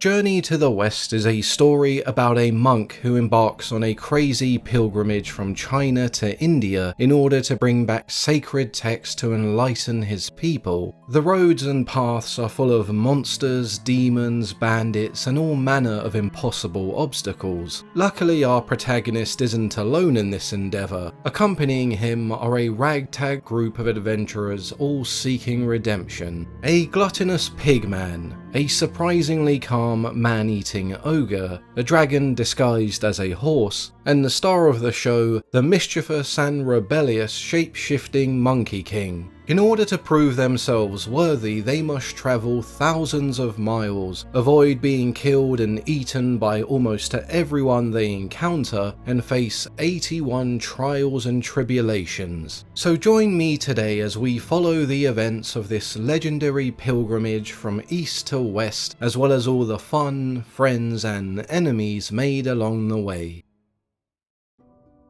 Journey to the West is a story about a monk who embarks on a crazy pilgrimage from China to India in order to bring back sacred texts to enlighten his people. The roads and paths are full of monsters, demons, bandits, and all manner of impossible obstacles. Luckily, our protagonist isn't alone in this endeavour. Accompanying him are a ragtag group of adventurers, all seeking redemption. A gluttonous pigman, a surprisingly calm man-eating ogre, a dragon disguised as a horse, and the star of the show, the mischievous and rebellious shape-shifting Monkey King. In order to prove themselves worthy, they must travel thousands of miles, avoid being killed and eaten by almost everyone they encounter, and face 81 trials and tribulations. So join me today as we follow the events of this legendary pilgrimage from east to west, as well as all the fun, friends, and enemies made along the way.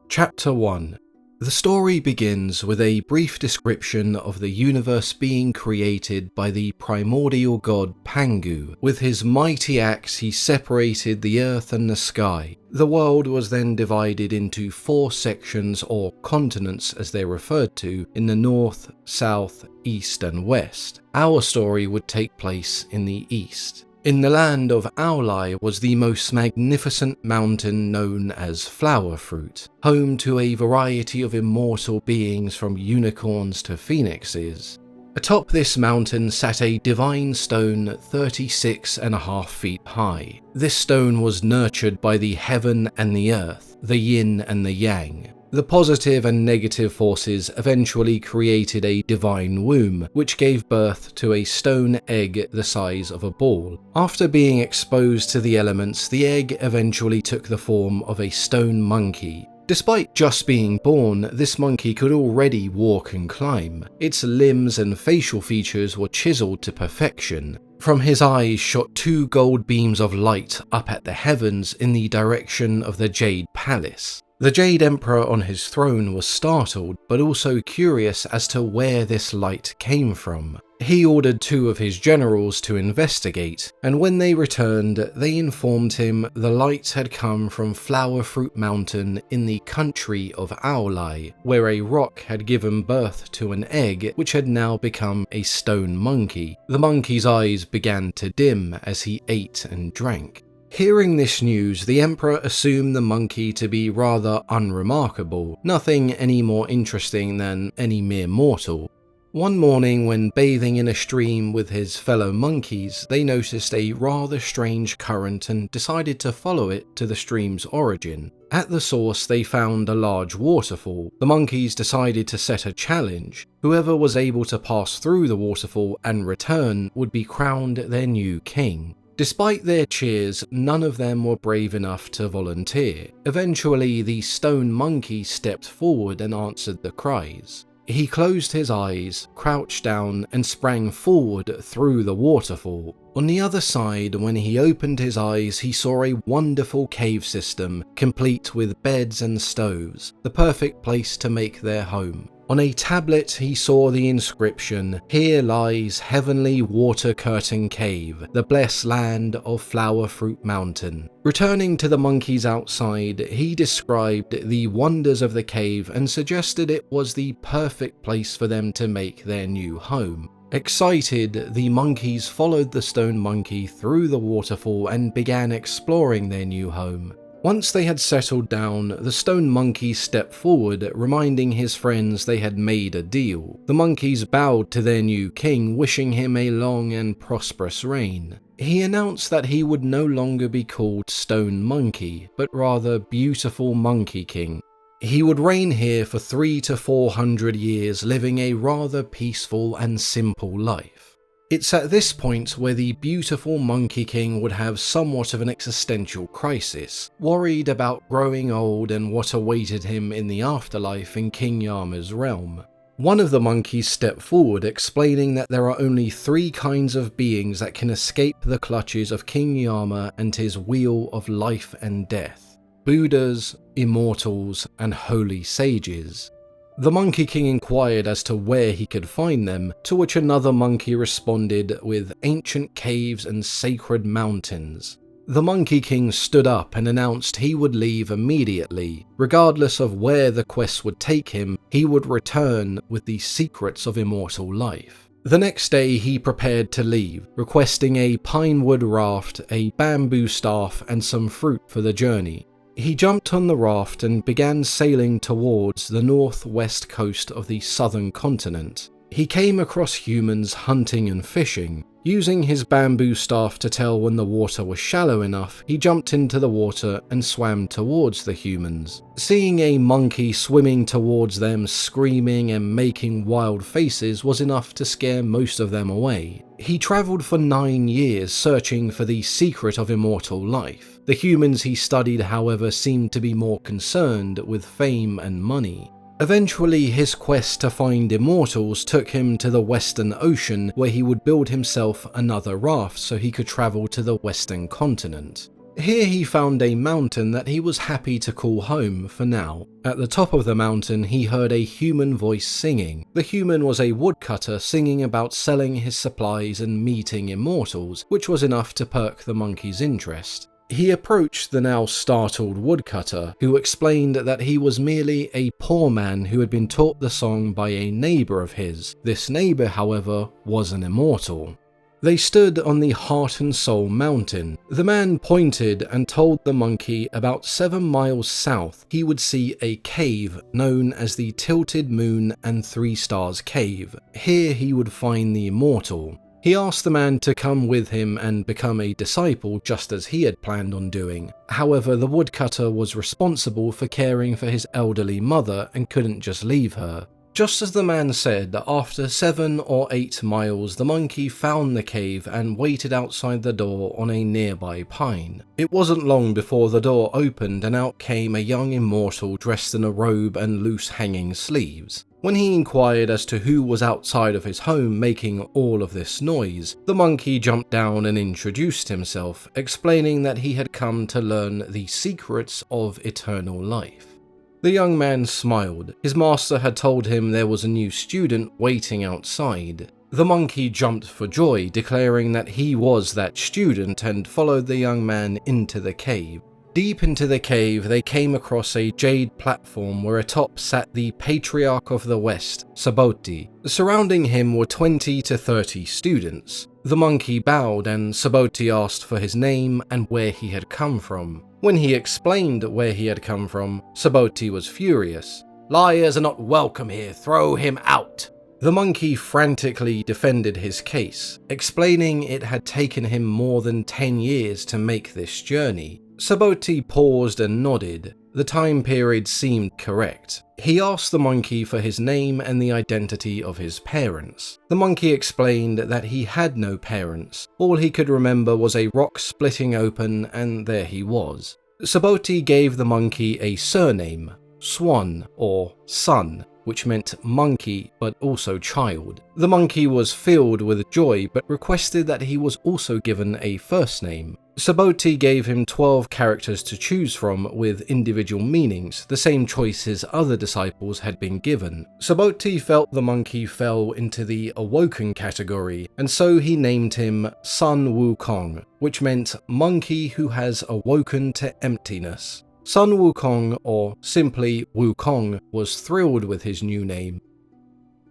Chapter 1. The story begins with a brief description of the universe being created by the primordial god Pangu. With his mighty axe he separated the earth and the sky. The world was then divided into 4 sections, or continents as they're referred to, in the north, south, east and west. Our story would take place in the east. In the land of Aulai was the most magnificent mountain known as Flower Fruit, home to a variety of immortal beings from unicorns to phoenixes. Atop this mountain sat a divine stone 36.5 feet high. This stone was nurtured by the heaven and the earth, the yin and the yang. The positive and negative forces eventually created a divine womb, which gave birth to a stone egg the size of a ball. After being exposed to the elements, the egg eventually took the form of a stone monkey. Despite just being born, this monkey could already walk and climb. Its limbs and facial features were chiseled to perfection. From his eyes shot 2 gold beams of light up at the heavens in the direction of the Jade Palace. The Jade Emperor on his throne was startled, but also curious as to where this light came from. He ordered 2 of his generals to investigate, and when they returned, they informed him the light had come from Flower Fruit Mountain in the country of Aulai, where a rock had given birth to an egg which had now become a stone monkey. The monkey's eyes began to dim as he ate and drank. Hearing this news, the Emperor assumed the monkey to be rather unremarkable, nothing any more interesting than any mere mortal. One morning, when bathing in a stream with his fellow monkeys, they noticed a rather strange current and decided to follow it to the stream's origin. At the source, they found a large waterfall. The monkeys decided to set a challenge. Whoever was able to pass through the waterfall and return would be crowned their new king. Despite their cheers, none of them were brave enough to volunteer. Eventually, the stone monkey stepped forward and answered the cries. He closed his eyes, crouched down, and sprang forward through the waterfall. On the other side, when he opened his eyes, he saw a wonderful cave system, complete with beds and stoves, the perfect place to make their home. On a tablet he saw the inscription, "Here lies Heavenly Water Curtain Cave, the blessed land of Flower Fruit Mountain." Returning to the monkeys outside, he described the wonders of the cave and suggested it was the perfect place for them to make their new home. Excited, the monkeys followed the stone monkey through the waterfall and began exploring their new home. Once they had settled down, the stone monkey stepped forward, reminding his friends they had made a deal. The monkeys bowed to their new king, wishing him a long and prosperous reign. He announced that he would no longer be called Stone Monkey, but rather Beautiful Monkey King. He would reign here for 300 to 400 years, living a rather peaceful and simple life. It's at this point where the beautiful Monkey King would have somewhat of an existential crisis, worried about growing old and what awaited him in the afterlife in King Yama's realm. One of the monkeys stepped forward, explaining that there are only 3 kinds of beings that can escape the clutches of King Yama and his wheel of life and death: Buddhas, immortals, and holy sages. The Monkey King inquired as to where he could find them, to which another monkey responded with ancient caves and sacred mountains. The Monkey King stood up and announced he would leave immediately. Regardless of where the quest would take him, he would return with the secrets of immortal life. The next day he prepared to leave, requesting a pinewood raft, a bamboo staff and some fruit for the journey. He jumped on the raft and began sailing towards the northwest coast of the southern continent. He came across humans hunting and fishing. Using his bamboo staff to tell when the water was shallow enough, he jumped into the water and swam towards the humans. Seeing a monkey swimming towards them, screaming and making wild faces was enough to scare most of them away. He travelled for 9 years searching for the secret of immortal life. The humans he studied, however, seemed to be more concerned with fame and money. Eventually, his quest to find immortals took him to the Western Ocean, where he would build himself another raft so he could travel to the Western continent. Here he found a mountain that he was happy to call home for now. At the top of the mountain, he heard a human voice singing. The human was a woodcutter singing about selling his supplies and meeting immortals, which was enough to perk the monkey's interest. He approached the now startled woodcutter, who explained that he was merely a poor man who had been taught the song by a neighbour of his. This neighbour, however, was an immortal. They stood on the Heart and Soul mountain. The man pointed and told the monkey about 7 miles south he would see a cave known as the Tilted Moon and 3 Stars Cave. Here he would find the immortal. He asked the man to come with him and become a disciple just as he had planned on doing. However, the woodcutter was responsible for caring for his elderly mother and couldn't just leave her. Just as the man said, after 7 or 8 miles, the monkey found the cave and waited outside the door on a nearby pine. It wasn't long before the door opened and out came a young immortal dressed in a robe and loose hanging sleeves. When he inquired as to who was outside of his home making all of this noise, the monkey jumped down and introduced himself, explaining that he had come to learn the secrets of eternal life. The young man smiled. His master had told him there was a new student waiting outside. The monkey jumped for joy, declaring that he was that student, and followed the young man into the cave. Deep into the cave, they came across a jade platform where atop sat the Patriarch of the West, Subodhi. Surrounding him were 20 to 30 students. The monkey bowed and Subodhi asked for his name and where he had come from. When he explained where he had come from, Subodhi was furious. "Liars are not welcome here, throw him out!" The monkey frantically defended his case, explaining it had taken him more than 10 years to make this journey. Subodhi paused and nodded. The time period seemed correct. He asked the monkey for his name and the identity of his parents. The monkey explained that he had no parents. All he could remember was a rock splitting open, and there he was. Subodhi gave the monkey a surname, Swan or Son, which meant monkey but also child. The monkey was filled with joy but requested that he was also given a first name. Subodhi gave him 12 characters to choose from with individual meanings, the same choice his other disciples had been given. Subodhi felt the monkey fell into the awoken category, and so he named him Sun Wukong, which meant monkey who has awoken to emptiness. Sun Wukong, or simply Wukong, was thrilled with his new name.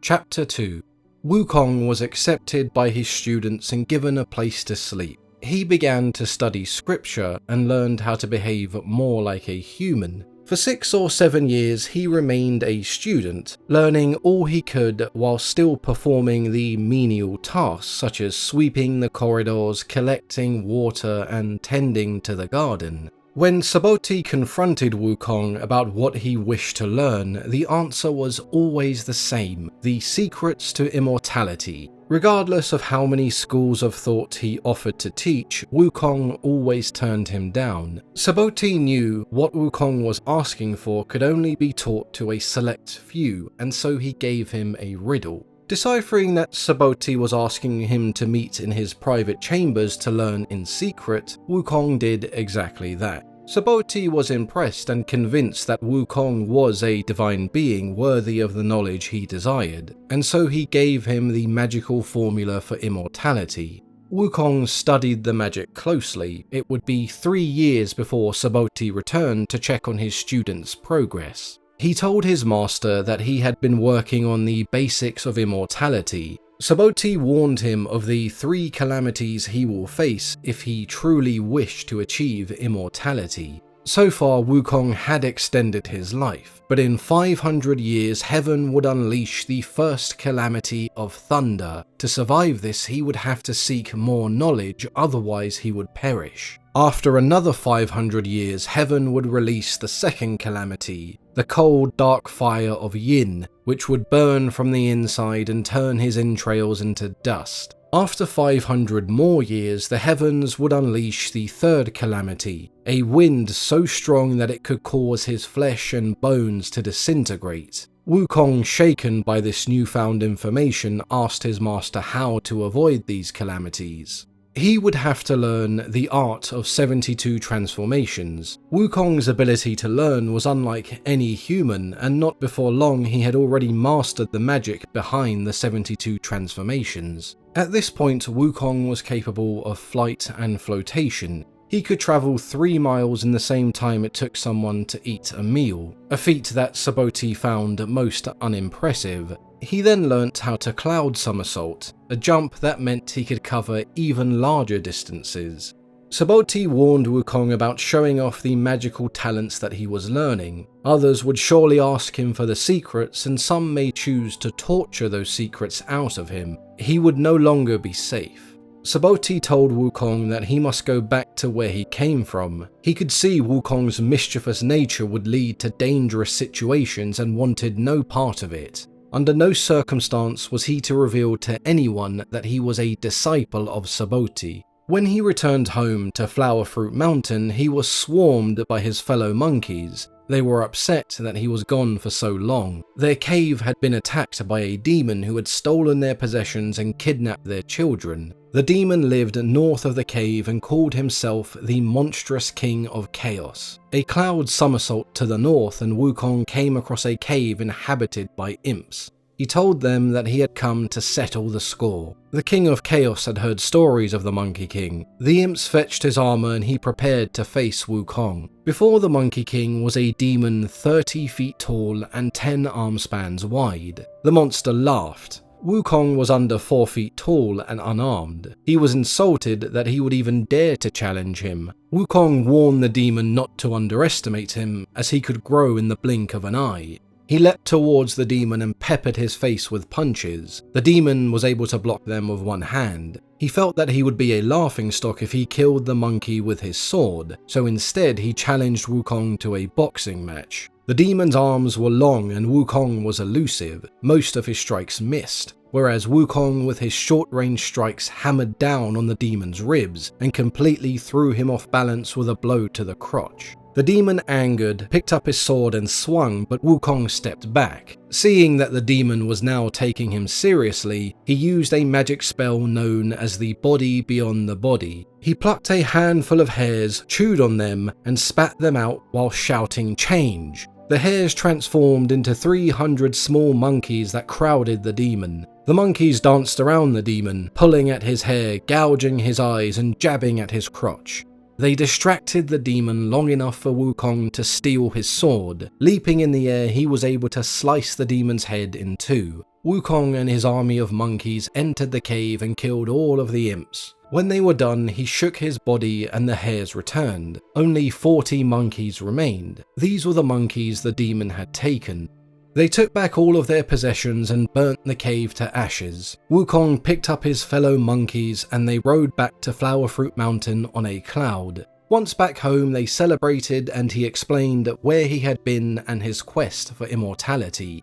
Chapter 2. Wukong was accepted by his students and given a place to sleep. He began to study scripture and learned how to behave more like a human. For 6 or 7 years he remained a student, learning all he could while still performing the menial tasks such as sweeping the corridors, collecting water and tending to the garden. When Subodhi confronted Wukong about what he wished to learn, the answer was always the same: the secrets to immortality. Regardless of how many schools of thought he offered to teach, Wukong always turned him down. Subodhi knew what Wukong was asking for could only be taught to a select few, and so he gave him a riddle. Deciphering that Subodhi was asking him to meet in his private chambers to learn in secret, Wukong did exactly that. Suboti was impressed and convinced that Wukong was a divine being worthy of the knowledge he desired, and so he gave him the magical formula for immortality. Wukong studied the magic closely. It would be 3 years before Suboti returned to check on his student's progress. He told his master that he had been working on the basics of immortality. Suboti warned him of the 3 calamities he will face if he truly wished to achieve immortality. So far, Wukong had extended his life, but in 500 years, heaven would unleash the first calamity of thunder. To survive this, he would have to seek more knowledge, otherwise he would perish. After another 500 years, heaven would release the second calamity, the cold, dark fire of Yin, which would burn from the inside and turn his entrails into dust. After 500 more years, the heavens would unleash the third calamity, a wind so strong that it could cause his flesh and bones to disintegrate. Wukong, shaken by this newfound information, asked his master how to avoid these calamities. He would have to learn the art of 72 transformations. Wukong's ability to learn was unlike any human, and not before long he had already mastered the magic behind the 72 transformations. At this point, Wukong was capable of flight and flotation. He could travel 3 miles in the same time it took someone to eat a meal, a feat that Suboti found most unimpressive. He then learnt how to cloud somersault, a jump that meant he could cover even larger distances. Suboti warned Wukong about showing off the magical talents that he was learning. Others would surely ask him for the secrets, and some may choose to torture those secrets out of him. He would no longer be safe. Suboti told Wukong that he must go back to where he came from. He could see Wukong's mischievous nature would lead to dangerous situations and wanted no part of it. Under no circumstance was he to reveal to anyone that he was a disciple of Suboti. When he returned home to Flower Fruit Mountain, he was swarmed by his fellow monkeys. They were upset that he was gone for so long. Their cave had been attacked by a demon who had stolen their possessions and kidnapped their children. The demon lived north of the cave and called himself the Monstrous King of Chaos. A cloud somersault to the north and Wukong came across a cave inhabited by imps. He told them that he had come to settle the score. The King of Chaos had heard stories of the Monkey King. The imps fetched his armor and he prepared to face Wukong. Before the Monkey King was a demon 30 feet tall and 10 arm spans wide. The monster laughed. Wukong was under 4 feet tall and unarmed. He was insulted that he would even dare to challenge him. Wukong warned the demon not to underestimate him, as he could grow in the blink of an eye. He leapt towards the demon and peppered his face with punches. The demon was able to block them with one hand. He felt that he would be a laughingstock if he killed the monkey with his sword, so instead he challenged Wukong to a boxing match. The demon's arms were long and Wukong was elusive. Most of his strikes missed, whereas Wukong with his short-range strikes hammered down on the demon's ribs and completely threw him off balance with a blow to the crotch. The demon, angered, picked up his sword and swung, but Wukong stepped back. Seeing that the demon was now taking him seriously, he used a magic spell known as the Body Beyond the Body. He plucked a handful of hairs, chewed on them, and spat them out while shouting "Change!" The hairs transformed into 300 small monkeys that crowded the demon. The monkeys danced around the demon, pulling at his hair, gouging his eyes, and jabbing at his crotch. They distracted the demon long enough for Wukong to steal his sword. Leaping in the air, he was able to slice the demon's head in 2. Wukong and his army of monkeys entered the cave and killed all of the imps. When they were done, he shook his body and the hairs returned. Only 40 monkeys remained. These were the monkeys the demon had taken. They took back all of their possessions and burnt the cave to ashes. Wukong picked up his fellow monkeys and they rode back to Flower Fruit Mountain on a cloud. Once back home, they celebrated and he explained where he had been and his quest for immortality.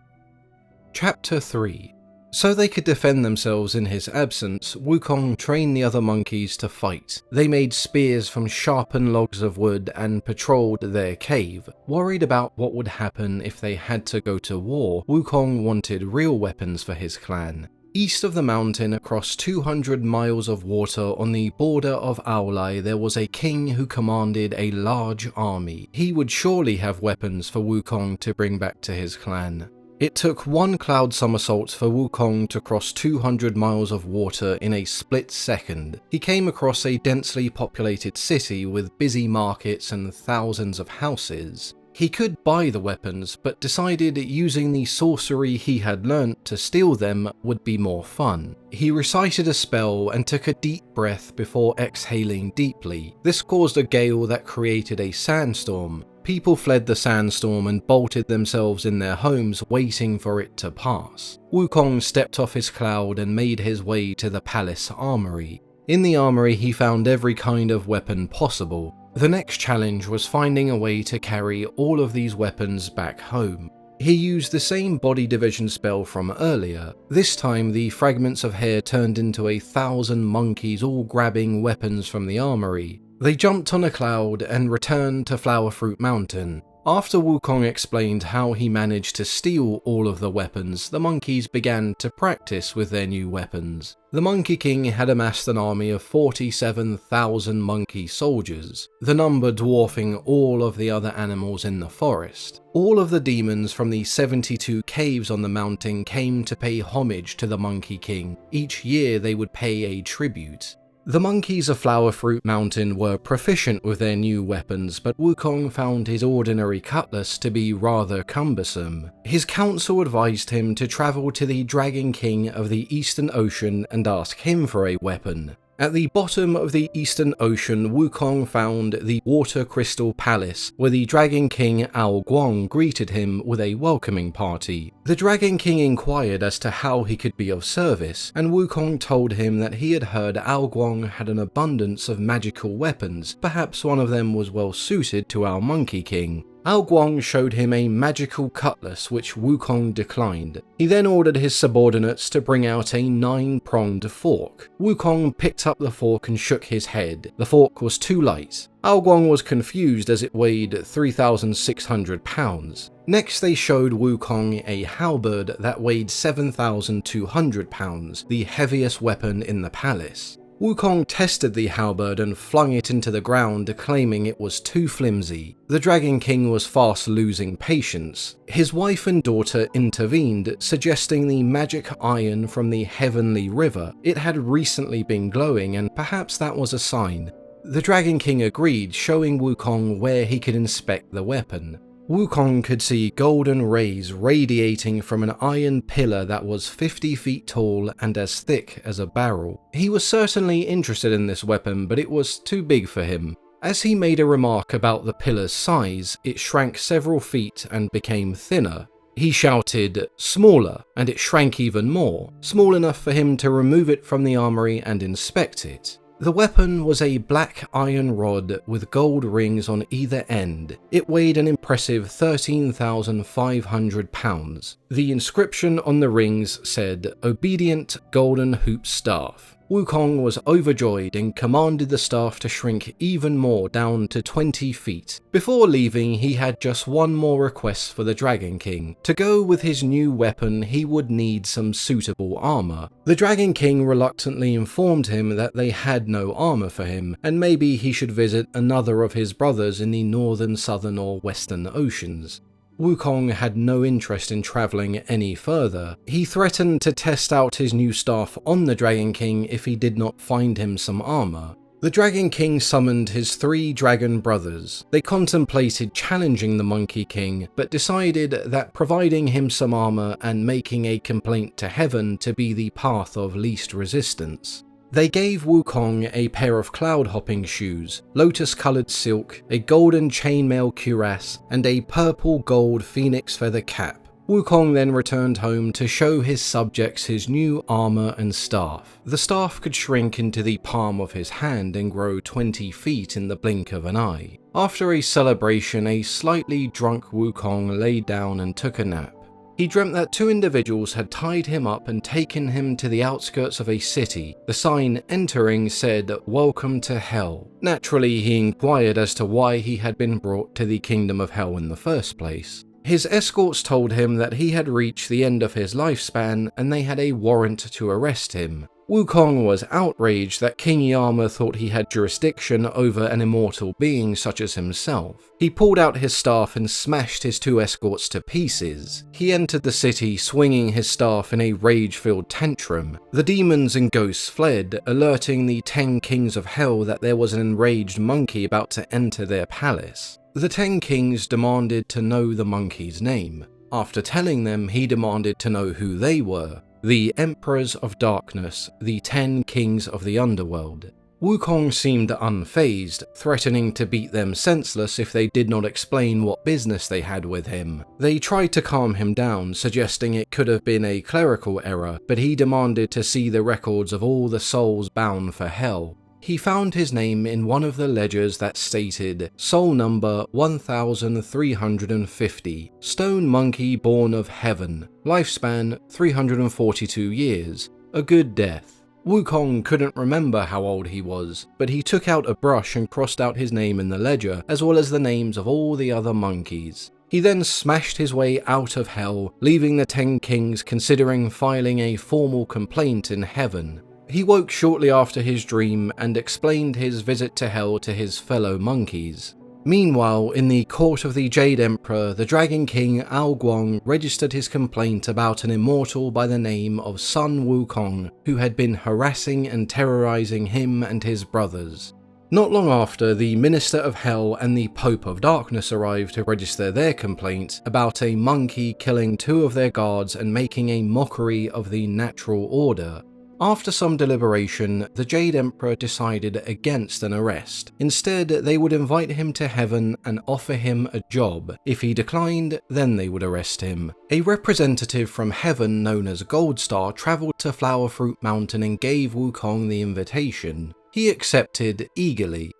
Chapter 3. So they could defend themselves in his absence, Wukong trained the other monkeys to fight. They made spears from sharpened logs of wood and patrolled their cave. Worried about what would happen if they had to go to war, Wukong wanted real weapons for his clan. East of the mountain, across 200 miles of water on the border of Aulai, there was a king who commanded a large army. He would surely have weapons for Wukong to bring back to his clan. It took one cloud somersault for Wukong to cross 200 miles of water in a split second. He came across a densely populated city with busy markets and thousands of houses. He could buy the weapons, but decided using the sorcery he had learnt to steal them would be more fun. He recited a spell and took a deep breath before exhaling deeply. This caused a gale that created a sandstorm. People fled the sandstorm and bolted themselves in their homes, waiting for it to pass. Wukong stepped off his cloud and made his way to the palace armory. In the armory, he found every kind of weapon possible. The next challenge was finding a way to carry all of these weapons back home. He used the same body division spell from earlier. This time, the fragments of hair turned into 1,000 monkeys, all grabbing weapons from the armory. They jumped on a cloud and returned to Flower Fruit Mountain. After Wukong explained how he managed to steal all of the weapons, the monkeys began to practice with their new weapons. The Monkey King had amassed an army of 47,000 monkey soldiers, the number dwarfing all of the other animals in the forest. All of the demons from the 72 caves on the mountain came to pay homage to the Monkey King. Each year they would pay a tribute. The monkeys of Flower Fruit Mountain were proficient with their new weapons, but Wukong found his ordinary cutlass to be rather cumbersome. His council advised him to travel to the Dragon King of the Eastern Ocean and ask him for a weapon. At the bottom of the Eastern Ocean, Wukong found the Water Crystal Palace, where the Dragon King Guang greeted him with a welcoming party. The Dragon King inquired as to how he could be of service, and Wukong told him that he had heard Guang had an abundance of magical weapons. Perhaps one of them was well suited to our Monkey King. Guang showed him a magical cutlass, which Wukong declined. He then ordered his subordinates to bring out a 9-pronged fork. Wukong picked up the fork and shook his head. The fork was too light. Guang was confused as it weighed 3,600 pounds. Next, they showed Wukong a halberd that weighed 7,200 pounds, the heaviest weapon in the palace. Wukong tested the halberd and flung it into the ground, claiming it was too flimsy. The Dragon King was fast losing patience. His wife and daughter intervened, suggesting the magic iron from the Heavenly River. It had recently been glowing, and perhaps that was a sign. The Dragon King agreed, showing Wukong where he could inspect the weapon. Wukong could see golden rays radiating from an iron pillar that was 50 feet tall and as thick as a barrel. He was certainly interested in this weapon, but it was too big for him. As he made a remark about the pillar's size, it shrank several feet and became thinner. He shouted, "Smaller," and it shrank even more, small enough for him to remove it from the armory and inspect it. The weapon was a black iron rod with gold rings on either end. It weighed an impressive 13,500 pounds. The inscription on the rings said, "Obedient Golden Hoop Staff." Wukong was overjoyed and commanded the staff to shrink even more, down to 20 feet. Before leaving, he had just one more request for the Dragon King. To go with his new weapon, he would need some suitable armor. The Dragon King reluctantly informed him that they had no armor for him, and maybe he should visit another of his brothers in the northern, southern, or western oceans. Wukong had no interest in travelling any further. He threatened to test out his new staff on the Dragon King if he did not find him some armor. The Dragon King summoned his 3 dragon brothers. They contemplated challenging the Monkey King, but decided that providing him some armor and making a complaint to heaven to be the path of least resistance. They gave Wukong a pair of cloud-hopping shoes, lotus-coloured silk, a golden chainmail cuirass, and a purple-gold phoenix feather cap. Wukong then returned home to show his subjects his new armor and staff. The staff could shrink into the palm of his hand and grow 20 feet in the blink of an eye. After a celebration, a slightly drunk Wukong laid down and took a nap. He dreamt that 2 individuals had tied him up and taken him to the outskirts of a city. The sign entering said, "Welcome to Hell." Naturally, he inquired as to why he had been brought to the Kingdom of Hell in the first place. His escorts told him that he had reached the end of his lifespan and they had a warrant to arrest him. Wukong was outraged that King Yama thought he had jurisdiction over an immortal being such as himself. He pulled out his staff and smashed his 2 escorts to pieces. He entered the city swinging his staff in a rage-filled tantrum. The demons and ghosts fled, alerting the 10 kings of hell that there was an enraged monkey about to enter their palace. The 10 kings demanded to know the monkey's name. After telling them, he demanded to know who they were. The Emperors of Darkness, the 10 kings of the underworld. Wukong seemed unfazed, threatening to beat them senseless if they did not explain what business they had with him. They tried to calm him down, suggesting it could have been a clerical error, but he demanded to see the records of all the souls bound for hell. He found his name in one of the ledgers that stated, Soul number 1350, Stone Monkey born of Heaven, lifespan 342 years, a good death. Wukong couldn't remember how old he was, but he took out a brush and crossed out his name in the ledger, as well as the names of all the other monkeys. He then smashed his way out of hell, leaving the 10 kings considering filing a formal complaint in heaven. He woke shortly after his dream and explained his visit to hell to his fellow monkeys. Meanwhile, in the court of the Jade Emperor, the Dragon King Ao Guang registered his complaint about an immortal by the name of Sun Wukong, who had been harassing and terrorizing him and his brothers. Not long after, the Minister of Hell and the Pope of Darkness arrived to register their complaint about a monkey killing 2 of their guards and making a mockery of the natural order. After some deliberation, the Jade Emperor decided against an arrest. Instead, they would invite him to heaven and offer him a job. If he declined, then they would arrest him. A representative from heaven known as Goldstar travelled to Flower Fruit Mountain and gave Wukong the invitation. He accepted eagerly.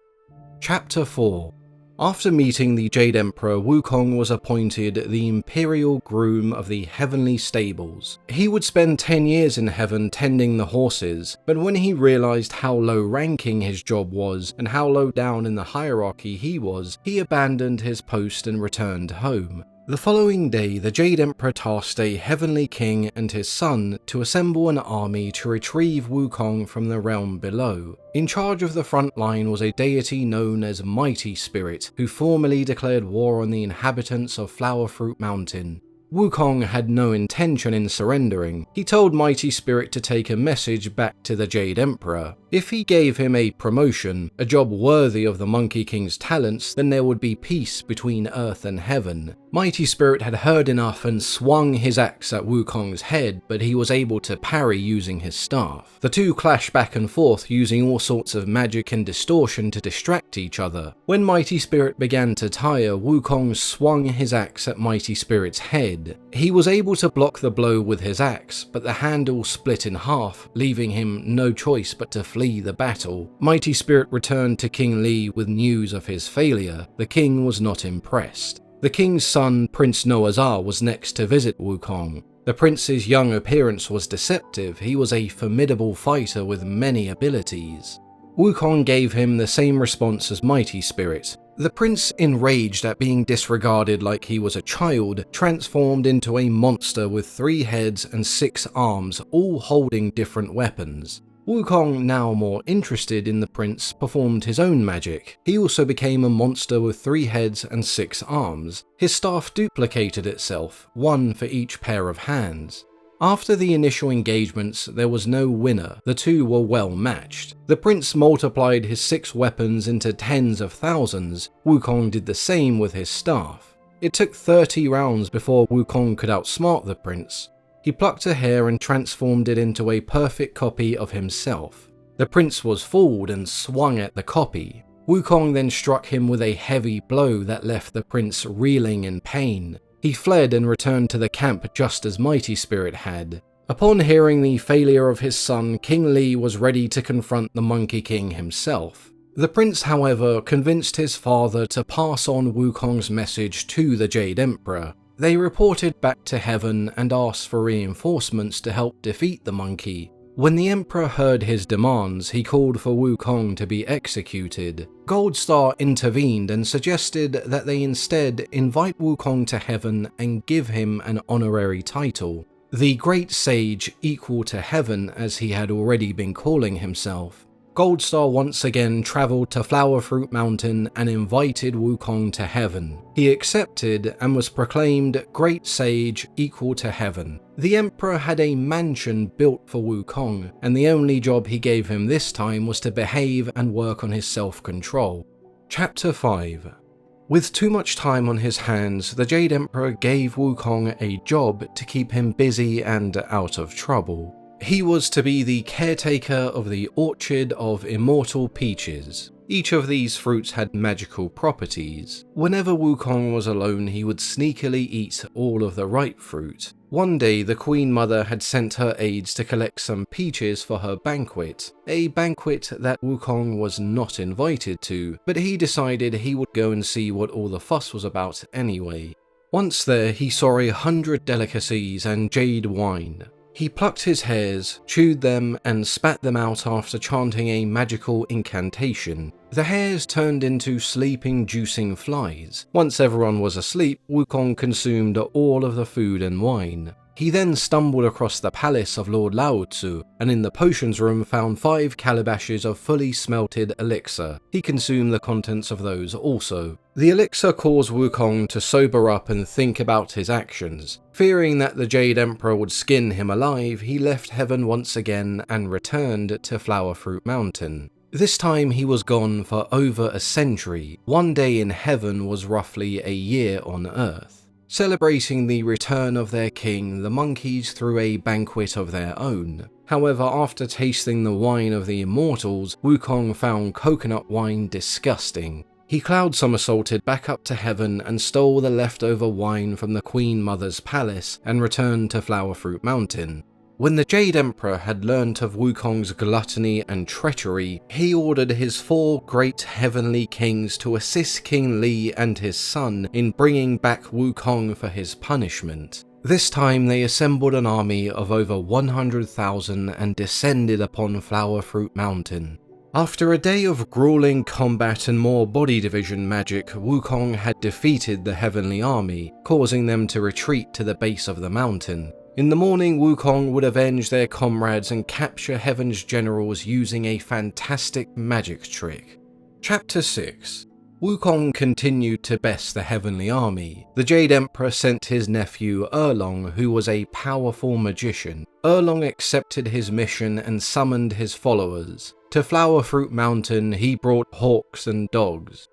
Chapter 4. After meeting the Jade Emperor, Wukong was appointed the Imperial Groom of the Heavenly Stables. He would spend 10 years in heaven tending the horses, but when he realized how low-ranking his job was and how low down in the hierarchy he was, he abandoned his post and returned home. The following day, the Jade Emperor tasked a Heavenly King and his son to assemble an army to retrieve Wukong from the realm below. In charge of the front line was a deity known as Mighty Spirit, who formally declared war on the inhabitants of Flower Fruit Mountain. Wukong had no intention in surrendering. He told Mighty Spirit to take a message back to the Jade Emperor. If he gave him a promotion, a job worthy of the Monkey King's talents, then there would be peace between earth and heaven. Mighty Spirit had heard enough and swung his axe at Wukong's head, but he was able to parry using his staff. The two clashed back and forth using all sorts of magic and distortion to distract each other. When Mighty Spirit began to tire, Wukong swung his axe at Mighty Spirit's head. He was able to block the blow with his axe, but the handle split in half, leaving him no choice but to flee the battle. Mighty Spirit returned to King Li with news of his failure. The king was not impressed. The king's son, Prince Noazar, was next to visit Wukong. The prince's young appearance was deceptive. He was a formidable fighter with many abilities. Wukong gave him the same response as Mighty Spirit. The prince, enraged at being disregarded like he was a child, transformed into a monster with 3 heads and 6 arms, all holding different weapons. Wukong, now more interested in the prince, performed his own magic. He also became a monster with 3 heads and 6 arms. His staff duplicated itself, 1 for each pair of hands. After the initial engagements, there was no winner. The two were well matched. The prince multiplied his 6 weapons into tens of thousands. Wukong did the same with his staff. It took 30 rounds before Wukong could outsmart the prince. He plucked a hair and transformed it into a perfect copy of himself. The prince was fooled and swung at the copy. Wukong then struck him with a heavy blow that left the prince reeling in pain. He fled and returned to the camp just as Mighty Spirit had. Upon hearing the failure of his son, King Li was ready to confront the Monkey King himself. The prince, however, convinced his father to pass on Wukong's message to the Jade Emperor. They reported back to heaven and asked for reinforcements to help defeat the monkey. When the emperor heard his demands, he called for Wukong to be executed. Goldstar intervened and suggested that they instead invite Wukong to heaven and give him an honorary title, the Great Sage equal to heaven, as he had already been calling himself. Goldstar once again travelled to Flowerfruit Mountain and invited Wukong to heaven. He accepted and was proclaimed Great Sage equal to heaven. The emperor had a mansion built for Wukong, and the only job he gave him this time was to behave and work on his self-control. Chapter 5. With too much time on his hands, the Jade Emperor gave Wukong a job to keep him busy and out of trouble. He was to be the caretaker of the Orchard of Immortal Peaches. Each of these fruits had magical properties. Whenever Wukong was alone, he would sneakily eat all of the ripe fruit. One day, the Queen Mother had sent her aides to collect some peaches for her banquet, a banquet that Wukong was not invited to, but he decided he would go and see what all the fuss was about anyway. Once there, he saw 100 delicacies and jade wine. He plucked his hairs, chewed them, and spat them out after chanting a magical incantation. The hairs turned into sleeping, juicing flies. Once everyone was asleep, Wukong consumed all of the food and wine. He then stumbled across the palace of Lord Lao Tzu, and in the potions room found 5 calabashes of fully smelted elixir. He consumed the contents of those also. The elixir caused Wukong to sober up and think about his actions. Fearing that the Jade Emperor would skin him alive, he left heaven once again and returned to Flowerfruit Mountain. This time he was gone for over a century. One day in heaven was roughly a year on Earth. Celebrating the return of their king, the monkeys threw a banquet of their own. However, after tasting the wine of the immortals, Wukong found coconut wine disgusting. He cloud somersaulted back up to heaven and stole the leftover wine from the Queen Mother's palace and returned to Flowerfruit Mountain. When the Jade Emperor had learnt of Wukong's gluttony and treachery, he ordered his 4 great heavenly kings to assist King Li and his son in bringing back Wukong for his punishment. This time they assembled an army of over 100,000 and descended upon Flowerfruit Mountain. After a day of grueling combat and more body division magic, Wukong had defeated the heavenly army, causing them to retreat to the base of the mountain. In the morning, Wukong would avenge their comrades and capture Heaven's generals using a fantastic magic trick. Chapter 6. Wukong continued to best the heavenly army. The Jade Emperor sent his nephew Erlong, who was a powerful magician. Erlong accepted his mission and summoned his followers. To Flowerfruit Mountain, he brought hawks and dogs.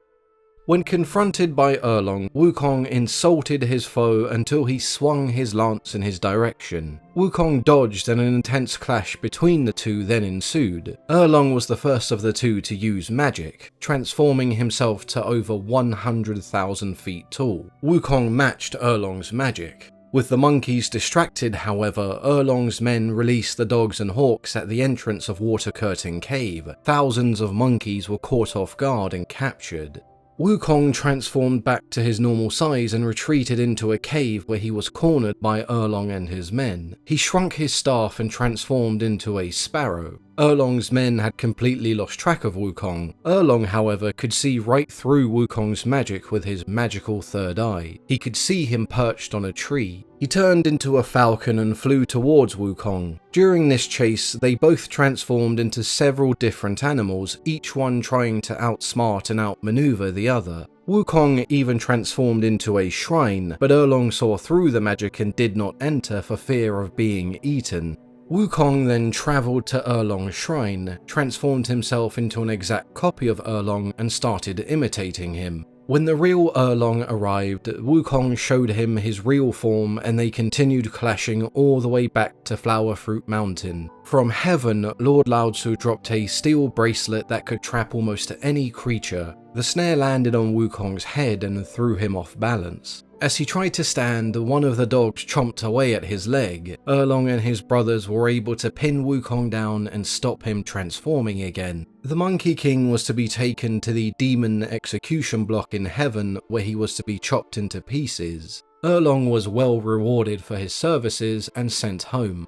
When confronted by Erlong, Wukong insulted his foe until he swung his lance in his direction. Wukong dodged and an intense clash between the two then ensued. Erlong was the first of the two to use magic, transforming himself to over 100,000 feet tall. Wukong matched Erlong's magic. With the monkeys distracted, however, Erlong's men released the dogs and hawks at the entrance of Water Curtain Cave. Thousands of monkeys were caught off guard and captured. Wukong transformed back to his normal size and retreated into a cave where he was cornered by Erlong and his men. He shrunk his staff and transformed into a sparrow. Erlong's men had completely lost track of Wukong. Erlong, however, could see right through Wukong's magic with his magical third eye. He could see him perched on a tree. He turned into a falcon and flew towards Wukong. During this chase, they both transformed into several different animals, each one trying to outsmart and outmaneuver the other. Wukong even transformed into a shrine, but Erlong saw through the magic and did not enter for fear of being eaten. Wukong then travelled to Erlong's shrine, transformed himself into an exact copy of Erlong and started imitating him. When the real Erlong arrived, Wukong showed him his real form and they continued clashing all the way back to Flowerfruit Mountain. From heaven, Lord Lao Tzu dropped a steel bracelet that could trap almost any creature. The snare landed on Wukong's head and threw him off balance. As he tried to stand, one of the dogs chomped away at his leg. Erlong and his brothers were able to pin Wukong down and stop him transforming again. The Monkey King was to be taken to the demon execution block in heaven where he was to be chopped into pieces. Erlong was well rewarded for his services and sent home.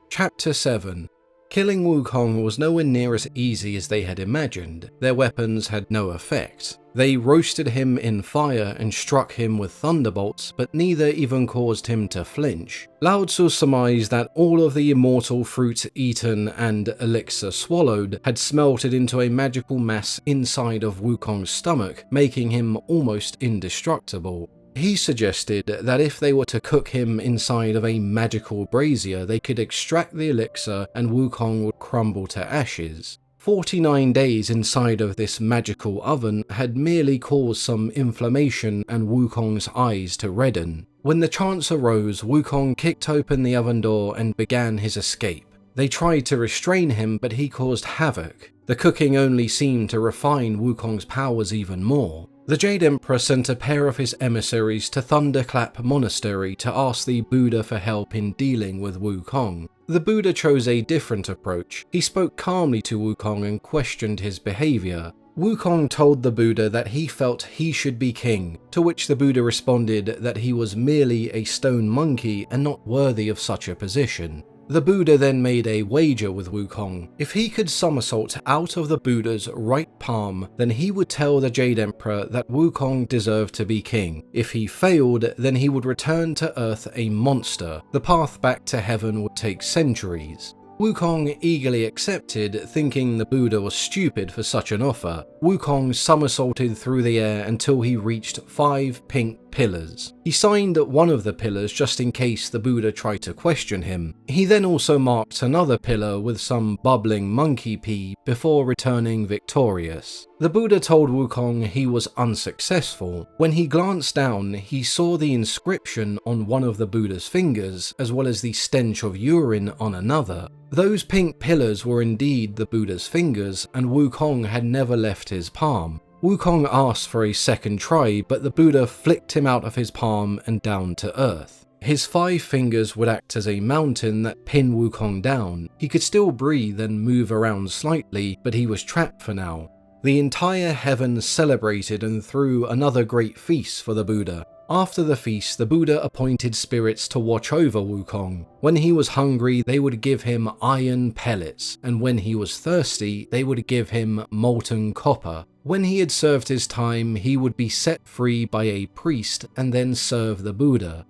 Chapter 7. Killing Wukong was nowhere near as easy as they had imagined. Their weapons had no effect. They roasted him in fire and struck him with thunderbolts, but neither even caused him to flinch. Lao Tzu surmised that all of the immortal fruit eaten and elixir swallowed had smelted into a magical mass inside of Wukong's stomach, making him almost indestructible. He suggested that if they were to cook him inside of a magical brazier, they could extract the elixir and Wukong would crumble to ashes. 49 days inside of this magical oven had merely caused some inflammation and Wukong's eyes to redden. When the chance arose, Wukong kicked open the oven door and began his escape. They tried to restrain him, but he caused havoc. The cooking only seemed to refine Wukong's powers even more. The Jade Emperor sent a pair of his emissaries to Thunderclap Monastery to ask the Buddha for help in dealing with Wukong. The Buddha chose a different approach. He spoke calmly to Wukong and questioned his behavior. Wukong told the Buddha that he felt he should be king, to which the Buddha responded that he was merely a stone monkey and not worthy of such a position. The Buddha then made a wager with Wukong. If he could somersault out of the Buddha's right palm, then he would tell the Jade Emperor that Wukong deserved to be king. If he failed, then he would return to Earth a monster. The path back to heaven would take centuries. Wukong eagerly accepted, thinking the Buddha was stupid for such an offer. Wukong somersaulted through the air until he reached 5 pink pillars. He signed one of the pillars just in case the Buddha tried to question him. He then also marked another pillar with some bubbling monkey pee before returning victorious. The Buddha told Wukong he was unsuccessful. When he glanced down, he saw the inscription on one of the Buddha's fingers, as well as the stench of urine on another. Those pink pillars were indeed the Buddha's fingers, and Wukong had never left his palm. Wukong asked for a second try, but the Buddha flicked him out of his palm and down to earth. His 5 fingers would act as a mountain that pinned Wukong down. He could still breathe and move around slightly, but he was trapped for now. The entire heaven celebrated and threw another great feast for the Buddha. After the feast, the Buddha appointed spirits to watch over Wukong. When he was hungry, they would give him iron pellets, and when he was thirsty, they would give him molten copper. When he had served his time, he would be set free by a priest and then serve the Buddha.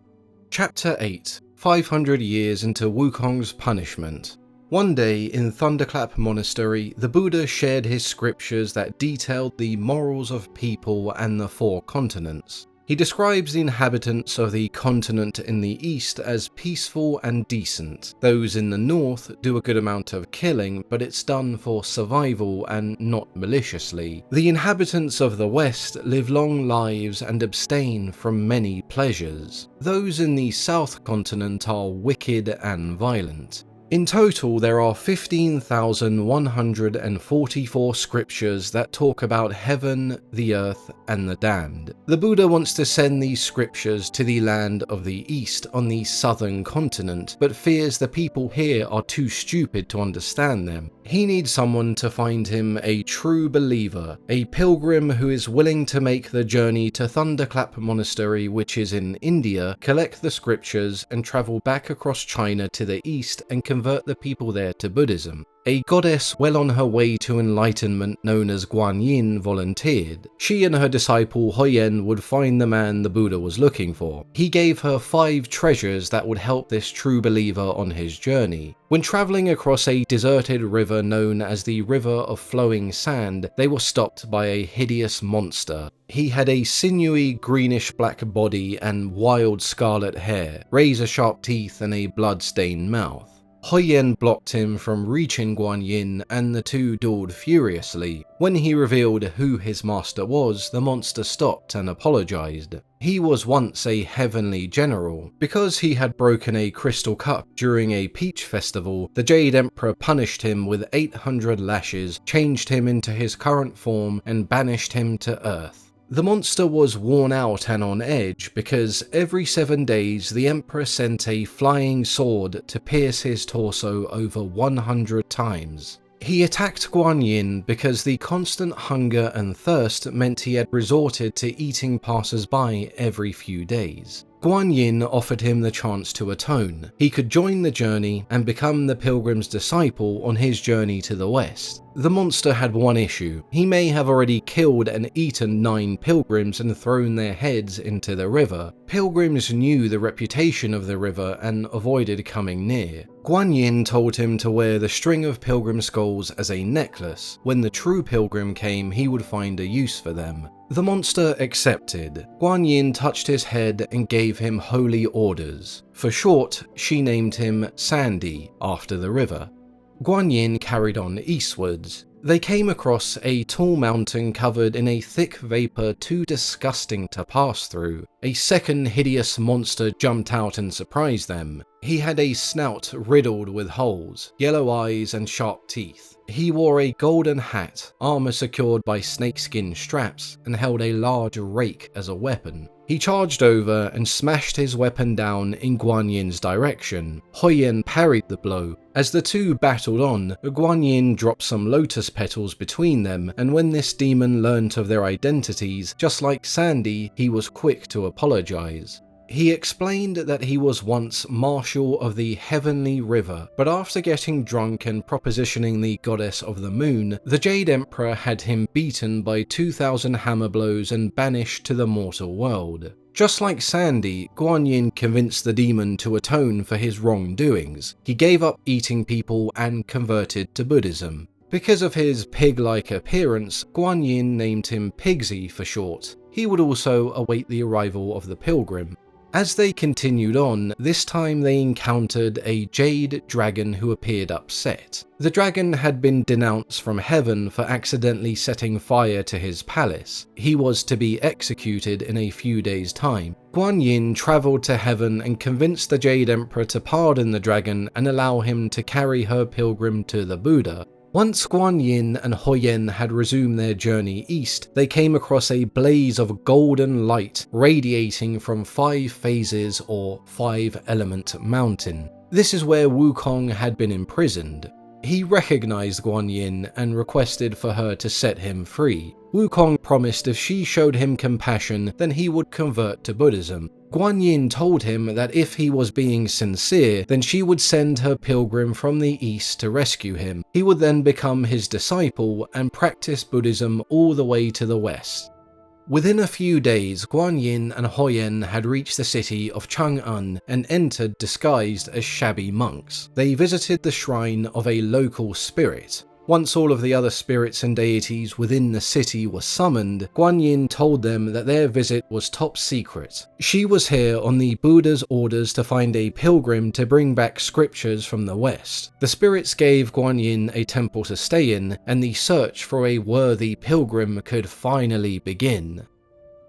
Chapter 8 500 years into Wukong's punishment. One day in Thunderclap Monastery, the Buddha shared his scriptures that detailed the morals of people and the 4 continents. He describes the inhabitants of the continent in the east as peaceful and decent. Those in the north do a good amount of killing, but it's done for survival and not maliciously. The inhabitants of the west live long lives and abstain from many pleasures. Those in the south continent are wicked and violent. In total, there are 15,144 scriptures that talk about heaven, the earth, and the damned. The Buddha wants to send these scriptures to the land of the east on the southern continent, but fears the people here are too stupid to understand them. He needs someone to find him a true believer, a pilgrim who is willing to make the journey to Thunderclap Monastery, which is in India, collect the scriptures, and travel back across China to the east and convert the people there to Buddhism. A goddess well on her way to enlightenment known as Guan Yin volunteered. She and her disciple Huyen would find the man the Buddha was looking for. He gave her 5 treasures that would help this true believer on his journey. When traveling across a deserted river known as the River of Flowing Sand, they were stopped by a hideous monster. He had a sinewy greenish-black body and wild scarlet hair, razor-sharp teeth and a blood-stained mouth. Huyen blocked him from reaching Guan Yin, and the two dueled furiously. When he revealed who his master was, the monster stopped and apologized. He was once a heavenly general. Because he had broken a crystal cup during a peach festival, the Jade Emperor punished him with 800 lashes, changed him into his current form, and banished him to Earth. The monster was worn out and on edge because every 7 days the Emperor sent a flying sword to pierce his torso over 100 times. He attacked Guan Yin because the constant hunger and thirst meant he had resorted to eating passers-by every few days. Guan Yin offered him the chance to atone. He could join the journey and become the pilgrim's disciple on his journey to the west. The monster had one issue. He may have already killed and eaten 9 pilgrims and thrown their heads into the river. Pilgrims knew the reputation of the river and avoided coming near. Guan Yin told him to wear the string of pilgrim skulls as a necklace. When the true pilgrim came, he would find a use for them. The monster accepted. Guan Yin touched his head and gave him holy orders. For short, she named him Sandy, after the river. Guan Yin carried on eastwards. They came across a tall mountain covered in a thick vapor too disgusting to pass through. A second hideous monster jumped out and surprised them. He had a snout riddled with holes, yellow eyes and sharp teeth. He wore a golden hat, armor secured by snakeskin straps, and held a large rake as a weapon. He charged over and smashed his weapon down in Guan Yin's direction. Huoyan parried the blow. As the two battled on, Guan Yin dropped some lotus petals between them, and when this demon learnt of their identities, just like Sandy, he was quick to apologize. He explained that he was once Marshal of the Heavenly River, but after getting drunk and propositioning the Goddess of the Moon, the Jade Emperor had him beaten by 2,000 hammer blows and banished to the mortal world. Just like Sandy, Guan Yin convinced the demon to atone for his wrongdoings. He gave up eating people and converted to Buddhism. Because of his pig-like appearance, Guan Yin named him Pigsy for short. He would also await the arrival of the pilgrim. As they continued on, this time they encountered a jade dragon who appeared upset. The dragon had been denounced from heaven for accidentally setting fire to his palace. He was to be executed in a few days' time. Guan Yin travelled to heaven and convinced the Jade Emperor to pardon the dragon and allow him to carry her pilgrim to the Buddha. Once Guan Yin and Huoyan had resumed their journey east, they came across a blaze of golden light radiating from 5 phases or 5-element mountain. This is where Wukong had been imprisoned. He recognized Guan Yin and requested for her to set him free. Wukong promised if she showed him compassion, then he would convert to Buddhism. Guan Yin told him that if he was being sincere, then she would send her pilgrim from the east to rescue him. He would then become his disciple and practice Buddhism all the way to the west. Within a few days, Guan Yin and Huoyan had reached the city of Chang'an and entered disguised as shabby monks. They visited the shrine of a local spirit. Once all of the other spirits and deities within the city were summoned, Guan Yin told them that their visit was top secret. She was here on the Buddha's orders to find a pilgrim to bring back scriptures from the West. The spirits gave Guan Yin a temple to stay in, and the search for a worthy pilgrim could finally begin.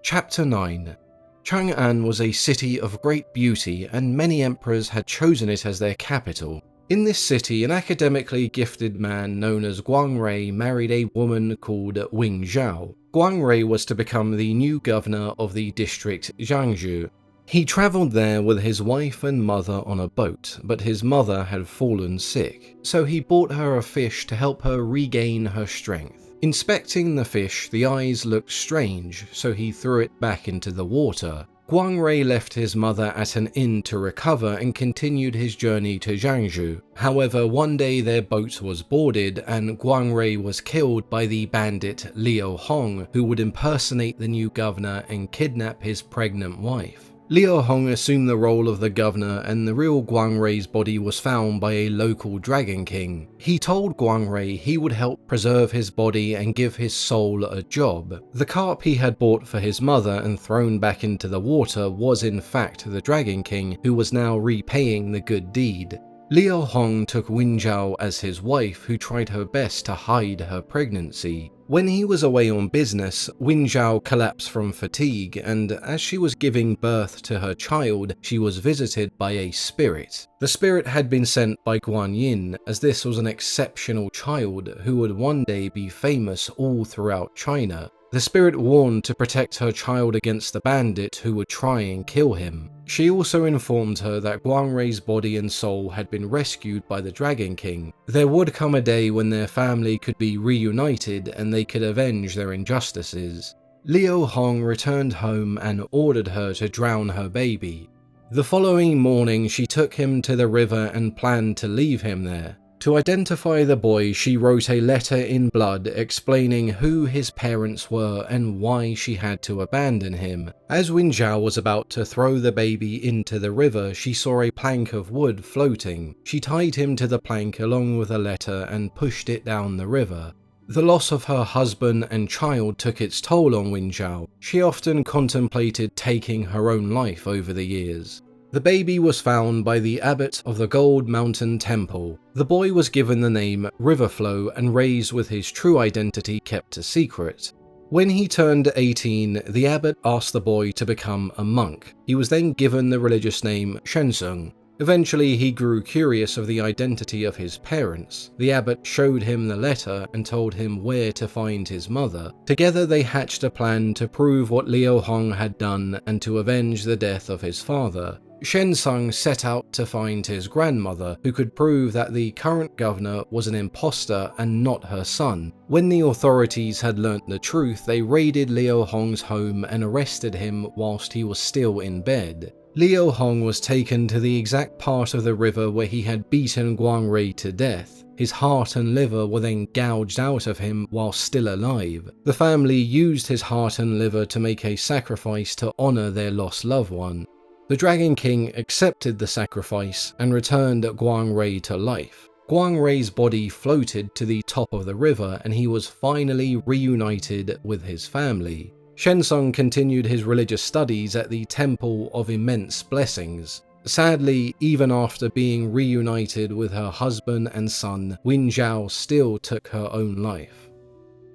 Chapter 9. Chang'an was a city of great beauty, and many emperors had chosen it as their capital. In this city, an academically gifted man known as Guang Rei married a woman called Wing Zhao. Guang Rei was to become the new governor of the district Jiangsu. He travelled there with his wife and mother on a boat, but his mother had fallen sick, so he bought her a fish to help her regain her strength. Inspecting the fish, the eyes looked strange, so he threw it back into the water. Guang Rei left his mother at an inn to recover and continued his journey to Jiangsu. However, one day their boat was boarded and Guang Rei was killed by the bandit Liu Hong, who would impersonate the new governor and kidnap his pregnant wife. Liu Hong assumed the role of the governor, and the real Guang Rei's body was found by a local dragon king. He told Guang Rei he would help preserve his body and give his soul a job. The carp he had bought for his mother and thrown back into the water was in fact the dragon king, who was now repaying the good deed. Liu Hong took Wing Zhao as his wife, who tried her best to hide her pregnancy. When he was away on business, Wing Zhao collapsed from fatigue, and as she was giving birth to her child, she was visited by a spirit. The spirit had been sent by Guan Yin, as this was an exceptional child who would one day be famous all throughout China. The spirit warned to protect her child against the bandit who would try and kill him. She also informed her that Guangrei's body and soul had been rescued by the Dragon King. There would come a day when their family could be reunited and they could avenge their injustices. Liu Hong returned home and ordered her to drown her baby. The following morning, she took him to the river and planned to leave him there. To identify the boy, she wrote a letter in blood explaining who his parents were and why she had to abandon him. As Wen Zhao was about to throw the baby into the river, she saw a plank of wood floating. She tied him to the plank along with a letter and pushed it down the river. The loss of her husband and child took its toll on Wen Zhao. She often contemplated taking her own life over the years. The baby was found by the abbot of the Gold Mountain Temple. The boy was given the name Riverflow and raised with his true identity kept a secret. When he turned 18, the abbot asked the boy to become a monk. He was then given the religious name Shensung. Eventually, he grew curious of the identity of his parents. The abbot showed him the letter and told him where to find his mother. Together, they hatched a plan to prove what Liu Hong had done and to avenge the death of his father. Shensung set out to find his grandmother, who could prove that the current governor was an imposter and not her son. When the authorities had learnt the truth, they raided Liu Hong's home and arrested him whilst he was still in bed. Liu Hong was taken to the exact part of the river where he had beaten Guangrei to death. His heart and liver were then gouged out of him while still alive. The family used his heart and liver to make a sacrifice to honour their lost loved one. The Dragon King accepted the sacrifice and returned Guangrei to life. Guangrei's body floated to the top of the river and he was finally reunited with his family. Shensung continued his religious studies at the Temple of Immense Blessings. Sadly, even after being reunited with her husband and son, Wen Zhao still took her own life.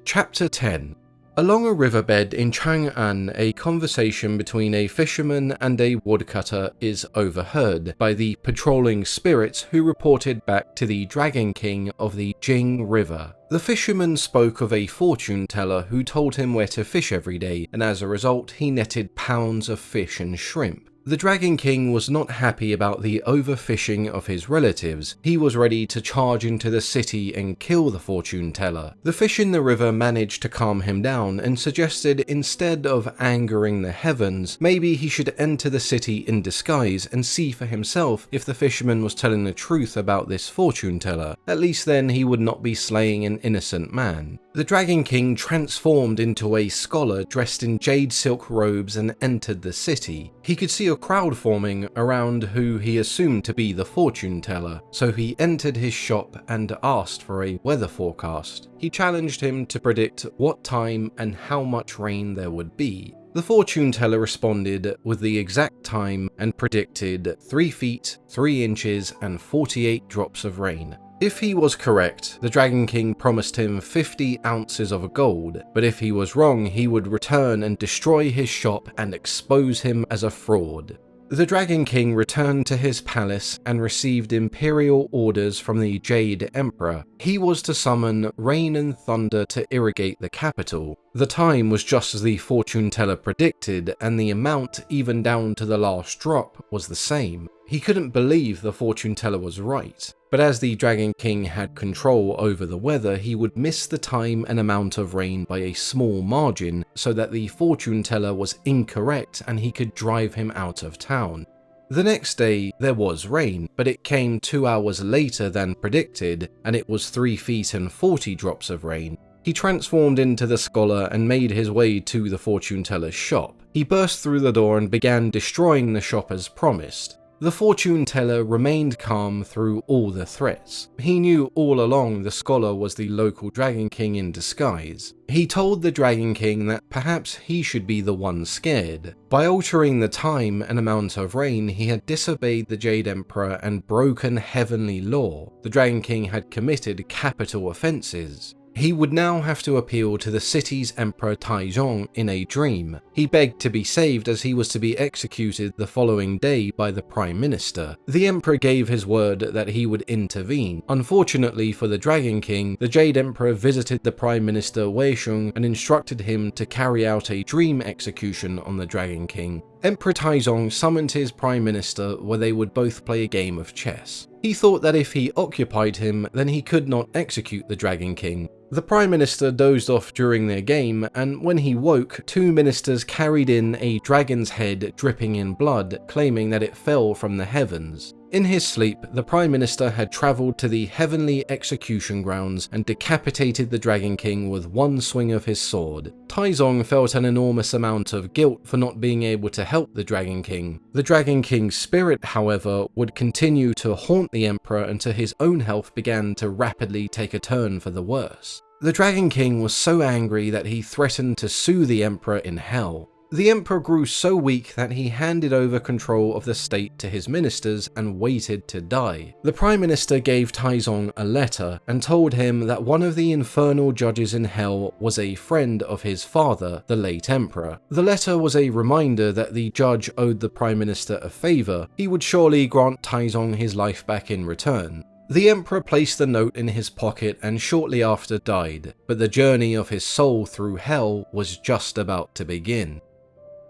Chapter 10. Along a riverbed in Chang'an, a conversation between a fisherman and a woodcutter is overheard by the patrolling spirits who reported back to the Dragon King of the Jing River. The fisherman spoke of a fortune teller who told him where to fish every day, and as a result he netted pounds of fish and shrimp. The Dragon King was not happy about the overfishing of his relatives. He was ready to charge into the city and kill the fortune teller. The fish in the river managed to calm him down and suggested instead of angering the heavens, maybe he should enter the city in disguise and see for himself if the fisherman was telling the truth about this fortune teller. At least then he would not be slaying an innocent man. The Dragon King transformed into a scholar dressed in jade silk robes and entered the city. He could see a crowd forming around who he assumed to be the fortune teller, so he entered his shop and asked for a weather forecast. He challenged him to predict what time and how much rain there would be. The fortune teller responded with the exact time and predicted 3 feet, 3 inches and 48 drops of rain. If he was correct, the Dragon King promised him 50 ounces of gold, but if he was wrong, he would return and destroy his shop and expose him as a fraud. The Dragon King returned to his palace and received imperial orders from the Jade Emperor. He was to summon rain and thunder to irrigate the capital. The time was just as the fortune teller predicted, and the amount, even down to the last drop, was the same. He couldn't believe the fortune teller was right. But as the Dragon King had control over the weather, he would miss the time and amount of rain by a small margin, so that the fortune teller was incorrect and he could drive him out of town. The next day, there was rain, but it came 2 hours later than predicted, and it was 3 feet and 40 drops of rain. He transformed into the scholar and made his way to the fortune teller's shop. He burst through the door and began destroying the shop as promised. The fortune teller remained calm through all the threats. He knew all along the scholar was the local Dragon King in disguise. He told the Dragon King that perhaps he should be the one scared. By altering the time and amount of rain, he had disobeyed the Jade Emperor and broken heavenly law. The Dragon King had committed capital offenses. He would now have to appeal to the city's Emperor Taizong in a dream. He begged to be saved as he was to be executed the following day by the Prime Minister. The Emperor gave his word that he would intervene. Unfortunately for the Dragon King, the Jade Emperor visited the Prime Minister Weisheng and instructed him to carry out a dream execution on the Dragon King. Emperor Taizong summoned his Prime Minister where they would both play a game of chess. He thought that if he occupied him, then he could not execute the Dragon King. The Prime Minister dozed off during their game, and when he woke, two ministers carried in a dragon's head dripping in blood, claiming that it fell from the heavens. In his sleep, the Prime Minister had travelled to the heavenly execution grounds and decapitated the Dragon King with one swing of his sword. Taizong felt an enormous amount of guilt for not being able to help the Dragon King. The Dragon King's spirit, however, would continue to haunt the Emperor until his own health began to rapidly take a turn for the worse. The Dragon King was so angry that he threatened to sue the Emperor in hell. The Emperor grew so weak that he handed over control of the state to his ministers and waited to die. The Prime Minister gave Taizong a letter and told him that one of the infernal judges in hell was a friend of his father, the late Emperor. The letter was a reminder that the judge owed the Prime Minister a favour. He would surely grant Taizong his life back in return. The Emperor placed the note in his pocket and shortly after died, but the journey of his soul through hell was just about to begin.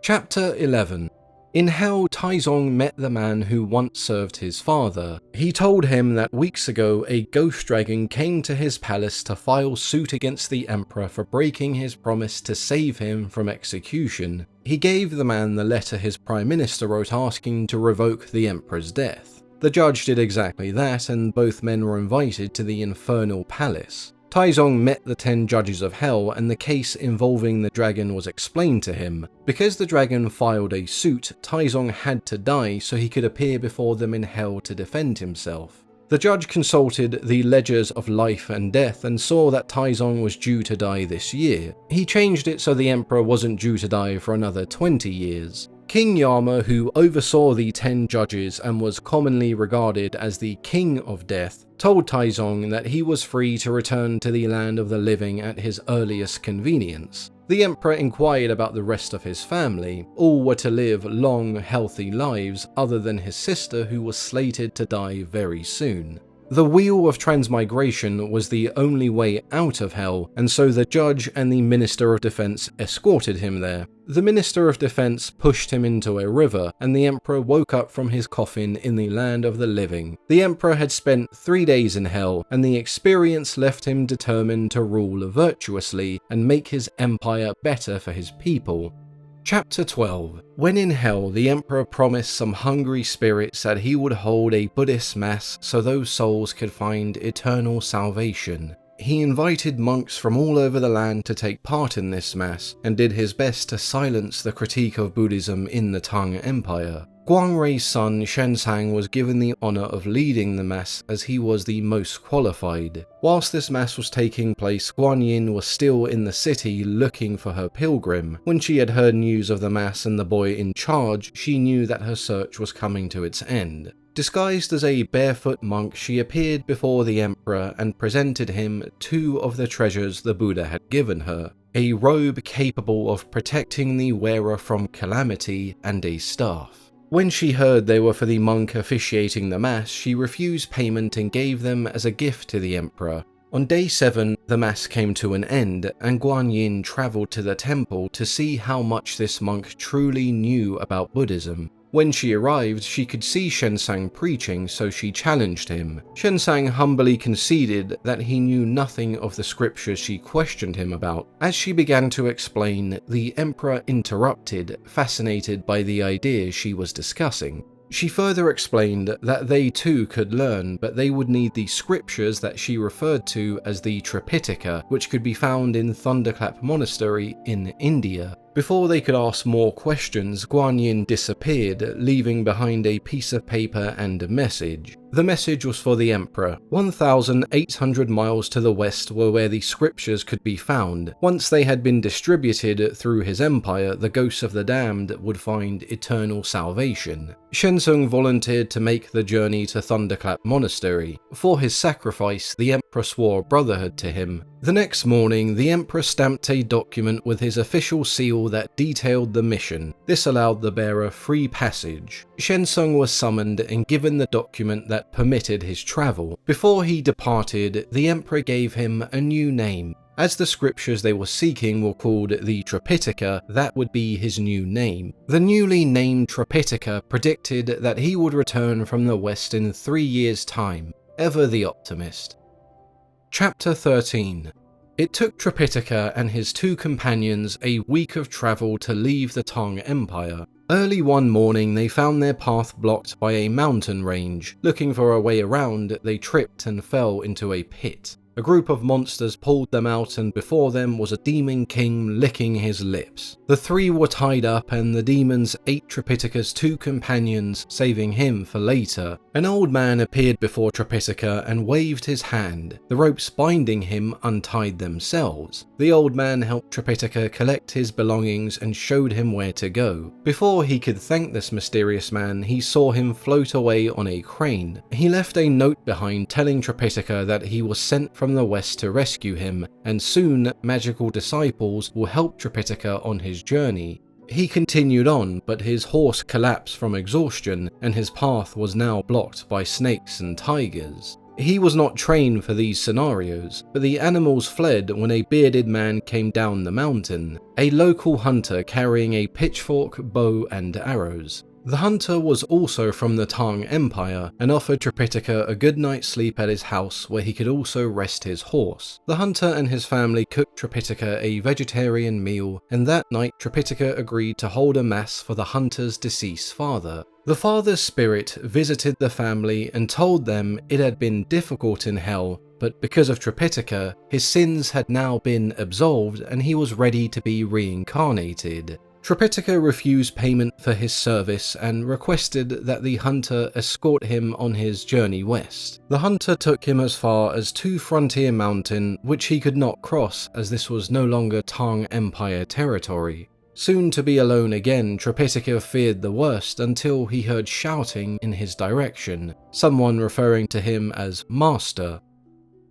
Chapter 11. In hell, Taizong met the man who once served his father. He told him that weeks ago a ghost dragon came to his palace to file suit against the Emperor for breaking his promise to save him from execution. He gave the man the letter his Prime Minister wrote asking to revoke the Emperor's death. The judge did exactly that, and both men were invited to the infernal palace. Taizong met the 10 judges of hell, and the case involving the dragon was explained to him. Because the dragon filed a suit, Taizong had to die so he could appear before them in hell to defend himself. The judge consulted the ledgers of life and death and saw that Taizong was due to die this year. He changed it so the Emperor wasn't due to die for another 20 years. King Yama, who oversaw the 10 judges and was commonly regarded as the King of Death, told Taizong that he was free to return to the land of the living at his earliest convenience. The Emperor inquired about the rest of his family. All were to live long, healthy lives, other than his sister, who was slated to die very soon. The Wheel of Transmigration was the only way out of hell, and so the judge and the Minister of Defense escorted him there. The Minister of Defense pushed him into a river, and the Emperor woke up from his coffin in the land of the living. The Emperor had spent 3 days in hell, and the experience left him determined to rule virtuously and make his empire better for his people. Chapter 12. When in hell, the Emperor promised some hungry spirits that he would hold a Buddhist mass so those souls could find eternal salvation. He invited monks from all over the land to take part in this mass, and did his best to silence the critique of Buddhism in the Tang Empire. Guangrei's son Shensang was given the honour of leading the mass as he was the most qualified. Whilst this mass was taking place, Guanyin was still in the city looking for her pilgrim. When she had heard news of the mass and the boy in charge, she knew that her search was coming to its end. Disguised as a barefoot monk, she appeared before the Emperor and presented him 2 of the treasures the Buddha had given her: a robe capable of protecting the wearer from calamity and a staff. When she heard they were for the monk officiating the mass, she refused payment and gave them as a gift to the Emperor. On day 7, the mass came to an end, and Guanyin travelled to the temple to see how much this monk truly knew about Buddhism. When she arrived, she could see Shensang preaching, so she challenged him. Shensang humbly conceded that he knew nothing of the scriptures she questioned him about. As she began to explain, the Emperor interrupted, fascinated by the ideas she was discussing. She further explained that they too could learn, but they would need the scriptures that she referred to as the Tripitaka, which could be found in Thunderclap Monastery in India. Before they could ask more questions, Guanyin disappeared, leaving behind a piece of paper and a message. The message was for the Emperor. 1,800 miles to the west were where the scriptures could be found. Once they had been distributed through his empire, the ghosts of the damned would find eternal salvation. Shensung volunteered to make the journey to Thunderclap Monastery. For his sacrifice, the Emperor swore brotherhood to him. The next morning, the Emperor stamped a document with his official seal that detailed the mission. This allowed the bearer free passage. Shensung was summoned and given the document that permitted his travel. Before he departed, the Emperor gave him a new name. As the scriptures they were seeking were called the Tripitaka, that would be his new name. The newly named Tripitaka predicted that he would return from the west in 3 years' time. Ever the optimist. Chapter 13. It took Tripitaka and his 2 companions a week of travel to leave the Tang Empire. Early one morning they found their path blocked by a mountain range. Looking for a way around, they tripped and fell into a pit. A group of monsters pulled them out, and before them was a demon king licking his lips. The 3 were tied up and the demons ate Tripitaka's 2 companions, saving him for later. An old man appeared before Tripitaka and waved his hand. The ropes binding him untied themselves. The old man helped Tripitaka collect his belongings and showed him where to go. Before he could thank this mysterious man, he saw him float away on a crane. He left a note behind telling Tripitaka that he was sent from the west to rescue him, and soon magical disciples will help Tripitaka on his journey. He continued on, but his horse collapsed from exhaustion, and his path was now blocked by snakes and tigers. He was not trained for these scenarios, but the animals fled when a bearded man came down the mountain, a local hunter carrying a pitchfork, bow, and arrows. The hunter was also from the Tang Empire and offered Tripitaka a good night's sleep at his house where he could also rest his horse. The hunter and his family cooked Tripitaka a vegetarian meal, and that night Tripitaka agreed to hold a mass for the hunter's deceased father. The father's spirit visited the family and told them it had been difficult in hell, but because of Tripitaka, his sins had now been absolved and he was ready to be reincarnated. Tripitaka refused payment for his service and requested that the hunter escort him on his journey west. The hunter took him as far as 2 Frontier Mountain, which he could not cross as this was no longer Tang Empire territory. Soon to be alone again, Tripitaka feared the worst until he heard shouting in his direction, someone referring to him as Master.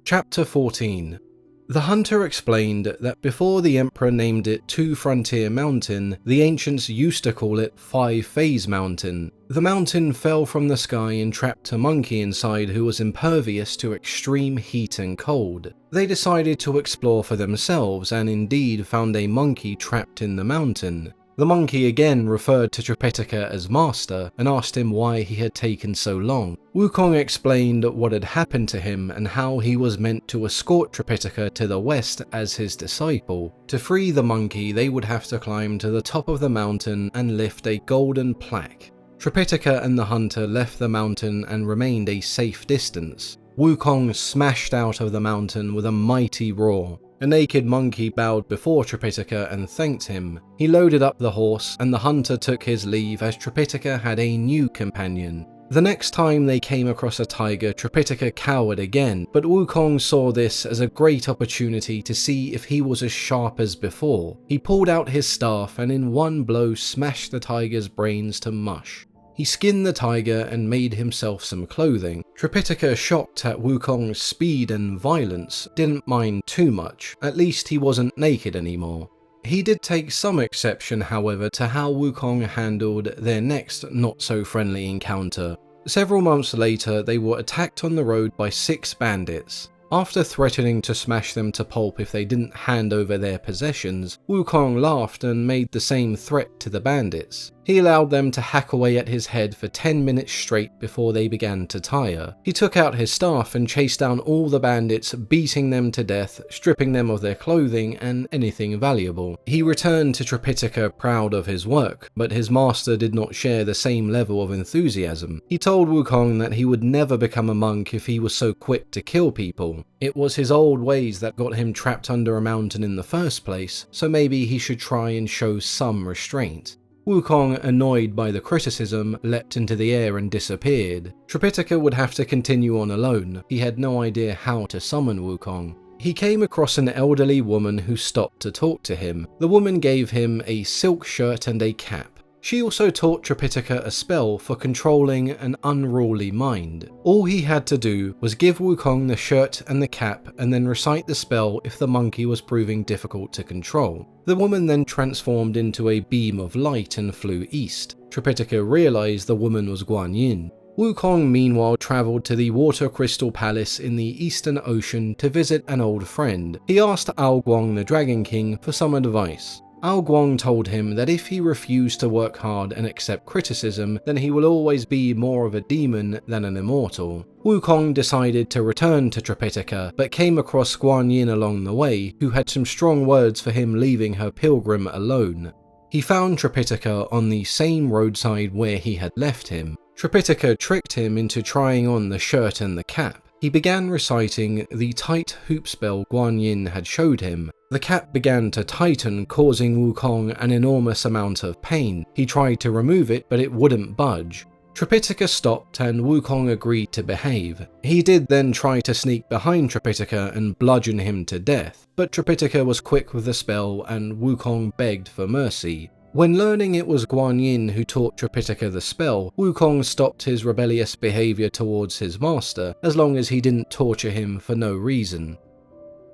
Chapter 14. The hunter explained that before the Emperor named it 2 Frontier Mountain, the ancients used to call it 5 Phase Mountain. The mountain fell from the sky and trapped a monkey inside who was impervious to extreme heat and cold. They decided to explore for themselves and indeed found a monkey trapped in the mountain. The monkey again referred to Tripitaka as Master and asked him why he had taken so long. Wukong explained what had happened to him and how he was meant to escort Tripitaka to the west as his disciple. To free the monkey, they would have to climb to the top of the mountain and lift a golden plaque. Tripitaka and the hunter left the mountain and remained a safe distance. Wukong smashed out of the mountain with a mighty roar. A naked monkey bowed before Tripitaka and thanked him. He loaded up the horse, and the hunter took his leave as Tripitaka had a new companion. The next time they came across a tiger, Tripitaka cowered again, but Wukong saw this as a great opportunity to see if he was as sharp as before. He pulled out his staff and in one blow smashed the tiger's brains to mush. He skinned the tiger and made himself some clothing. Tripitaka, shocked at Wukong's speed and violence, didn't mind too much. At least he wasn't naked anymore. He did take some exception, however, to how Wukong handled their next not-so-friendly encounter. Several months later, they were attacked on the road by 6 bandits. After threatening to smash them to pulp if they didn't hand over their possessions, Wukong laughed and made the same threat to the bandits. He allowed them to hack away at his head for 10 minutes straight before they began to tire. He took out his staff and chased down all the bandits, beating them to death, stripping them of their clothing and anything valuable. He returned to Tripitaka proud of his work, but his master did not share the same level of enthusiasm. He told Wukong that he would never become a monk if he was so quick to kill people. It was his old ways that got him trapped under a mountain in the first place, so maybe he should try and show some restraint. Wukong, annoyed by the criticism, leapt into the air and disappeared. Tripitaka would have to continue on alone. He had no idea how to summon Wukong. He came across an elderly woman who stopped to talk to him. The woman gave him a silk shirt and a cap. She also taught Tripitaka a spell for controlling an unruly mind. All he had to do was give Wukong the shirt and the cap and then recite the spell if the monkey was proving difficult to control. The woman then transformed into a beam of light and flew east. Tripitaka realized the woman was Guan Yin. Wukong meanwhile travelled to the Water Crystal Palace in the Eastern Ocean to visit an old friend. He asked Ao Guang the Dragon King for some advice. Ao Guang told him that if he refused to work hard and accept criticism, then he will always be more of a demon than an immortal. Wukong decided to return to Tripitaka, but came across Guan Yin along the way, who had some strong words for him leaving her pilgrim alone. He found Tripitaka on the same roadside where he had left him. Tripitaka tricked him into trying on the shirt and the cap. He began reciting the tight hoop spell Guan Yin had showed him. The cap began to tighten, causing Wukong an enormous amount of pain. He tried to remove it, but it wouldn't budge. Tripitaka stopped and Wukong agreed to behave. He did then try to sneak behind Tripitaka and bludgeon him to death, but Tripitaka was quick with the spell and Wukong begged for mercy. When learning it was Guan Yin who taught Tripitaka the spell, Wukong stopped his rebellious behaviour towards his master, as long as he didn't torture him for no reason.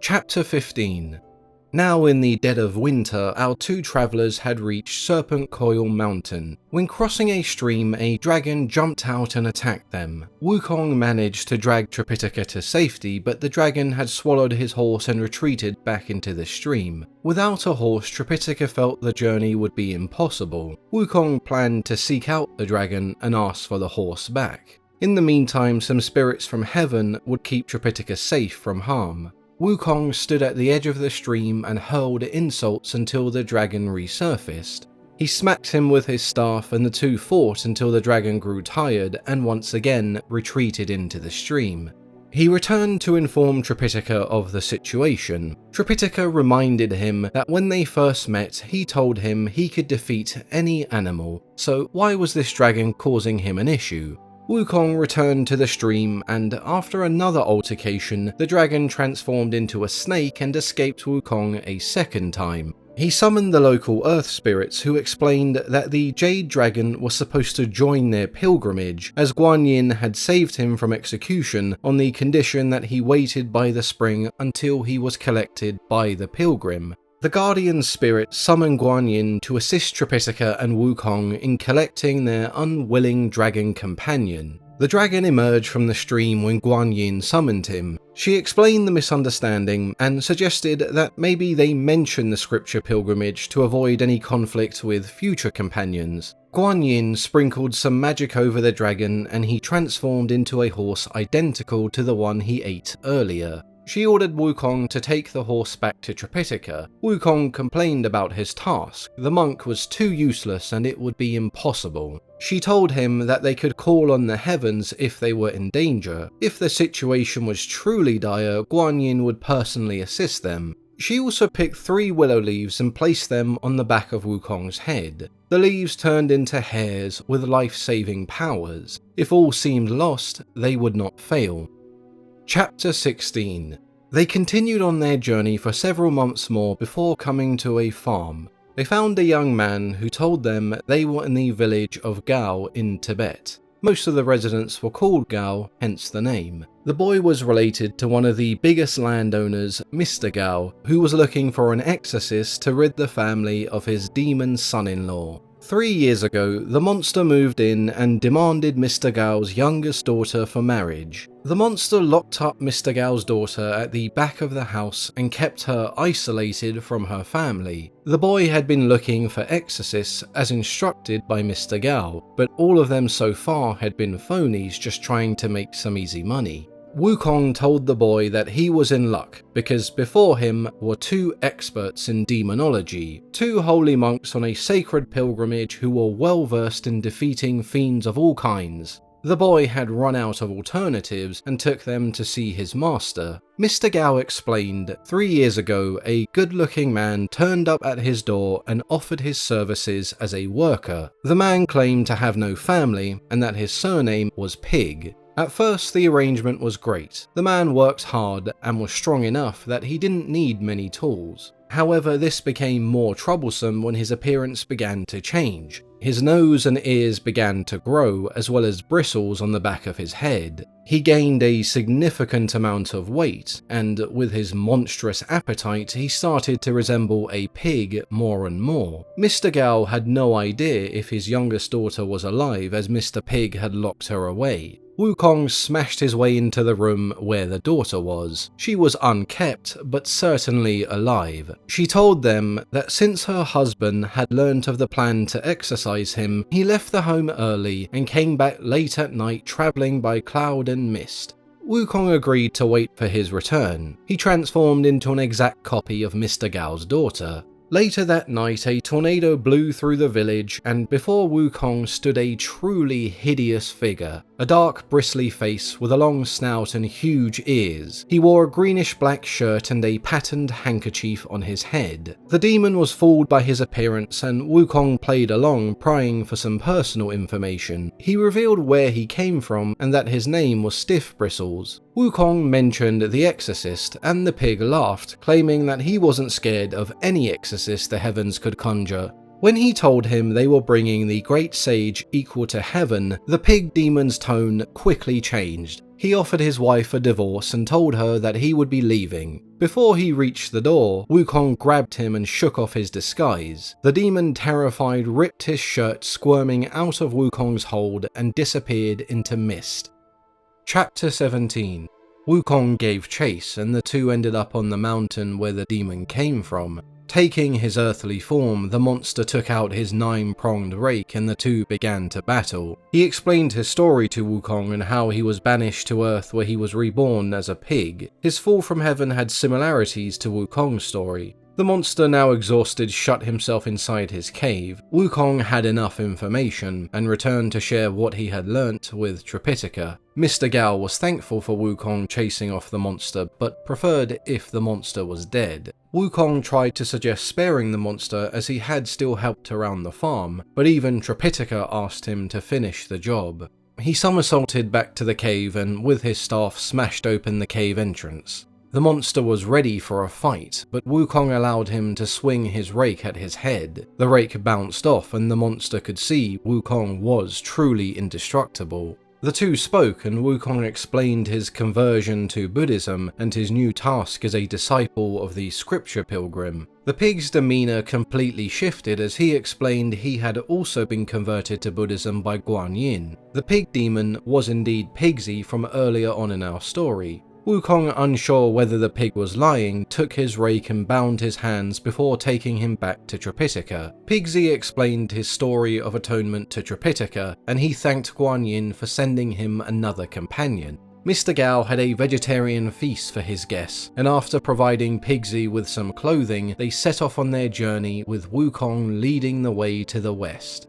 Chapter 15. Now in the dead of winter, our two travellers had reached Serpent Coil Mountain. When crossing a stream, a dragon jumped out and attacked them. Wukong managed to drag Tripitaka to safety, but the dragon had swallowed his horse and retreated back into the stream. Without a horse, Tripitaka felt the journey would be impossible. Wukong planned to seek out the dragon and ask for the horse back. In the meantime, some spirits from heaven would keep Tripitaka safe from harm. Wukong stood at the edge of the stream and hurled insults until the dragon resurfaced. He smacked him with his staff and the two fought until the dragon grew tired and once again retreated into the stream. He returned to inform Tripitaka of the situation. Tripitaka reminded him that when they first met, he told him he could defeat any animal, so why was this dragon causing him an issue? Wukong returned to the stream and, after another altercation, the dragon transformed into a snake and escaped Wukong a second time. He summoned the local earth spirits who explained that the jade dragon was supposed to join their pilgrimage, as Guan Yin had saved him from execution on the condition that he waited by the spring until he was collected by the pilgrim. The guardian spirit summoned Guan Yin to assist Tripitaka and Wukong in collecting their unwilling dragon companion. The dragon emerged from the stream when Guan Yin summoned him. She explained the misunderstanding and suggested that maybe they mention the scripture pilgrimage to avoid any conflict with future companions. Guan Yin sprinkled some magic over the dragon and he transformed into a horse identical to the one he ate earlier. She ordered Wukong to take the horse back to Tripitaka. Wukong complained about his task. The monk was too useless and it would be impossible. She told him that they could call on the heavens if they were in danger. If the situation was truly dire, Guan Yin would personally assist them. She also picked 3 willow leaves and placed them on the back of Wukong's head. The leaves turned into hairs with life-saving powers. If all seemed lost, they would not fail. Chapter 16. They continued on their journey for several months more before coming to a farm. They found a young man who told them they were in the village of Gao in Tibet. Most of the residents were called Gao, hence the name. The boy was related to one of the biggest landowners, Mr. Gao, who was looking for an exorcist to rid the family of his demon son-in-law. 3 years ago, the monster moved in and demanded Mr. Gao's youngest daughter for marriage. The monster locked up Mr. Gao's daughter at the back of the house and kept her isolated from her family. The boy had been looking for exorcists as instructed by Mr. Gao, but all of them so far had been phonies just trying to make some easy money. Wukong told the boy that he was in luck because before him were 2 experts in demonology, 2 holy monks on a sacred pilgrimage who were well versed in defeating fiends of all kinds. The boy had run out of alternatives and took them to see his master. Mr. Gao explained, 3 years ago, a good-looking man turned up at his door and offered his services as a worker. The man claimed to have no family and that his surname was Pig. At first, the arrangement was great. The man worked hard and was strong enough that he didn't need many tools. However, this became more troublesome when his appearance began to change. His nose and ears began to grow, as well as bristles on the back of his head. He gained a significant amount of weight, and with his monstrous appetite, he started to resemble a pig more and more. Mr. Gao had no idea if his youngest daughter was alive, as Mr. Pig had locked her away. Wukong smashed his way into the room where the daughter was. She was unkept, but certainly alive. She told them that since her husband had learnt of the plan to exorcise him, he left the home early and came back late at night travelling by cloud and mist. Wukong agreed to wait for his return. He transformed into an exact copy of Mr. Gao's daughter. Later that night, a tornado blew through the village, and before Wukong stood a truly hideous figure. A dark, bristly face with a long snout and huge ears. He wore a greenish-black shirt and a patterned handkerchief on his head. The demon was fooled by his appearance, and Wukong played along, prying for some personal information. He revealed where he came from and that his name was Stiff Bristles. Wukong mentioned the exorcist, and the pig laughed, claiming that he wasn't scared of any exorcist the heavens could conjure. When he told him they were bringing the great sage equal to heaven, the pig demon's tone quickly changed. He offered his wife a divorce and told her that he would be leaving. Before he reached the door, Wukong grabbed him and shook off his disguise. The demon, terrified, ripped his shirt, squirming out of Wukong's hold and disappeared into mist. Chapter 17. Wukong gave chase, and the two ended up on the mountain where the demon came from. Taking his earthly form, the monster took out his 9-pronged rake and the two began to battle. He explained his story to Wukong and how he was banished to Earth where he was reborn as a pig. His fall from heaven had similarities to Wukong's story. The monster, now exhausted, shut himself inside his cave. Wukong had enough information and returned to share what he had learnt with Tripitaka. Mr. Gao was thankful for Wukong chasing off the monster, but preferred if the monster was dead. Wukong tried to suggest sparing the monster as he had still helped around the farm, but even Tripitaka asked him to finish the job. He somersaulted back to the cave and with his staff smashed open the cave entrance. The monster was ready for a fight, but Wukong allowed him to swing his rake at his head. The rake bounced off and the monster could see Wukong was truly indestructible. The two spoke and Wukong explained his conversion to Buddhism and his new task as a disciple of the scripture pilgrim. The pig's demeanor completely shifted as he explained he had also been converted to Buddhism by Guan Yin. The pig demon was indeed Pigsy from earlier on in our story. Wukong, unsure whether the pig was lying, took his rake and bound his hands before taking him back to Tripitaka. Pigsy explained his story of atonement to Tripitaka, and he thanked Guan Yin for sending him another companion. Mr. Gao had a vegetarian feast for his guests, and after providing Pigsy with some clothing, they set off on their journey with Wukong leading the way to the west.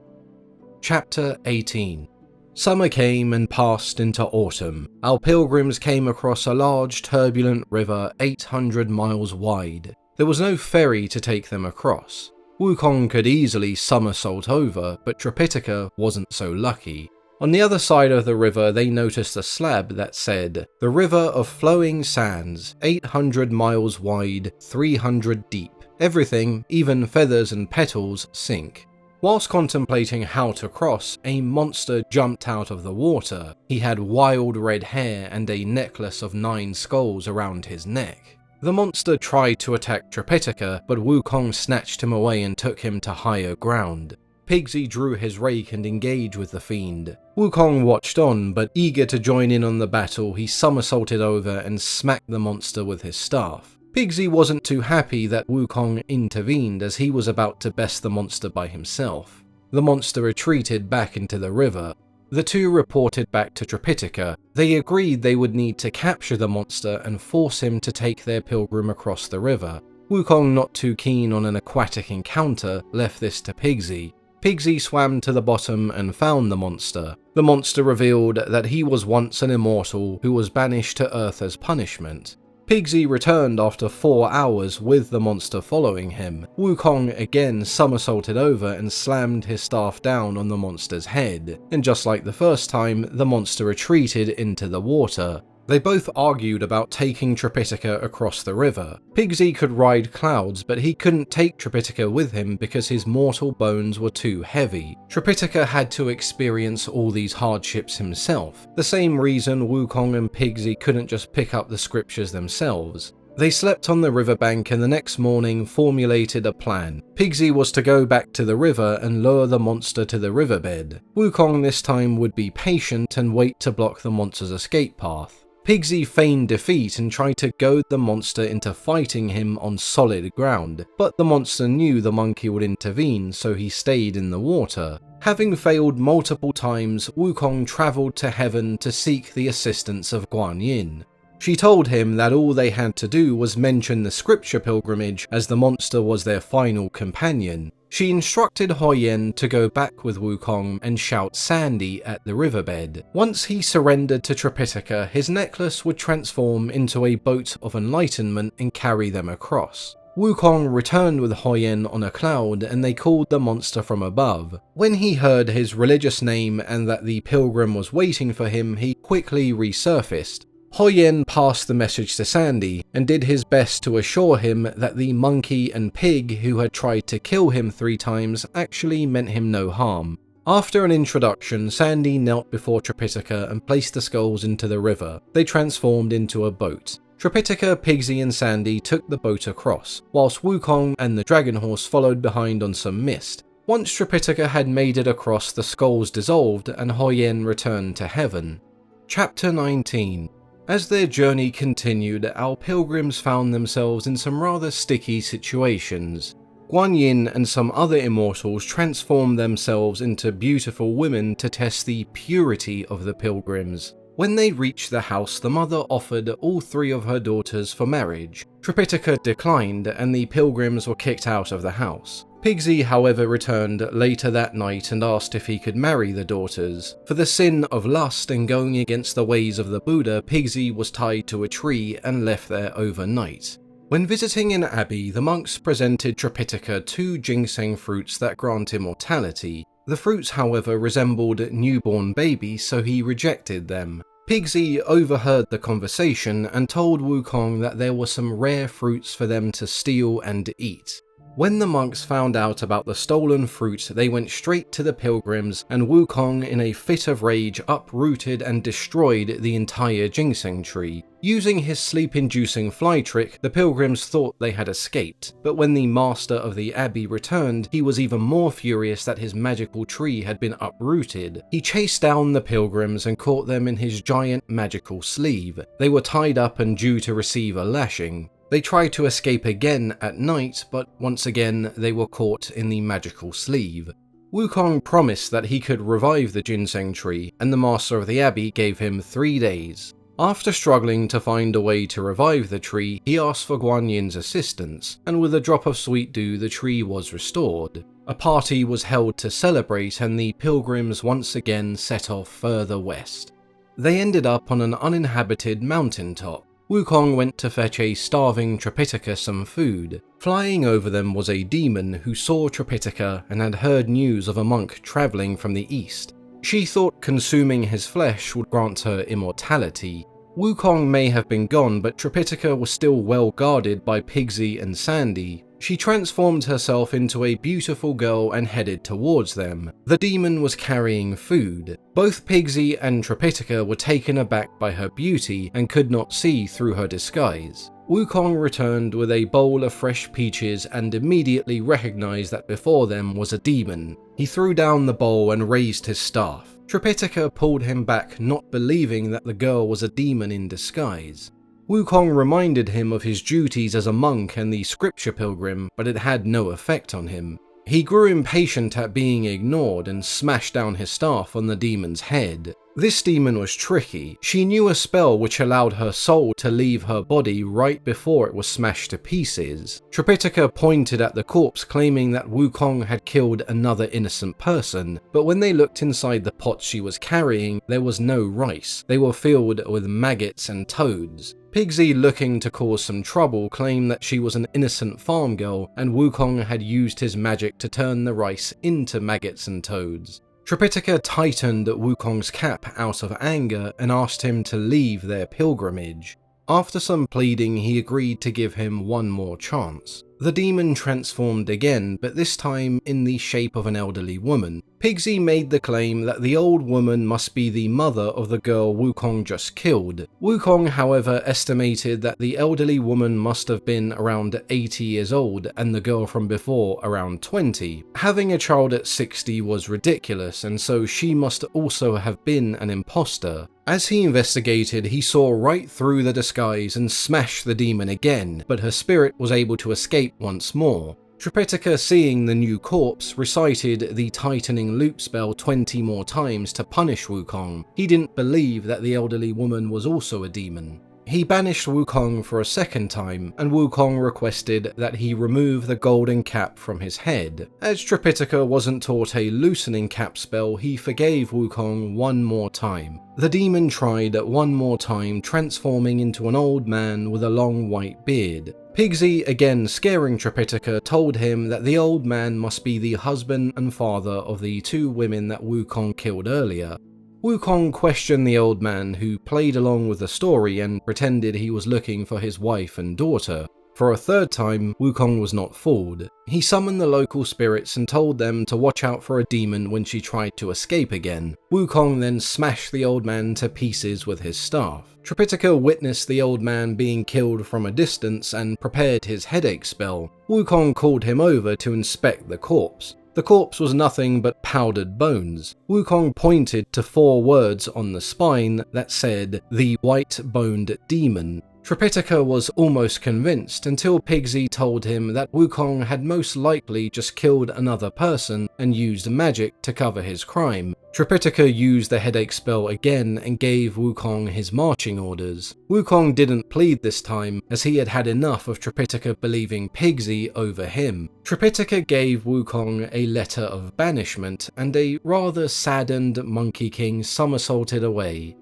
Chapter 18. Summer came and passed into autumn. Our pilgrims came across a large, turbulent river 800 miles wide. There was no ferry to take them across. Wukong could easily somersault over, but Tripitaka wasn't so lucky. On the other side of the river, they noticed a slab that said, "The River of Flowing Sands, 800 miles wide, 300 deep. Everything, even feathers and petals, sink." Whilst contemplating how to cross, a monster jumped out of the water. He had wild red hair and a necklace of 9 skulls around his neck. The monster tried to attack Tripitaka, but Wukong snatched him away and took him to higher ground. Pigsy drew his rake and engaged with the fiend. Wukong watched on, but eager to join in on the battle, he somersaulted over and smacked the monster with his staff. Pigsy wasn't too happy that Wukong intervened as he was about to best the monster by himself. The monster retreated back into the river. The two reported back to Tripitaka. They agreed they would need to capture the monster and force him to take their pilgrim across the river. Wukong, not too keen on an aquatic encounter, left this to Pigsy. Pigsy swam to the bottom and found the monster. The monster revealed that he was once an immortal who was banished to Earth as punishment. Pigsy returned after 4 hours with the monster following him. Wukong again somersaulted over and slammed his staff down on the monster's head, and just like the first time, the monster retreated into the water. They both argued about taking Tripitaka across the river. Pigsy could ride clouds, but he couldn't take Tripitaka with him because his mortal bones were too heavy. Tripitaka had to experience all these hardships himself, the same reason Wukong and Pigsy couldn't just pick up the scriptures themselves. They slept on the riverbank and the next morning formulated a plan. Pigsy was to go back to the river and lure the monster to the riverbed. Wukong this time would be patient and wait to block the monster's escape path. Pigsy feigned defeat and tried to goad the monster into fighting him on solid ground, but the monster knew the monkey would intervene, so he stayed in the water. Having failed multiple times, Wukong travelled to heaven to seek the assistance of Guan Yin. She told him that all they had to do was mention the scripture pilgrimage, as the monster was their final companion. She instructed Huoyan to go back with Wukong and shout Sandy at the riverbed. Once he surrendered to Tripitaka, his necklace would transform into a boat of enlightenment and carry them across. Wukong returned with Huoyan on a cloud and they called the monster from above. When he heard his religious name and that the pilgrim was waiting for him, he quickly resurfaced. Huoyan passed the message to Sandy and did his best to assure him that the monkey and pig who had tried to kill him 3 times actually meant him no harm. After an introduction, Sandy knelt before Tripitaka and placed the skulls into the river. They transformed into a boat. Tripitaka, Pigsy and Sandy took the boat across, whilst Wukong and the dragon horse followed behind on some mist. Once Tripitaka had made it across, the skulls dissolved and Huoyan returned to heaven. Chapter 19. As their journey continued, our pilgrims found themselves in some rather sticky situations. Guan Yin and some other immortals transformed themselves into beautiful women to test the purity of the pilgrims. When they reached the house, the mother offered all 3 of her daughters for marriage. Tripitaka declined and the pilgrims were kicked out of the house. Pigsy, however, returned later that night and asked if he could marry the daughters. For the sin of lust and going against the ways of the Buddha, Pigsy was tied to a tree and left there overnight. When visiting an abbey, the monks presented Tripitaka 2 ginseng fruits that grant immortality. The fruits, however, resembled newborn babies, so he rejected them. Pigsy overheard the conversation and told Wukong that there were some rare fruits for them to steal and eat. When the monks found out about the stolen fruit, they went straight to the pilgrims, and Wukong, in a fit of rage, uprooted and destroyed the entire ginseng tree. Using his sleep-inducing fly trick, the pilgrims thought they had escaped, but when the master of the abbey returned, he was even more furious that his magical tree had been uprooted. He chased down the pilgrims and caught them in his giant magical sleeve. They were tied up and due to receive a lashing. They tried to escape again at night, but once again they were caught in the magical sleeve. Wukong promised that he could revive the ginseng tree, and the master of the abbey gave him 3 days. After struggling to find a way to revive the tree, he asked for Guan Yin's assistance, and with a drop of sweet dew the tree was restored. A party was held to celebrate, and the pilgrims once again set off further west. They ended up on an uninhabited mountaintop. Wukong went to fetch a starving Tripitaka some food. Flying over them was a demon who saw Tripitaka and had heard news of a monk travelling from the east. She thought consuming his flesh would grant her immortality. Wukong may have been gone, but Tripitaka was still well guarded by Pigsy and Sandy. She transformed herself into a beautiful girl and headed towards them. The demon was carrying food. Both Pigsy and Tripitaka were taken aback by her beauty and could not see through her disguise. Wukong returned with a bowl of fresh peaches and immediately recognized that before them was a demon. He threw down the bowl and raised his staff. Tripitaka pulled him back, not believing that the girl was a demon in disguise. Wukong reminded him of his duties as a monk and the scripture pilgrim, but it had no effect on him. He grew impatient at being ignored and smashed down his staff on the demon's head. This demon was tricky. She knew a spell which allowed her soul to leave her body right before it was smashed to pieces. Tripitaka pointed at the corpse, claiming that Wukong had killed another innocent person, but when they looked inside the pots she was carrying, there was no rice. They were filled with maggots and toads. Pigsy, looking to cause some trouble, claimed that she was an innocent farm girl and Wukong had used his magic to turn the rice into maggots and toads. Tripitaka tightened Wukong's cap out of anger and asked him to leave their pilgrimage. After some pleading, he agreed to give him one more chance. The demon transformed again, but this time in the shape of an elderly woman. Pigsy made the claim that the old woman must be the mother of the girl Wukong just killed. Wukong, however, estimated that the elderly woman must have been around 80 years old and the girl from before around 20. Having a child at 60 was ridiculous, and so she must also have been an imposter. As he investigated, he saw right through the disguise and smashed the demon again, but her spirit was able to escape once more. Tripitaka, seeing the new corpse, recited the tightening loop spell 20 more times to punish Wukong. He didn't believe that the elderly woman was also a demon. He banished Wukong for a second time, and Wukong requested that he remove the golden cap from his head. As Tripitaka wasn't taught a loosening cap spell, he forgave Wukong one more time. The demon tried one more time, transforming into an old man with a long white beard. Pigsy, again scaring Tripitaka, told him that the old man must be the husband and father of the two women that Wukong killed earlier. Wukong questioned the old man, who played along with the story and pretended he was looking for his wife and daughter. For a third time, Wukong was not fooled. He summoned the local spirits and told them to watch out for a demon when she tried to escape again. Wukong then smashed the old man to pieces with his staff. Tripitaka witnessed the old man being killed from a distance and prepared his headache spell. Wukong called him over to inspect the corpse. The corpse was nothing but powdered bones. Wukong pointed to 4 words on the spine that said, "The White-Boned Demon." Tripitaka was almost convinced until Pigsy told him that Wukong had most likely just killed another person and used magic to cover his crime. Tripitaka used the headache spell again and gave Wukong his marching orders. Wukong didn't plead this time, as he had had enough of Tripitaka believing Pigsy over him. Tripitaka gave Wukong a letter of banishment, and a rather saddened Monkey King somersaulted away.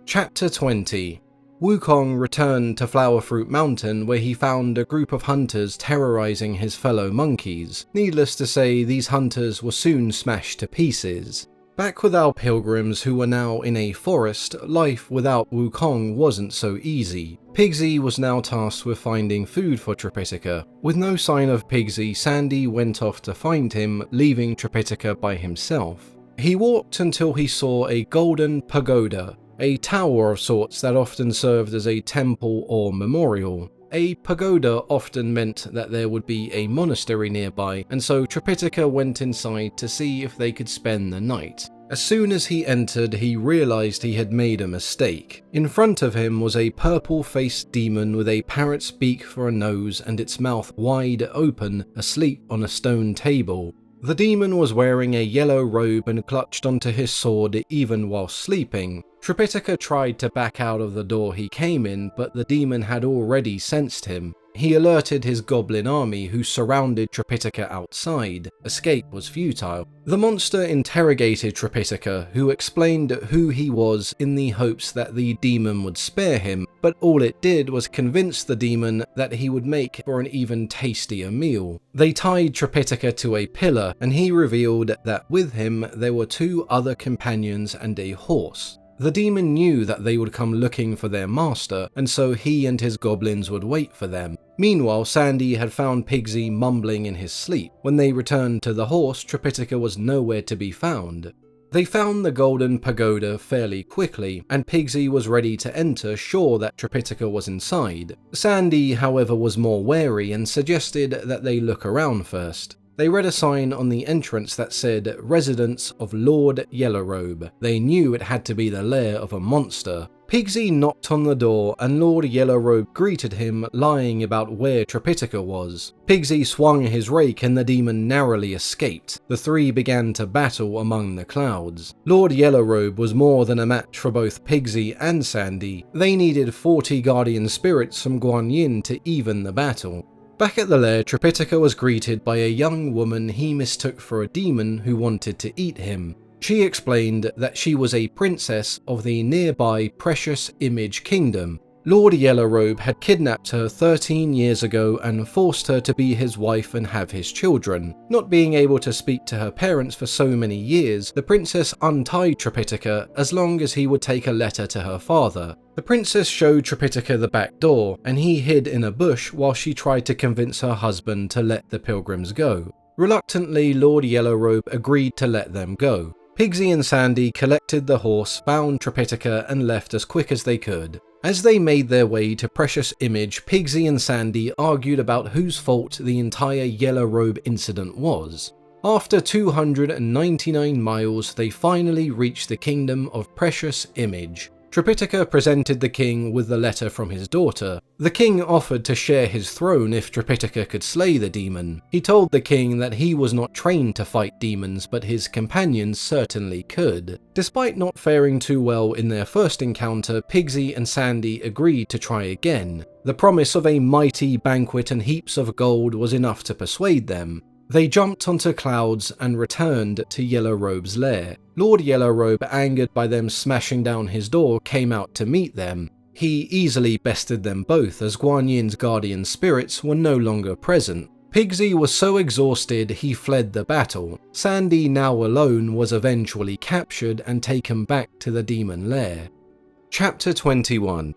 Chapter 20. Wukong returned to Flower Fruit Mountain, where he found a group of hunters terrorizing his fellow monkeys. Needless to say, these hunters were soon smashed to pieces. Back with our pilgrims, who were now in a forest, life without Wukong wasn't so easy. Pigsy was now tasked with finding food for Tripitaka. With no sign of Pigsy, Sandy went off to find him, leaving Tripitaka by himself. He walked until he saw a golden pagoda, a tower of sorts that often served as a temple or memorial. A pagoda often meant that there would be a monastery nearby, and so Tripitaka went inside to see if they could spend the night. As soon as he entered, he realized he had made a mistake. In front of him was a purple-faced demon with a parrot's beak for a nose and its mouth wide open, asleep on a stone table. The demon was wearing a yellow robe and clutched onto his sword even while sleeping. Tripitaka tried to back out of the door he came in, but the demon had already sensed him. He alerted his goblin army, who surrounded Tripitaka outside. Escape was futile. The monster interrogated Tripitaka, who explained who he was in the hopes that the demon would spare him, but all it did was convince the demon that he would make for an even tastier meal. They tied Tripitaka to a pillar, and he revealed that with him there were 2 other companions and a horse. The demon knew that they would come looking for their master, and so he and his goblins would wait for them. Meanwhile, Sandy had found Pigsy mumbling in his sleep. When they returned to the horse, Tripitaka was nowhere to be found. They found the golden pagoda fairly quickly, and Pigsy was ready to enter, sure that Tripitaka was inside. Sandy, however, was more wary and suggested that they look around first. They read a sign on the entrance that said, "Residence of Lord Yellowrobe." They knew it had to be the lair of a monster. Pigsy knocked on the door and Lord Yellowrobe greeted him, lying about where Tripitaka was. Pigsy swung his rake and the demon narrowly escaped. The three began to battle among the clouds. Lord Yellowrobe was more than a match for both Pigsy and Sandy. They needed 40 guardian spirits from Guan Yin to even the battle. Back at the lair, Tripitaka was greeted by a young woman he mistook for a demon who wanted to eat him. She explained that she was a princess of the nearby Precious Image Kingdom. Lord Yellowrobe had kidnapped her 13 years ago and forced her to be his wife and have his children. Not being able to speak to her parents for so many years, the princess untied Tripitaka as long as he would take a letter to her father. The princess showed Tripitaka the back door, and he hid in a bush while she tried to convince her husband to let the pilgrims go. Reluctantly, Lord Yellowrobe agreed to let them go. Pigsy and Sandy collected the horse, found Tripitaka and left as quick as they could. As they made their way to Precious Image, Pigsy and Sandy argued about whose fault the entire Yellowrobe incident was. After 299 miles, they finally reached the kingdom of Precious Image. Tripitaka presented the king with the letter from his daughter. The king offered to share his throne if Tripitaka could slay the demon. He told the king that he was not trained to fight demons, but his companions certainly could. Despite not faring too well in their first encounter, Pigsy and Sandy agreed to try again. The promise of a mighty banquet and heaps of gold was enough to persuade them. They jumped onto clouds and returned to Yellowrobe's lair. Lord Yellowrobe, angered by them smashing down his door, came out to meet them. He easily bested them both as Guan Yin's guardian spirits were no longer present. Pigsy was so exhausted he fled the battle. Sandy, now alone, was eventually captured and taken back to the demon lair. Chapter 21.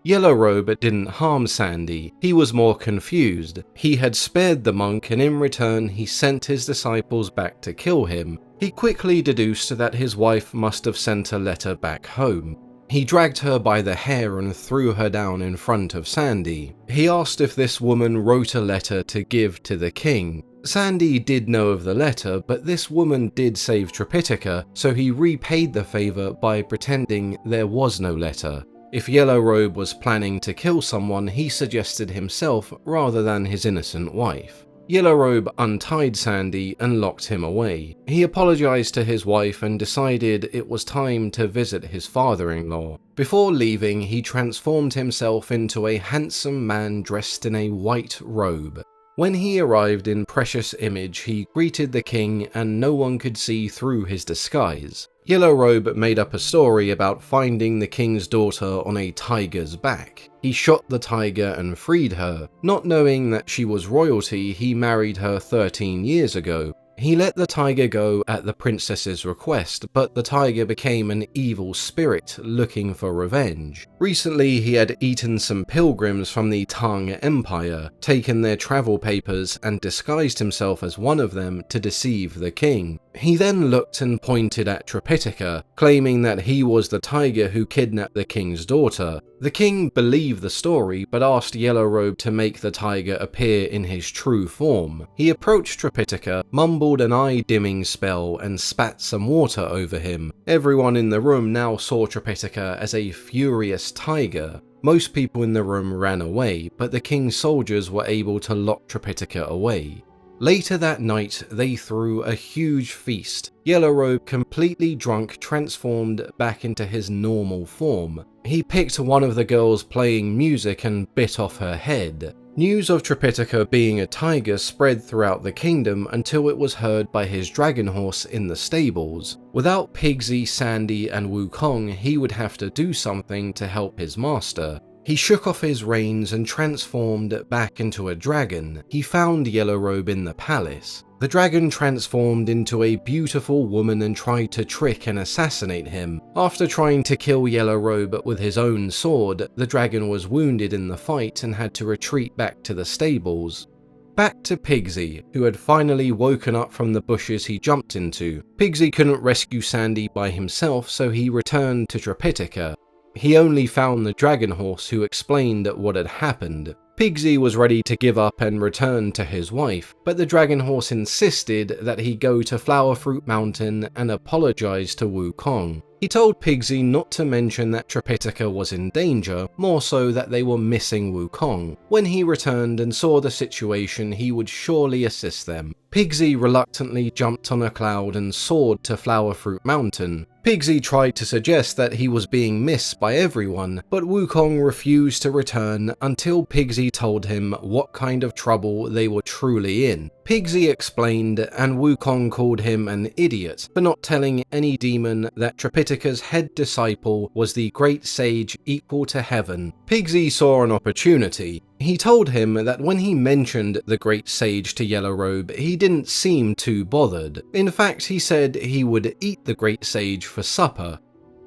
Yellowrobe didn't harm Sandy, he was more confused. He had spared the monk and in return he sent his disciples back to kill him. He quickly deduced that his wife must have sent a letter back home. He dragged her by the hair and threw her down in front of Sandy. He asked if this woman wrote a letter to give to the king. Sandy did know of the letter, but this woman did save Tripitaka, so he repaid the favour by pretending there was no letter. If Yellowrobe was planning to kill someone, he suggested himself rather than his innocent wife. Yellowrobe untied Sandy and locked him away. He apologized to his wife and decided it was time to visit his father-in-law. Before leaving, he transformed himself into a handsome man dressed in a white robe. When he arrived in Precious Image, he greeted the king and no one could see through his disguise. Yellowrobe made up a story about finding the king's daughter on a tiger's back. He shot the tiger and freed her. Not knowing that she was royalty, he married her 13 years ago. He let the tiger go at the princess's request, but the tiger became an evil spirit looking for revenge. Recently, he had eaten some pilgrims from the Tang Empire, taken their travel papers, and disguised himself as one of them to deceive the king. He then looked and pointed at Tripitaka, claiming that he was the tiger who kidnapped the king's daughter. The king believed the story, but asked Yellowrobe to make the tiger appear in his true form. He approached Tripitaka, mumbled an eye-dimming spell, and spat some water over him. Everyone in the room now saw Tripitaka as a furious tiger. Most people in the room ran away, but the king's soldiers were able to lock Tripitaka away. Later that night, they threw a huge feast. Yellowrobe, completely drunk, transformed back into his normal form. He picked one of the girls playing music and bit off her head. News of Tripitaka being a tiger spread throughout the kingdom until it was heard by his dragon horse in the stables. Without Pigsy, Sandy, and Wukong, he would have to do something to help his master. He shook off his reins and transformed back into a dragon. He found Yellowrobe in the palace. The dragon transformed into a beautiful woman and tried to trick and assassinate him. After trying to kill Yellowrobe with his own sword, the dragon was wounded in the fight and had to retreat back to the stables. Back to Pigsy, who had finally woken up from the bushes he jumped into. Pigsy couldn't rescue Sandy by himself, so he returned to Tripitaka. He only found the dragon horse, who explained what had happened. Pigsy was ready to give up and return to his wife, but the dragon horse insisted that he go to Flower Fruit Mountain and apologize to Wukong. He told Pigsy not to mention that Tripitaka was in danger, more so that they were missing Wukong. When he returned and saw the situation, he would surely assist them. Pigsy reluctantly jumped on a cloud and soared to Flower Fruit Mountain. Pigsy tried to suggest that he was being missed by everyone, but Wukong refused to return until Pigsy told him what kind of trouble they were truly in. Pigsy explained, and Wukong called him an idiot for not telling any demon that Tripitaka's head disciple was the great sage equal to heaven. Pigsy saw an opportunity. He told him that when he mentioned the great sage to Yellow Robe, he didn't seem too bothered. In fact, he said he would eat the great sage for supper.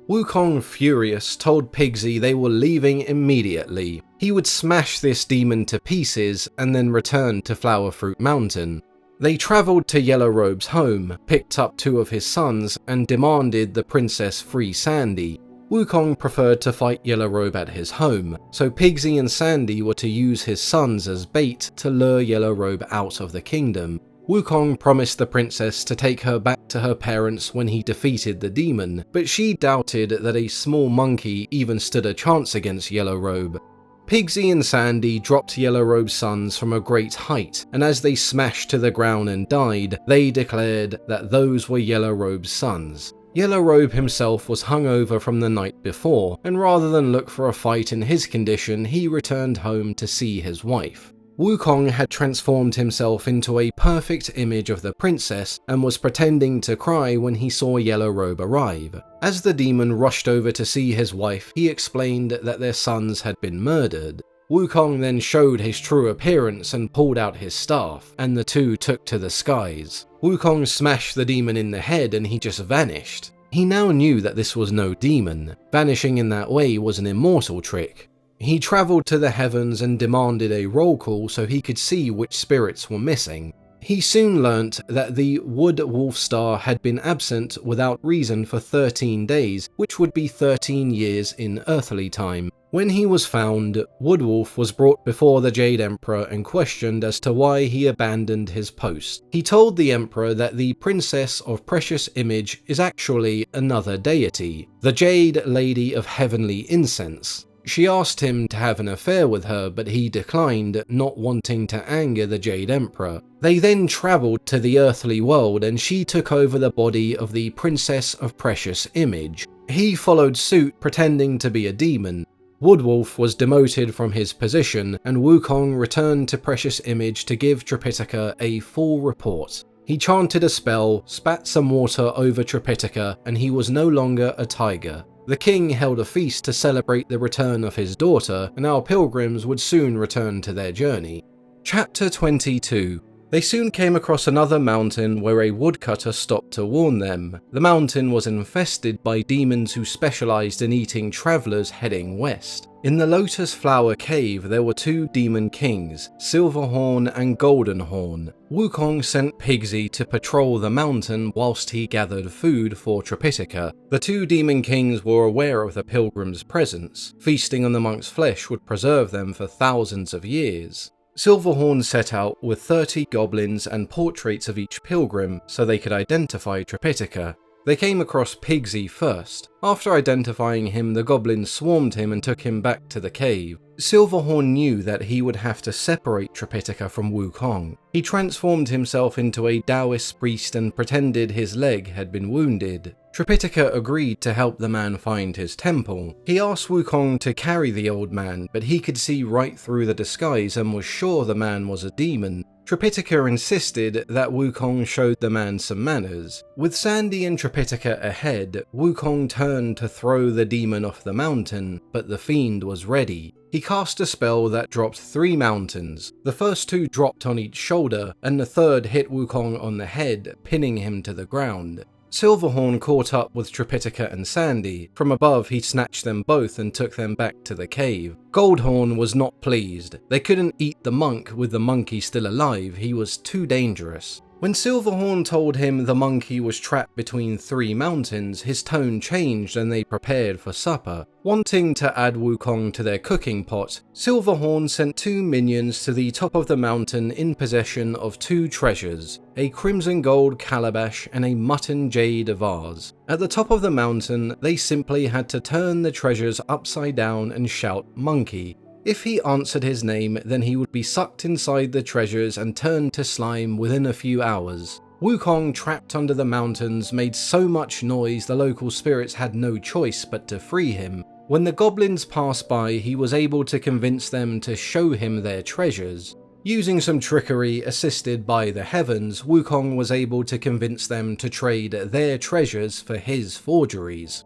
Wukong, furious, told Pigsy they were leaving immediately. He would smash this demon to pieces and then return to Flower Fruit Mountain. They travelled to Yellow Robe's home, picked up 2 of his sons, and demanded the princess free Sandy. Wukong preferred to fight Yellow Robe at his home, so Pigsy and Sandy were to use his sons as bait to lure Yellow Robe out of the kingdom. Wukong promised the princess to take her back to her parents when he defeated the demon, but she doubted that a small monkey even stood a chance against Yellow Robe. Pigsy and Sandy dropped Yellow Robe's sons from a great height, and as they smashed to the ground and died, they declared that those were Yellow Robe's sons. Yellow Robe himself was hungover from the night before, and rather than look for a fight in his condition, he returned home to see his wife. Wukong had transformed himself into a perfect image of the princess and was pretending to cry when he saw Yellow Robe arrive. As the demon rushed over to see his wife, he explained that their sons had been murdered. Wukong then showed his true appearance and pulled out his staff, and the two took to the skies. Wukong smashed the demon in the head and he just vanished. He now knew that this was no demon. Vanishing in that way was an immortal trick. He travelled to the heavens and demanded a roll call so he could see which spirits were missing. He soon learnt that the Wood Wolf Star had been absent without reason for 13 days, which would be 13 years in earthly time. When he was found, Wood Wolf was brought before the Jade Emperor and questioned as to why he abandoned his post. He told the Emperor that the Princess of Precious Image is actually another deity, the Jade Lady of Heavenly Incense. She asked him to have an affair with her, but he declined, not wanting to anger the Jade Emperor. They then travelled to the earthly world and she took over the body of the Princess of Precious Image. He followed suit, pretending to be a demon. Woodwolf was demoted from his position, and Wukong returned to Precious Image to give Tripitaka a full report. He chanted a spell, spat some water over Tripitaka, and he was no longer a tiger. The king held a feast to celebrate the return of his daughter, and our pilgrims would soon return to their journey. Chapter 22. They soon came across another mountain where a woodcutter stopped to warn them. The mountain was infested by demons who specialized in eating travelers heading west. In the Lotus Flower Cave there were 2 demon kings, Silverhorn and Goldenhorn. Wukong sent Pigsy to patrol the mountain whilst he gathered food for Tripitaka. The 2 demon kings were aware of the pilgrims' presence. Feasting on the monk's flesh would preserve them for thousands of years. Silverhorn set out with 30 goblins and portraits of each pilgrim so they could identify Tripitaka. They came across Pigsy first. After identifying him, the goblins swarmed him and took him back to the cave. Silverhorn knew that he would have to separate Tripitaka from Wukong. He transformed himself into a Taoist priest and pretended his leg had been wounded. Tripitaka agreed to help the man find his temple. He asked Wukong to carry the old man, but he could see right through the disguise and was sure the man was a demon. Tripitaka insisted that Wukong showed the man some manners. With Sandy and Tripitaka ahead, Wukong turned to throw the demon off the mountain, but the fiend was ready. He cast a spell that dropped 3 mountains. The first 2 dropped on each shoulder, and the third hit Wukong on the head, pinning him to the ground. Silverhorn caught up with Tripitaka and Sandy. From above he snatched them both and took them back to the cave. Goldhorn was not pleased. They couldn't eat the monk with the monkey still alive, he was too dangerous. When Silverhorn told him the monkey was trapped between 3 mountains, his tone changed and they prepared for supper. Wanting to add Wukong to their cooking pot, Silverhorn sent 2 minions to the top of the mountain in possession of 2 treasures, a crimson gold calabash and a mutton jade vase. At the top of the mountain, they simply had to turn the treasures upside down and shout "monkey." If he answered his name, then he would be sucked inside the treasures and turned to slime within a few hours. Wukong, trapped under the mountains, made so much noise the local spirits had no choice but to free him. When the goblins passed by, he was able to convince them to show him their treasures. Using some trickery assisted by the heavens, Wukong was able to convince them to trade their treasures for his forgeries.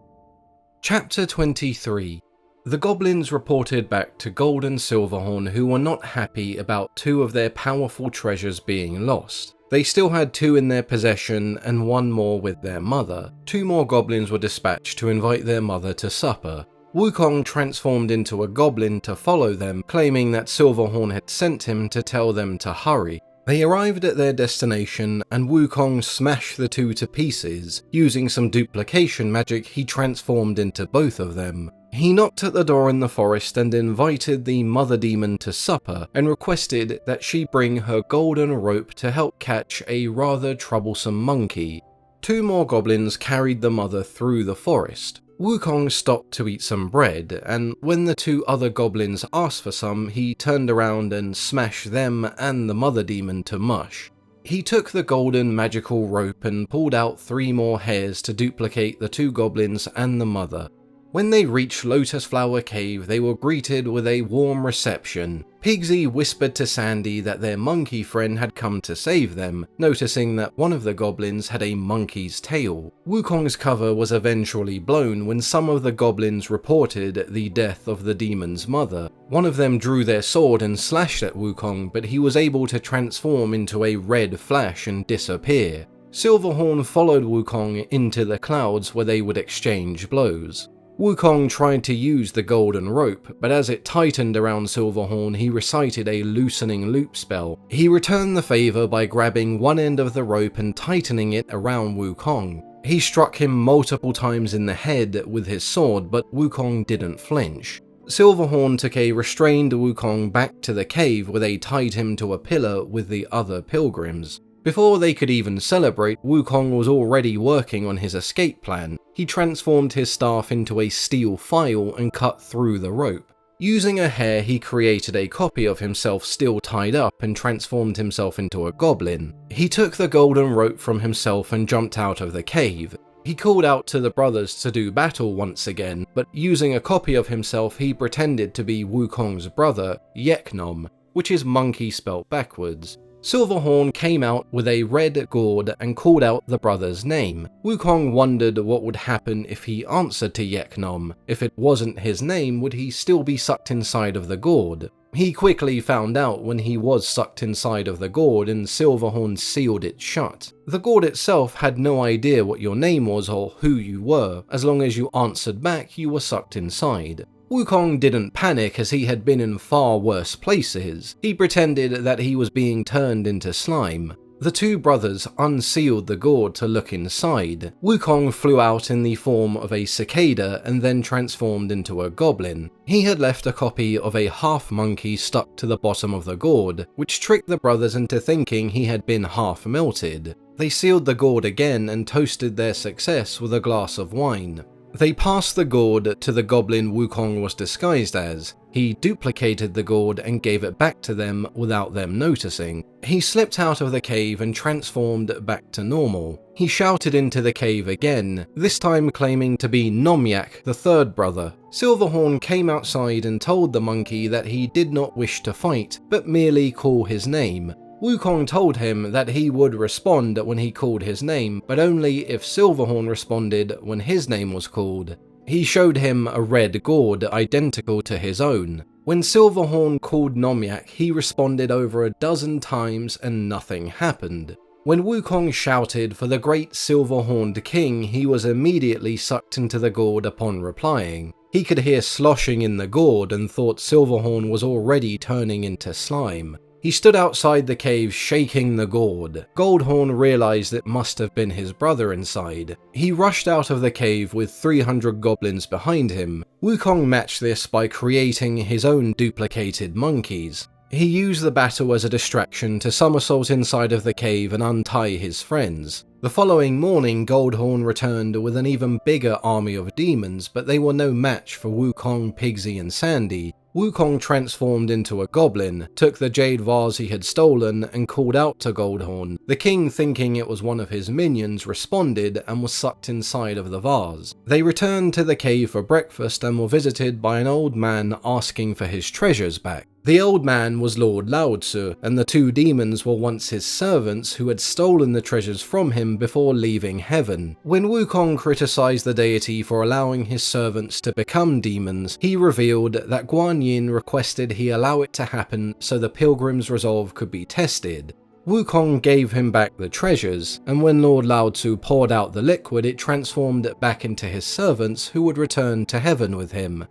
Chapter 23. The goblins reported back to Gold and Silverhorn, who were not happy about 2 of their powerful treasures being lost. They still had 2 in their possession and 1 more with their mother. 2 more goblins were dispatched to invite their mother to supper. Wukong transformed into a goblin to follow them, claiming that Silverhorn had sent him to tell them to hurry. They arrived at their destination and Wukong smashed the 2 to pieces. Using some duplication magic, he transformed into both of them. He knocked at the door in the forest and invited the mother demon to supper and requested that she bring her golden rope to help catch a rather troublesome monkey. 2 more goblins carried the mother through the forest. Wukong stopped to eat some bread, and when the 2 other goblins asked for some, he turned around and smashed them and the mother demon to mush. He took the golden magical rope and pulled out 3 more hairs to duplicate the 2 goblins and the mother. When they reached Lotus Flower Cave, they were greeted with a warm reception. Pigsy whispered to Sandy that their monkey friend had come to save them, noticing that one of the goblins had a monkey's tail. Wukong's cover was eventually blown when some of the goblins reported the death of the demon's mother. One of them drew their sword and slashed at Wukong, but he was able to transform into a red flash and disappear. Silverhorn followed Wukong into the clouds where they would exchange blows. Wukong tried to use the golden rope, but as it tightened around Silverhorn, he recited a loosening loop spell. He returned the favor by grabbing one end of the rope and tightening it around Wukong. He struck him multiple times in the head with his sword, but Wukong didn't flinch. Silverhorn took a restrained Wukong back to the cave where they tied him to a pillar with the other pilgrims. Before they could even celebrate, Wukong was already working on his escape plan. He transformed his staff into a steel file and cut through the rope. Using a hair, he created a copy of himself still tied up and transformed himself into a goblin. He took the golden rope from himself and jumped out of the cave. He called out to the brothers to do battle once again, but using a copy of himself, he pretended to be Wukong's brother, Yeknom, which is monkey spelt backwards. Silverhorn came out with a red gourd and called out the brother's name. Wukong wondered what would happen if he answered to Yeknom. If it wasn't his name, would he still be sucked inside of the gourd? He quickly found out when he was sucked inside of the gourd and Silverhorn sealed it shut. The gourd itself had no idea what your name was or who you were. As long as you answered back, you were sucked inside. Wukong didn't panic as he had been in far worse places. He pretended that he was being turned into slime. The 2 brothers unsealed the gourd to look inside. Wukong flew out in the form of a cicada and then transformed into a goblin. He had left a copy of a half monkey stuck to the bottom of the gourd, which tricked the brothers into thinking he had been half melted. They sealed the gourd again and toasted their success with a glass of wine. They passed the gourd to the goblin Wukong was disguised as. He duplicated the gourd and gave it back to them without them noticing. He slipped out of the cave and transformed back to normal. He shouted into the cave again, this time claiming to be Nomyak, the 3rd brother. Silverhorn came outside and told the monkey that he did not wish to fight, but merely call his name. Wukong told him that he would respond when he called his name, but only if Silverhorn responded when his name was called. He showed him a red gourd identical to his own. When Silverhorn called Nomyak, he responded over a dozen times and nothing happened. When Wukong shouted for the great silver-horned king, he was immediately sucked into the gourd upon replying. He could hear sloshing in the gourd and thought Silverhorn was already turning into slime. He stood outside the cave shaking the gourd. Goldhorn realized it must have been his brother inside. He rushed out of the cave with 300 goblins behind him. Wukong matched this by creating his own duplicated monkeys. He used the battle as a distraction to somersault inside of the cave and untie his friends. The following morning, Goldhorn returned with an even bigger army of demons, but they were no match for Wukong, Pigsy and Sandy. Wukong transformed into a goblin, took the jade vase he had stolen and called out to Goldhorn. The king, thinking it was one of his minions, responded and was sucked inside of the vase. They returned to the cave for breakfast and were visited by an old man asking for his treasures back. The old man was Lord Lao Tzu, and the two demons were once his servants who had stolen the treasures from him before leaving heaven. When Wukong criticized the deity for allowing his servants to become demons, he revealed that Guan Yin requested he allow it to happen so the pilgrim's resolve could be tested. Wukong gave him back the treasures, and when Lord Lao Tzu poured out the liquid, it transformed it back into his servants who would return to heaven with him.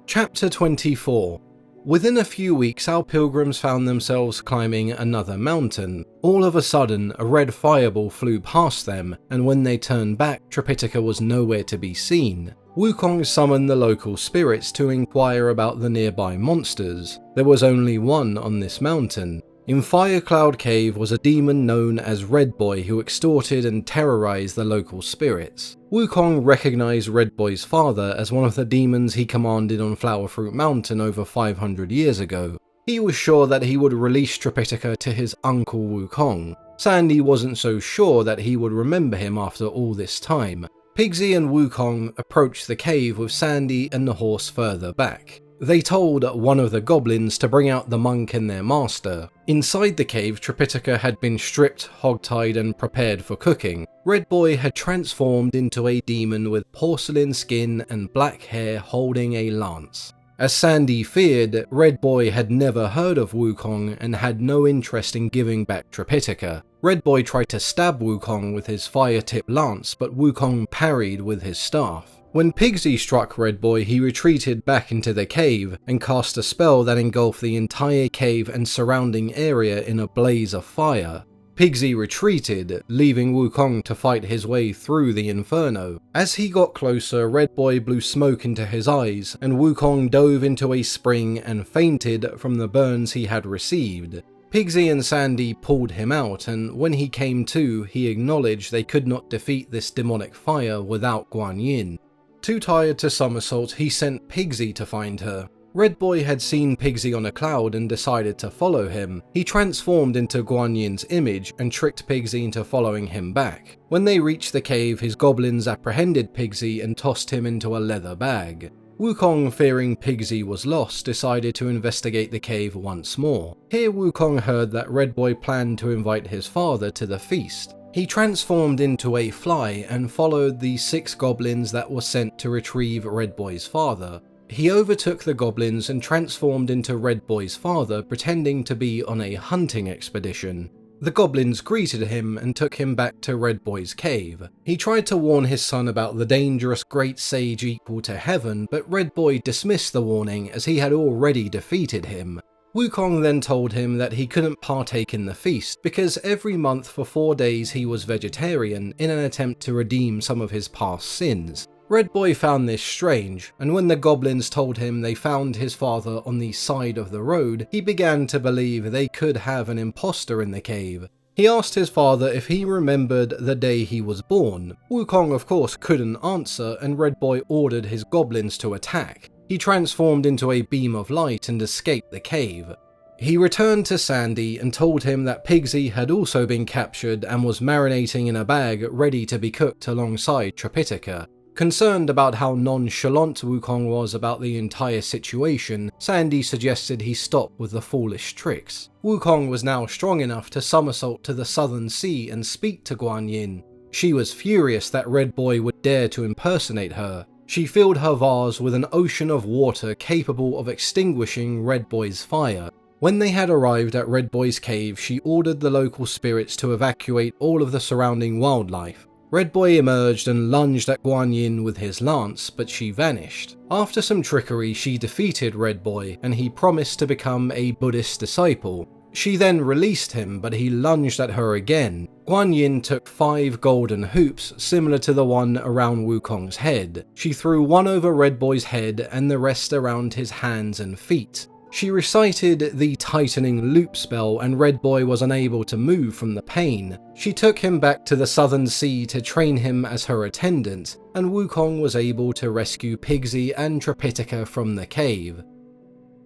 Chapter 24. Within a few weeks, our pilgrims found themselves climbing another mountain. All of a sudden, a red fireball flew past them, and when they turned back, Tripitaka was nowhere to be seen. Wukong summoned the local spirits to inquire about the nearby monsters. There was only one on this mountain. In Firecloud Cave was a demon known as Red Boy who extorted and terrorized the local spirits. Wukong recognized Red Boy's father as one of the demons he commanded on Flowerfruit Mountain over 500 years ago. He was sure that he would release Tripitaka to his uncle Wukong. Sandy wasn't so sure that he would remember him after all this time. Pigsy and Wukong approached the cave with Sandy and the horse further back. They told one of the goblins to bring out the monk and their master. Inside the cave, Tripitaka had been stripped, hogtied and prepared for cooking. Red Boy had transformed into a demon with porcelain skin and black hair holding a lance. As Sandy feared, Red Boy had never heard of Wukong and had no interest in giving back Tripitaka. Red Boy tried to stab Wukong with his fire-tipped lance, but Wukong parried with his staff. When Pigsy struck Red Boy, he retreated back into the cave and cast a spell that engulfed the entire cave and surrounding area in a blaze of fire. Pigsy retreated, leaving Wukong to fight his way through the inferno. As he got closer, Red Boy blew smoke into his eyes, and Wukong dove into a spring and fainted from the burns he had received. Pigsy and Sandy pulled him out, and when he came to, he acknowledged they could not defeat this demonic fire without Guan Yin. Too tired to somersault, he sent Pigsy to find her. Red Boy had seen Pigsy on a cloud and decided to follow him. He transformed into Guan Yin's image and tricked Pigsy into following him back. When they reached the cave, his goblins apprehended Pigsy and tossed him into a leather bag. Wukong, fearing Pigsy was lost, decided to investigate the cave once more. Here Wukong heard that Red Boy planned to invite his father to the feast. He transformed into a fly and followed the 6 goblins that were sent to retrieve Red Boy's father. He overtook the goblins and transformed into Red Boy's father, pretending to be on a hunting expedition. The goblins greeted him and took him back to Red Boy's cave. He tried to warn his son about the dangerous great sage equal to heaven, but Red Boy dismissed the warning as he had already defeated him. Wukong then told him that he couldn't partake in the feast because every month for 4 days he was vegetarian in an attempt to redeem some of his past sins. Red Boy found this strange, and when the goblins told him they found his father on the side of the road, he began to believe they could have an imposter in the cave. He asked his father if he remembered the day he was born. Wukong of course couldn't answer, and Red Boy ordered his goblins to attack. He transformed into a beam of light and escaped the cave. He returned to Sandy and told him that Pigsy had also been captured and was marinating in a bag ready to be cooked alongside Tripitaka. Concerned about how nonchalant Wukong was about the entire situation, Sandy suggested he stop with the foolish tricks. Wukong was now strong enough to somersault to the southern sea and speak to Guan Yin. She was furious that Red Boy would dare to impersonate her. She filled her vase with an ocean of water capable of extinguishing Red Boy's fire. When they had arrived at Red Boy's cave, she ordered the local spirits to evacuate all of the surrounding wildlife. Red Boy emerged and lunged at Guan Yin with his lance, but she vanished. After some trickery, she defeated Red Boy, and he promised to become a Buddhist disciple. She then released him, but he lunged at her again. Guan Yin took 5 golden hoops, similar to the one around Wukong's head. She threw one over Red Boy's head and the rest around his hands and feet. She recited the tightening loop spell and Red Boy was unable to move from the pain. She took him back to the Southern Sea to train him as her attendant, and Wukong was able to rescue Pigsy and Tripitaka from the cave.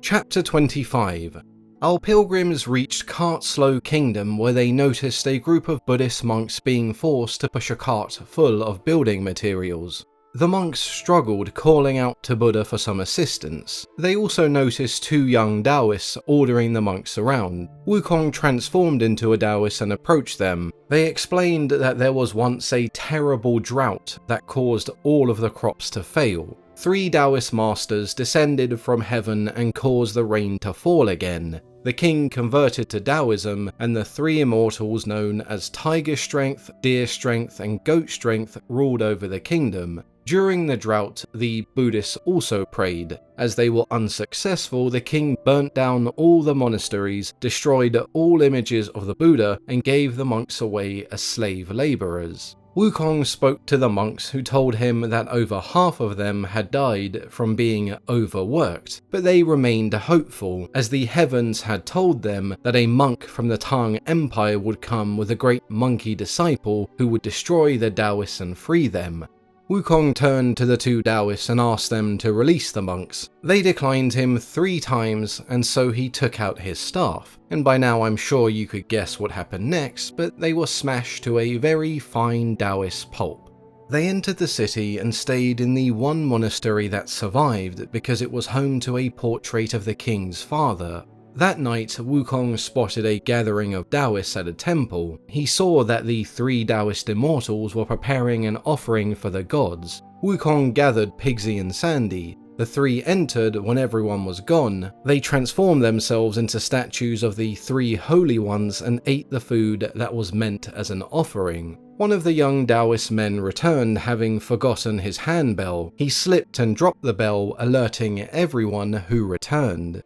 Chapter 25. Our pilgrims reached Cartslow Kingdom, where they noticed a group of Buddhist monks being forced to push a cart full of building materials. The monks struggled, calling out to Buddha for some assistance. They also noticed 2 young Taoists ordering the monks around. Wukong transformed into a Taoist and approached them. They explained that there was once a terrible drought that caused all of the crops to fail. 3 Taoist masters descended from heaven and caused the rain to fall again. The king converted to Taoism, and the 3 immortals known as Tiger Strength, Deer Strength, and Goat Strength ruled over the kingdom. During the drought, the Buddhists also prayed. As they were unsuccessful, the king burnt down all the monasteries, destroyed all images of the Buddha, and gave the monks away as slave laborers. Wukong spoke to the monks, who told him that over half of them had died from being overworked, but they remained hopeful, as the heavens had told them that a monk from the Tang Empire would come with a great monkey disciple who would destroy the Taoists and free them. Wukong turned to the 2 Taoists and asked them to release the monks. They declined him 3 times, and so he took out his staff. And by now I'm sure you could guess what happened next, but they were smashed to a very fine Taoist pulp. They entered the city and stayed in the one monastery that survived because it was home to a portrait of the king's father. That night, Wukong spotted a gathering of Taoists at a temple. He saw that the 3 Taoist immortals were preparing an offering for the gods. Wukong gathered Pigsy and Sandy. The 3 entered when everyone was gone. They transformed themselves into statues of the 3 holy ones and ate the food that was meant as an offering. One of the young Taoist men returned, having forgotten his handbell. He slipped and dropped the bell, alerting everyone who returned.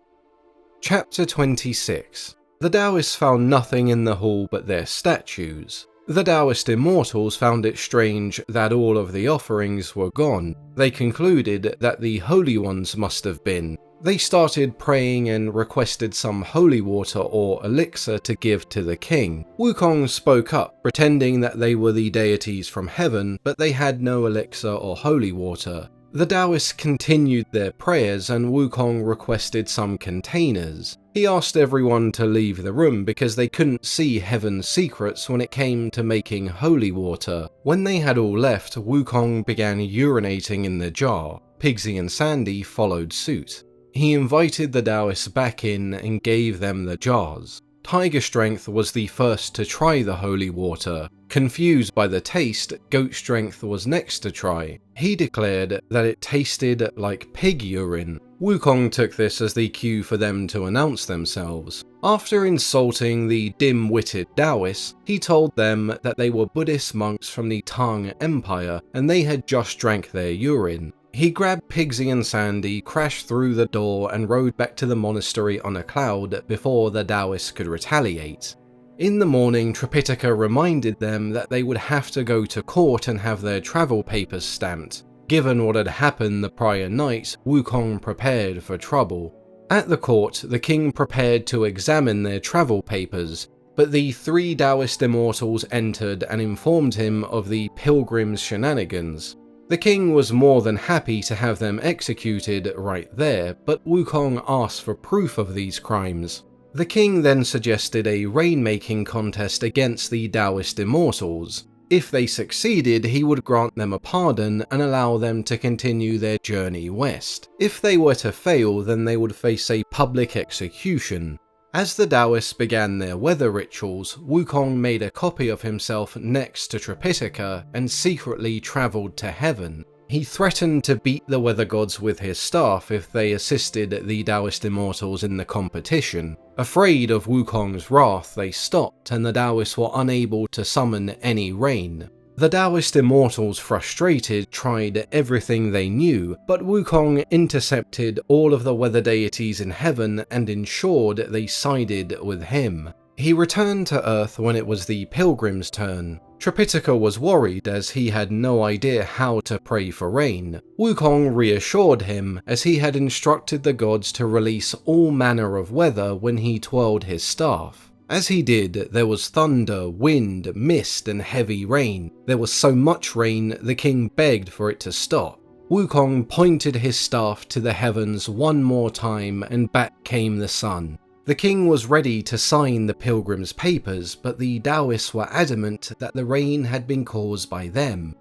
Chapter 26. The Taoists found nothing in the hall but their statues. The Taoist immortals found it strange that all of the offerings were gone. They concluded that the holy ones must have been. They started praying and requested some holy water or elixir to give to the king. Wukong spoke up, pretending that they were the deities from heaven, but they had no elixir or holy water. The Taoists continued their prayers and Wukong requested some containers. He asked everyone to leave the room because they couldn't see heaven's secrets when it came to making holy water. When they had all left, Wukong began urinating in the jar. Pigsy and Sandy followed suit. He invited the Taoists back in and gave them the jars. Tiger Strength was the first to try the holy water. Confused by the taste, Goat Strength was next to try. He declared that it tasted like pig urine. Wukong took this as the cue for them to announce themselves. After insulting the dim-witted Taoists, he told them that they were Buddhist monks from the Tang Empire and they had just drank their urine. He grabbed Pigsy and Sandy, crashed through the door and rode back to the monastery on a cloud before the Taoists could retaliate. In the morning, Tripitaka reminded them that they would have to go to court and have their travel papers stamped. Given what had happened the prior night, Wukong prepared for trouble. At the court, the king prepared to examine their travel papers, but the 3 Taoist immortals entered and informed him of the pilgrims' shenanigans. The king was more than happy to have them executed right there, but Wukong asked for proof of these crimes. The king then suggested a rainmaking contest against the Taoist immortals. If they succeeded, he would grant them a pardon and allow them to continue their journey west. If they were to fail, then they would face a public execution. As the Taoists began their weather rituals, Wukong made a copy of himself next to Tripitaka and secretly travelled to heaven. He threatened to beat the weather gods with his staff if they assisted the Taoist immortals in the competition. Afraid of Wukong's wrath, they stopped and the Taoists were unable to summon any rain. The Taoist immortals, frustrated, tried everything they knew, but Wukong intercepted all of the weather deities in heaven and ensured they sided with him. He returned to Earth when it was the pilgrims' turn. Tripitaka was worried as he had no idea how to pray for rain. Wukong reassured him as he had instructed the gods to release all manner of weather when he twirled his staff. As he did, there was thunder, wind, mist, and heavy rain. There was so much rain, the king begged for it to stop. Wukong pointed his staff to the heavens one more time and back came the sun. The king was ready to sign the pilgrims' papers, but the Taoists were adamant that the rain had been caused by them.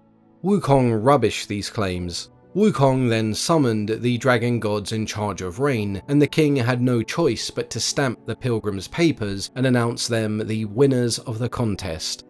Wukong rubbished these claims. Wukong then summoned the dragon gods in charge of rain, and the king had no choice but to stamp the pilgrims' papers and announce them the winners of the contest.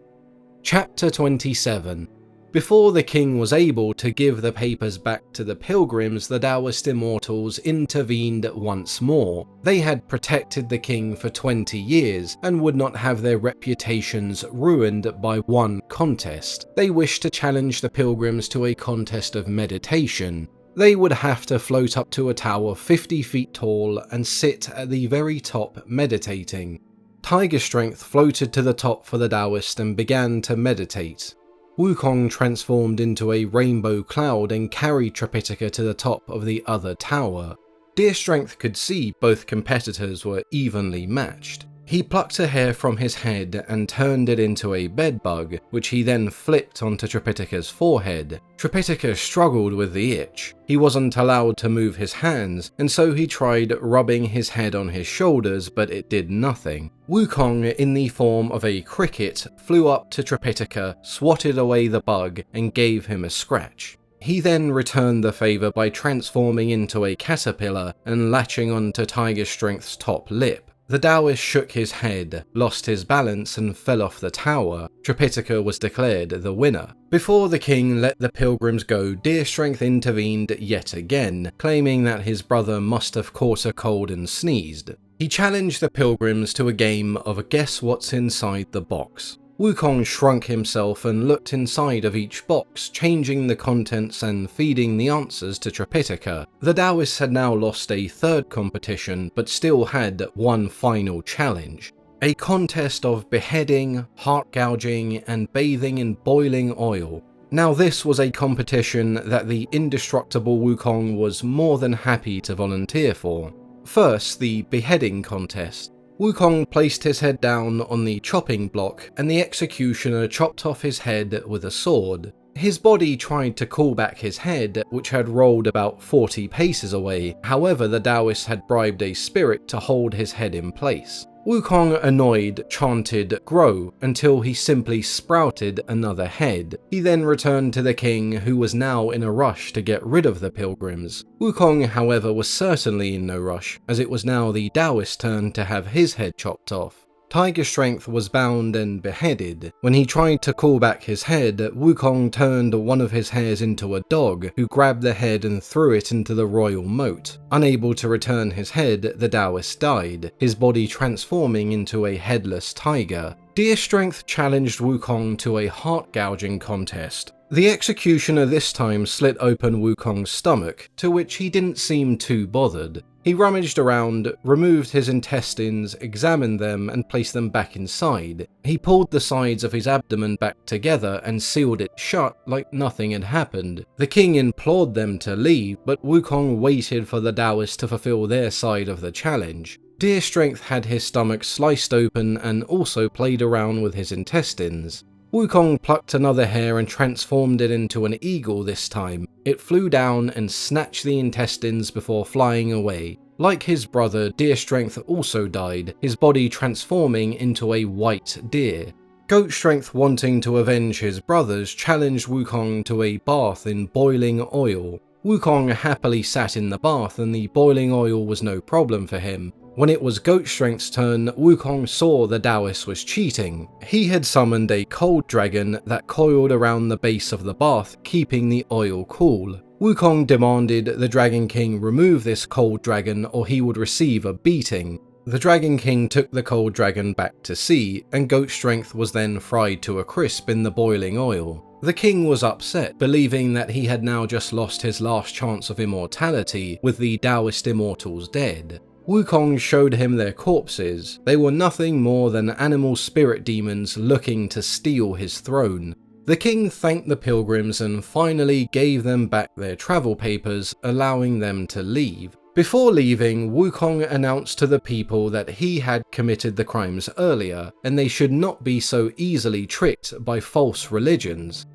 Chapter 27. Before the king was able to give the papers back to the pilgrims, the Taoist immortals intervened once more. They had protected the king for 20 years and would not have their reputations ruined by one contest. They wished to challenge the pilgrims to a contest of meditation. They would have to float up to a tower 50 feet tall and sit at the very top meditating. Tiger Strength floated to the top for the Taoist and began to meditate. Wukong transformed into a rainbow cloud and carried Tripitaka to the top of the other tower. Deer Strength could see both competitors were evenly matched. He plucked a hair from his head and turned it into a bedbug, which he then flicked onto Tripitaka's forehead. Tripitaka struggled with the itch. He wasn't allowed to move his hands, and so he tried rubbing his head on his shoulders, but it did nothing. Wukong, in the form of a cricket, flew up to Tripitaka, swatted away the bug, and gave him a scratch. He then returned the favour by transforming into a caterpillar and latching onto Tiger Strength's top lip. The Taoist shook his head, lost his balance and fell off the tower. Tripitaka was declared the winner. Before the king let the pilgrims go, Deer Strength intervened yet again, claiming that his brother must have caught a cold and sneezed. He challenged the pilgrims to a game of guess what's inside the box. Wukong shrunk himself and looked inside of each box, changing the contents and feeding the answers to Tripitaka. The Taoists had now lost a third competition, but still had one final challenge. A contest of beheading, heart gouging, and bathing in boiling oil. Now this was a competition that the indestructible Wukong was more than happy to volunteer for. First, the beheading contest. Wukong placed his head down on the chopping block, and the executioner chopped off his head with a sword. His body tried to call back his head, which had rolled about 40 paces away. However, the Taoists had bribed a spirit to hold his head in place. Wukong, annoyed, chanted "grow" until he simply sprouted another head. He then returned to the king, who was now in a rush to get rid of the pilgrims. Wukong, however, was certainly in no rush, as it was now the Taoist's turn to have his head chopped off. Tiger Strength was bound and beheaded. When he tried to call back his head, Wukong turned one of his hairs into a dog, who grabbed the head and threw it into the royal moat. Unable to return his head, the Taoist died, his body transforming into a headless tiger. Deer Strength challenged Wukong to a heart gouging contest. The executioner this time slit open Wukong's stomach, to which he didn't seem too bothered. He rummaged around, removed his intestines, examined them, and placed them back inside. He pulled the sides of his abdomen back together and sealed it shut like nothing had happened. The king implored them to leave, but Wukong waited for the Taoists to fulfill their side of the challenge. Deer Strength had his stomach sliced open and also played around with his intestines. Wukong plucked another hair and transformed it into an eagle this time. It flew down and snatched the intestines before flying away. Like his brother, Deer Strength also died, his body transforming into a white deer. Goat Strength, wanting to avenge his brothers, challenged Wukong to a bath in boiling oil. Wukong happily sat in the bath and the boiling oil was no problem for him. When it was Goat Strength's turn, Wukong saw the Taoist was cheating. He had summoned a cold dragon that coiled around the base of the bath, keeping the oil cool. Wukong demanded the Dragon King remove this cold dragon or he would receive a beating. The Dragon King took the cold dragon back to sea, and Goat Strength was then fried to a crisp in the boiling oil. The king was upset, believing that he had now just lost his last chance of immortality with the Taoist immortals dead. Wukong showed him their corpses. They were nothing more than animal spirit demons looking to steal his throne. The king thanked the pilgrims and finally gave them back their travel papers, allowing them to leave. Before leaving, Wukong announced to the people that he had committed the crimes earlier, and they should not be so easily tricked by false religions.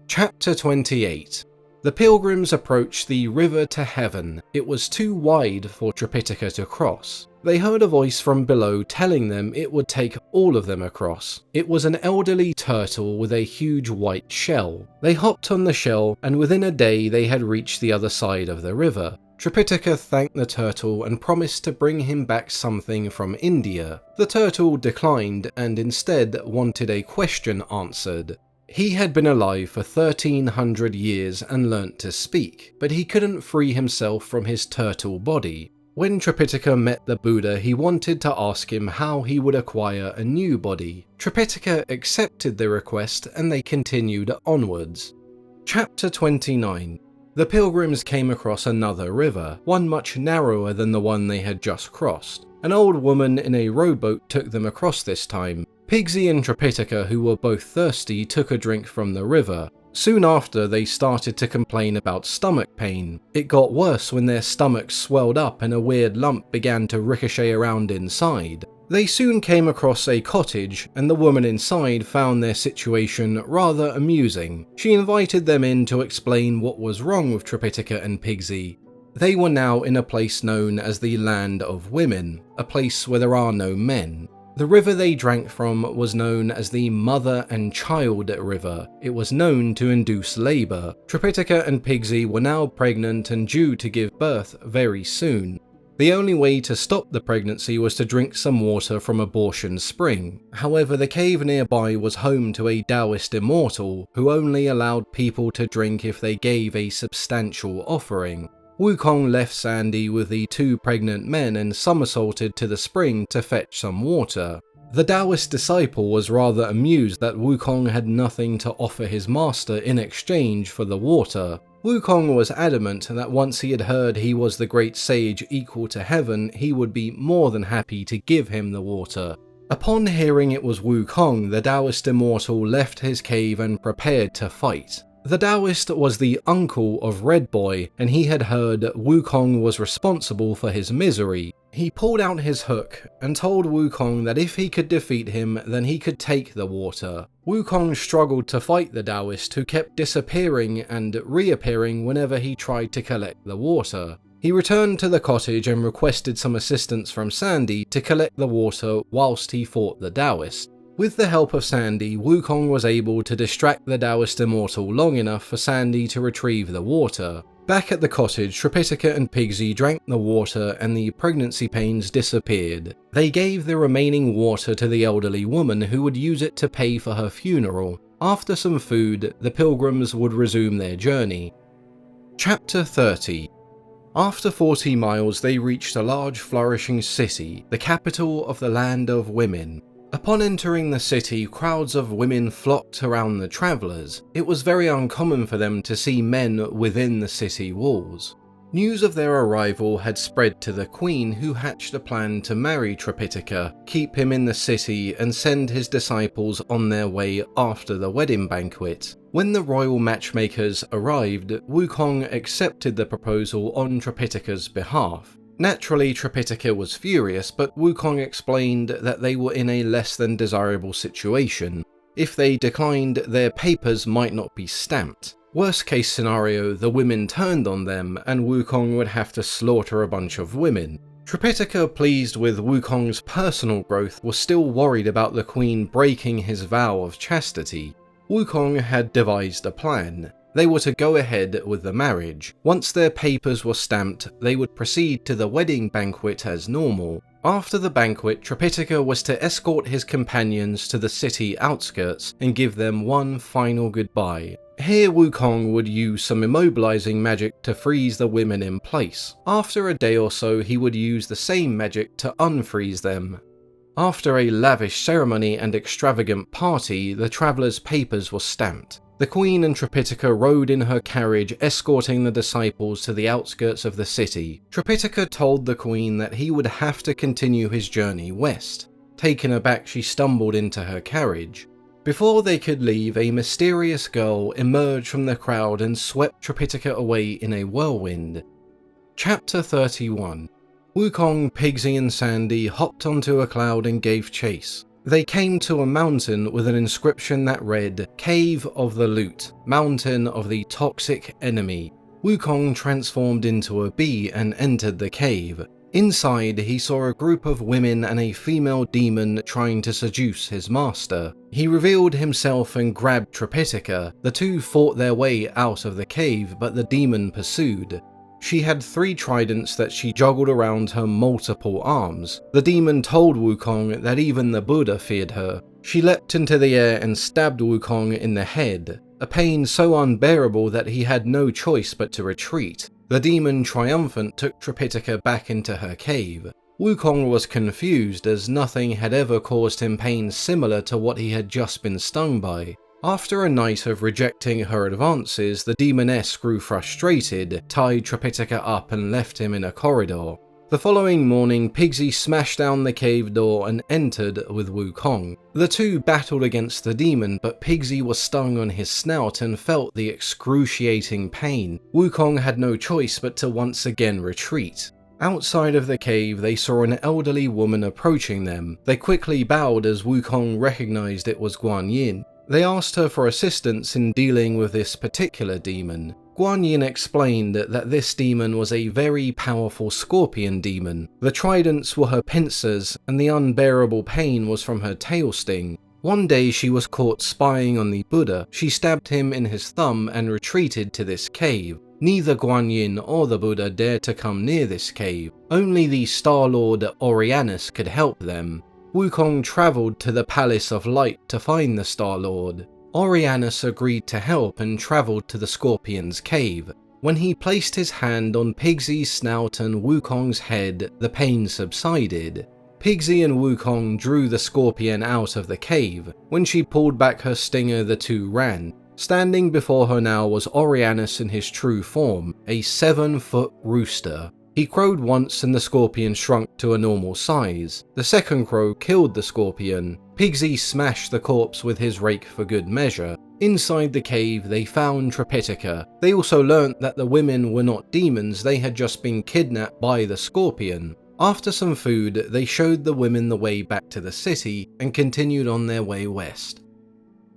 Chapter 28. The pilgrims approached the river to heaven. It was too wide for Tripitaka to cross. They heard a voice from below telling them it would take all of them across. It was an elderly turtle with a huge white shell. They hopped on the shell, and within a day they had reached the other side of the river. Tripitaka thanked the turtle and promised to bring him back something from India. The turtle declined and instead wanted a question answered. He had been alive for 1300 years and learnt to speak, but he couldn't free himself from his turtle body. When Tripitaka met the Buddha, he wanted to ask him how he would acquire a new body. Tripitaka accepted the request and they continued onwards. Chapter 29. The pilgrims came across another river, one much narrower than the one they had just crossed. An old woman in a rowboat took them across this time. Pigsy and Tripitaka, who were both thirsty, took a drink from the river. Soon after, they started to complain about stomach pain. It got worse when their stomachs swelled up and a weird lump began to ricochet around inside. They soon came across a cottage, and the woman inside found their situation rather amusing. She invited them in to explain what was wrong with Tripitaka and Pigsy. They were now in a place known as the Land of Women, a place where there are no men. The river they drank from was known as the Mother and Child River. It was known to induce labour. Tripitaka and Pigsy were now pregnant and due to give birth very soon. The only way to stop the pregnancy was to drink some water from Abortion Spring. However, the cave nearby was home to a Taoist immortal who only allowed people to drink if they gave a substantial offering. Wukong left Sandy with the two pregnant men and somersaulted to the spring to fetch some water. The Taoist disciple was rather amused that Wukong had nothing to offer his master in exchange for the water. Wukong was adamant that once he had heard he was the great sage equal to heaven, he would be more than happy to give him the water. Upon hearing it was Wukong, the Taoist immortal left his cave and prepared to fight. The Taoist was the uncle of Red Boy, and he had heard Wukong was responsible for his misery. He pulled out his hook and told Wukong that if he could defeat him, then he could take the water. Wukong struggled to fight the Taoist, who kept disappearing and reappearing whenever he tried to collect the water. He returned to the cottage and requested some assistance from Sandy to collect the water whilst he fought the Taoist. With the help of Sandy, Wukong was able to distract the Taoist immortal long enough for Sandy to retrieve the water. Back at the cottage, Tripitaka and Pigsy drank the water and the pregnancy pains disappeared. They gave the remaining water to the elderly woman who would use it to pay for her funeral. After some food, the pilgrims would resume their journey. Chapter 30. After 40 miles, they reached a large flourishing city, the capital of the Land of Women. Upon entering the city, crowds of women flocked around the travellers. It was very uncommon for them to see men within the city walls. News of their arrival had spread to the queen, who hatched a plan to marry Tripitaka, keep him in the city and send his disciples on their way after the wedding banquet. When the royal matchmakers arrived, Wukong accepted the proposal on Tripitaka's behalf. Naturally, Tripitaka was furious, but Wukong explained that they were in a less than desirable situation. If they declined, their papers might not be stamped. Worst case scenario, the women turned on them, and Wukong would have to slaughter a bunch of women. Tripitaka, pleased with Wukong's personal growth, was still worried about the queen breaking his vow of chastity. Wukong had devised a plan. They were to go ahead with the marriage. Once their papers were stamped, they would proceed to the wedding banquet as normal. After the banquet, Tripitaka was to escort his companions to the city outskirts and give them one final goodbye. Here Wukong would use some immobilizing magic to freeze the women in place. After a day or so, he would use the same magic to unfreeze them. After a lavish ceremony and extravagant party, the travellers' papers were stamped. The queen and Tripitaka rode in her carriage, escorting the disciples to the outskirts of the city. Tripitaka told the queen that he would have to continue his journey west. Taken aback, she stumbled into her carriage. Before they could leave, a mysterious girl emerged from the crowd and swept Tripitaka away in a whirlwind. Chapter 31. Wukong, Pigsy and Sandy hopped onto a cloud and gave chase. They came to a mountain with an inscription that read, "Cave of the Loot, Mountain of the Toxic Enemy." Wukong transformed into a bee and entered the cave. Inside, he saw a group of women and a female demon trying to seduce his master. He revealed himself and grabbed Tripitaka. The two fought their way out of the cave, but the demon pursued. She had 3 tridents that she juggled around her multiple arms. The demon told Wukong that even the Buddha feared her. She leapt into the air and stabbed Wukong in the head, a pain so unbearable that he had no choice but to retreat. The demon, triumphant, took Tripitaka back into her cave. Wukong was confused, as nothing had ever caused him pain similar to what he had just been stung by. After a night of rejecting her advances, the demoness grew frustrated, tied Tripitaka up and left him in a corridor. The following morning, Pigsy smashed down the cave door and entered with Wukong. The two battled against the demon, but Pigsy was stung on his snout and felt the excruciating pain. Wukong had no choice but to once again retreat. Outside of the cave, they saw an elderly woman approaching them. They quickly bowed as Wukong recognized it was Guan Yin. They asked her for assistance in dealing with this particular demon. Guan Yin explained that this demon was a very powerful scorpion demon. The tridents were her pincers, and the unbearable pain was from her tail sting. One day she was caught spying on the Buddha. She stabbed him in his thumb and retreated to this cave. Neither Guan Yin or the Buddha dared to come near this cave. Only the Star Lord Orianus could help them. Wukong travelled to the Palace of Light to find the Star Lord. Orianus agreed to help and travelled to the Scorpion's cave. When he placed his hand on Pigsy's snout and Wukong's head, the pain subsided. Pigsy and Wukong drew the Scorpion out of the cave. When she pulled back her stinger, the two ran. Standing before her now was Orianus in his true form, a 7-foot rooster. He crowed once and the Scorpion shrunk to a normal size. The second crow killed the Scorpion. Pigsy smashed the corpse with his rake for good measure. Inside the cave, they found Tripitaka. They also learnt that the women were not demons, they had just been kidnapped by the Scorpion. After some food, they showed the women the way back to the city and continued on their way west.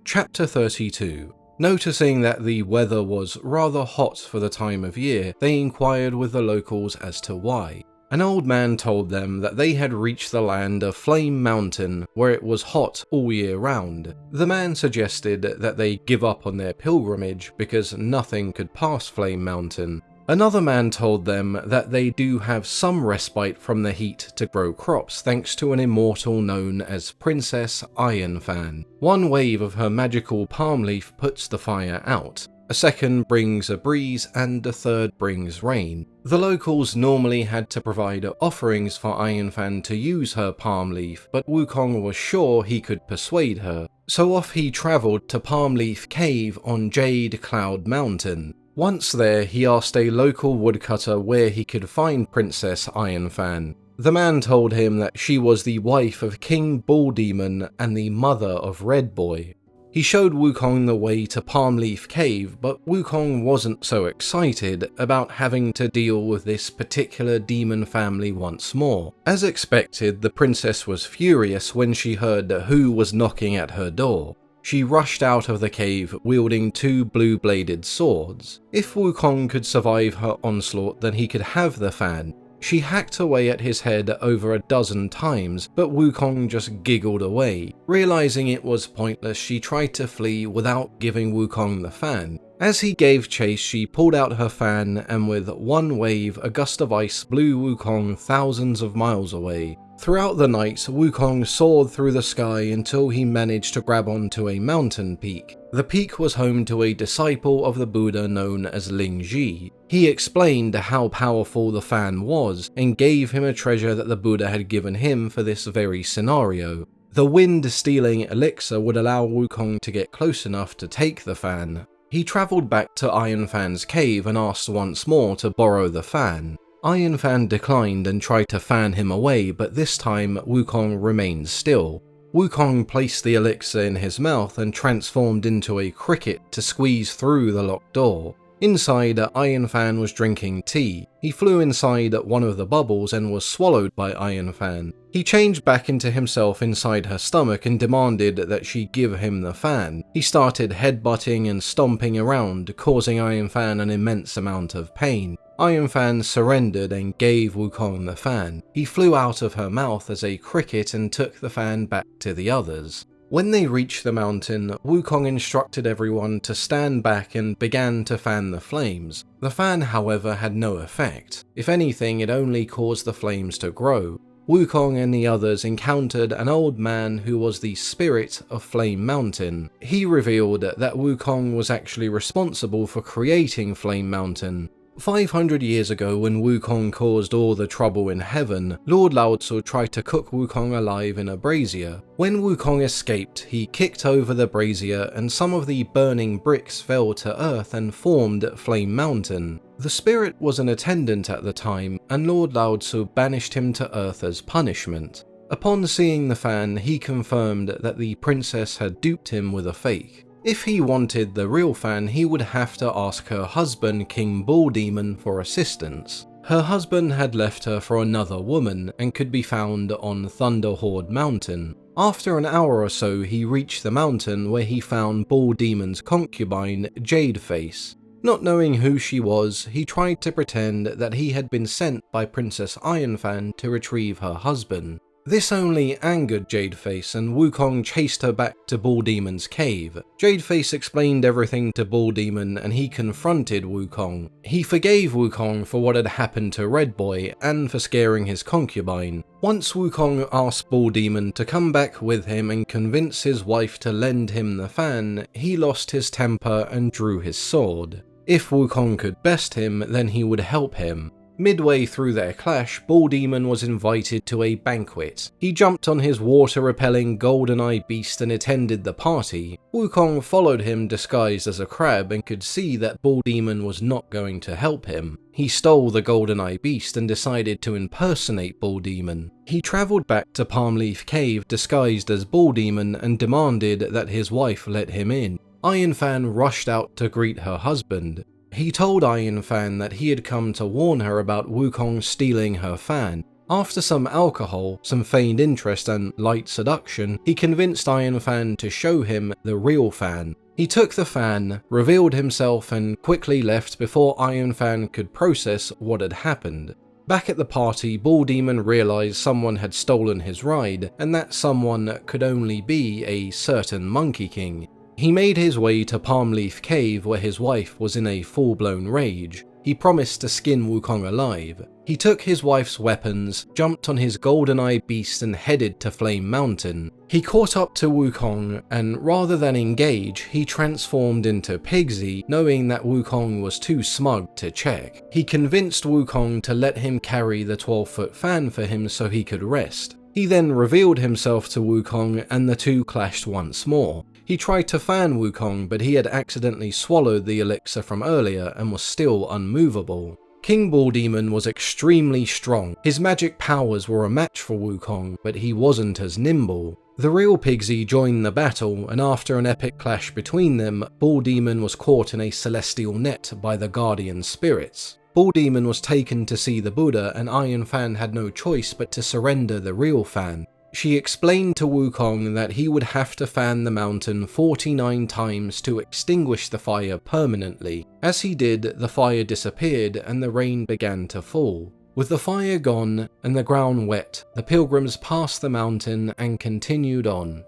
Chapter 32. Noticing that the weather was rather hot for the time of year, they inquired with the locals as to why. An old man told them that they had reached the land of Flame Mountain, where it was hot all year round. The man suggested that they give up on their pilgrimage because nothing could pass Flame Mountain. Another man told them that they do have some respite from the heat to grow crops thanks to an immortal known as Princess Ironfan. One wave of her magical palm leaf puts the fire out. A second brings a breeze and a third brings rain. The locals normally had to provide offerings for Ironfan to use her palm leaf, but Wukong was sure he could persuade her. So off he travelled to Palm Leaf Cave on Jade Cloud Mountain. Once there, he asked a local woodcutter where he could find Princess Ironfan. The man told him that she was the wife of King Bull Demon and the mother of Red Boy. He showed Wukong the way to Palm Leaf Cave, but Wukong wasn't so excited about having to deal with this particular demon family once more. As expected, the princess was furious when she heard who was knocking at her door. She rushed out of the cave wielding 2 blue-bladed swords. If Wukong could survive her onslaught, then he could have the fan. She hacked away at his head over a dozen times, but Wukong just giggled away. Realizing it was pointless, she tried to flee without giving Wukong the fan. As he gave chase, she pulled out her fan, and with one wave, a gust of ice blew Wukong thousands of miles away. Throughout the night, Wukong soared through the sky until he managed to grab onto a mountain peak. The peak was home to a disciple of the Buddha known as Ling Ji. He explained how powerful the fan was, and gave him a treasure that the Buddha had given him for this very scenario. The wind-stealing elixir would allow Wukong to get close enough to take the fan. He travelled back to Iron Fan's cave and asked once more to borrow the fan. Iron Fan declined and tried to fan him away, but this time Wukong remained still. Wukong placed the elixir in his mouth and transformed into a cricket to squeeze through the locked door. Inside, Iron Fan was drinking tea. He flew inside one of the bubbles and was swallowed by Iron Fan. He changed back into himself inside her stomach and demanded that she give him the fan. He started headbutting and stomping around, causing Iron Fan an immense amount of pain. Iron Fan surrendered and gave Wukong the fan. He flew out of her mouth as a cricket and took the fan back to the others. When they reached the mountain, Wukong instructed everyone to stand back and began to fan the flames. The fan, however, had no effect. If anything, it only caused the flames to grow. Wukong and the others encountered an old man who was the spirit of Flame Mountain. He revealed that Wukong was actually responsible for creating Flame Mountain. 500 years ago, when Wukong caused all the trouble in heaven, Lord Lao Tzu tried to cook Wukong alive in a brazier. When Wukong escaped, he kicked over the brazier and some of the burning bricks fell to earth and formed Flame Mountain. The spirit was an attendant at the time, and Lord Lao Tzu banished him to earth as punishment. Upon seeing the fan, he confirmed that the princess had duped him with a fake. If he wanted the real fan, he would have to ask her husband, King Bull Demon, for assistance. Her husband had left her for another woman and could be found on Thunderhorde Mountain. After an hour or so, he reached the mountain where he found Bull Demon's concubine, Jadeface. Not knowing who she was, he tried to pretend that he had been sent by Princess Ironfan to retrieve her husband. This only angered Jadeface, and Wukong chased her back to Bull Demon's cave. Jadeface explained everything to Bull Demon and he confronted Wukong. He forgave Wukong for what had happened to Red Boy and for scaring his concubine. Once Wukong asked Bull Demon to come back with him and convince his wife to lend him the fan, he lost his temper and drew his sword. If Wukong could best him, then he would help him. Midway through their clash, Bull Demon was invited to a banquet. He jumped on his water-repelling GoldenEye beast and attended the party. Wukong followed him disguised as a crab and could see that Bull Demon was not going to help him. He stole the GoldenEye beast and decided to impersonate Bull Demon. He travelled back to Palmleaf Cave disguised as Bull Demon and demanded that his wife let him in. Ironfan rushed out to greet her husband. He told Ironfan that he had come to warn her about Wukong stealing her fan. After some alcohol, some feigned interest and light seduction, he convinced Ironfan to show him the real fan. He took the fan, revealed himself and quickly left before Ironfan could process what had happened. Back at the party, Bull Demon realised someone had stolen his ride, and that someone could only be a certain Monkey King. He made his way to Palmleaf Cave where his wife was in a full-blown rage. He promised to skin Wukong alive. He took his wife's weapons, jumped on his GoldenEye beast and headed to Flame Mountain. He caught up to Wukong and rather than engage, he transformed into Pigsy, knowing that Wukong was too smug to check. He convinced Wukong to let him carry the 12-foot fan for him so he could rest. He then revealed himself to Wukong and the two clashed once more. He tried to fan Wukong, but he had accidentally swallowed the elixir from earlier and was still unmovable. King Bull Demon was extremely strong. His magic powers were a match for Wukong, but he wasn't as nimble. The real Pigsy joined the battle, and after an epic clash between them, Bull Demon was caught in a celestial net by the guardian spirits. Bull Demon was taken to see the Buddha, and Ironfan had no choice but to surrender the real fan. She explained to Wukong that he would have to fan the mountain 49 times to extinguish the fire permanently. As he did, the fire disappeared and the rain began to fall. With the fire gone and the ground wet, the pilgrims passed the mountain and continued on.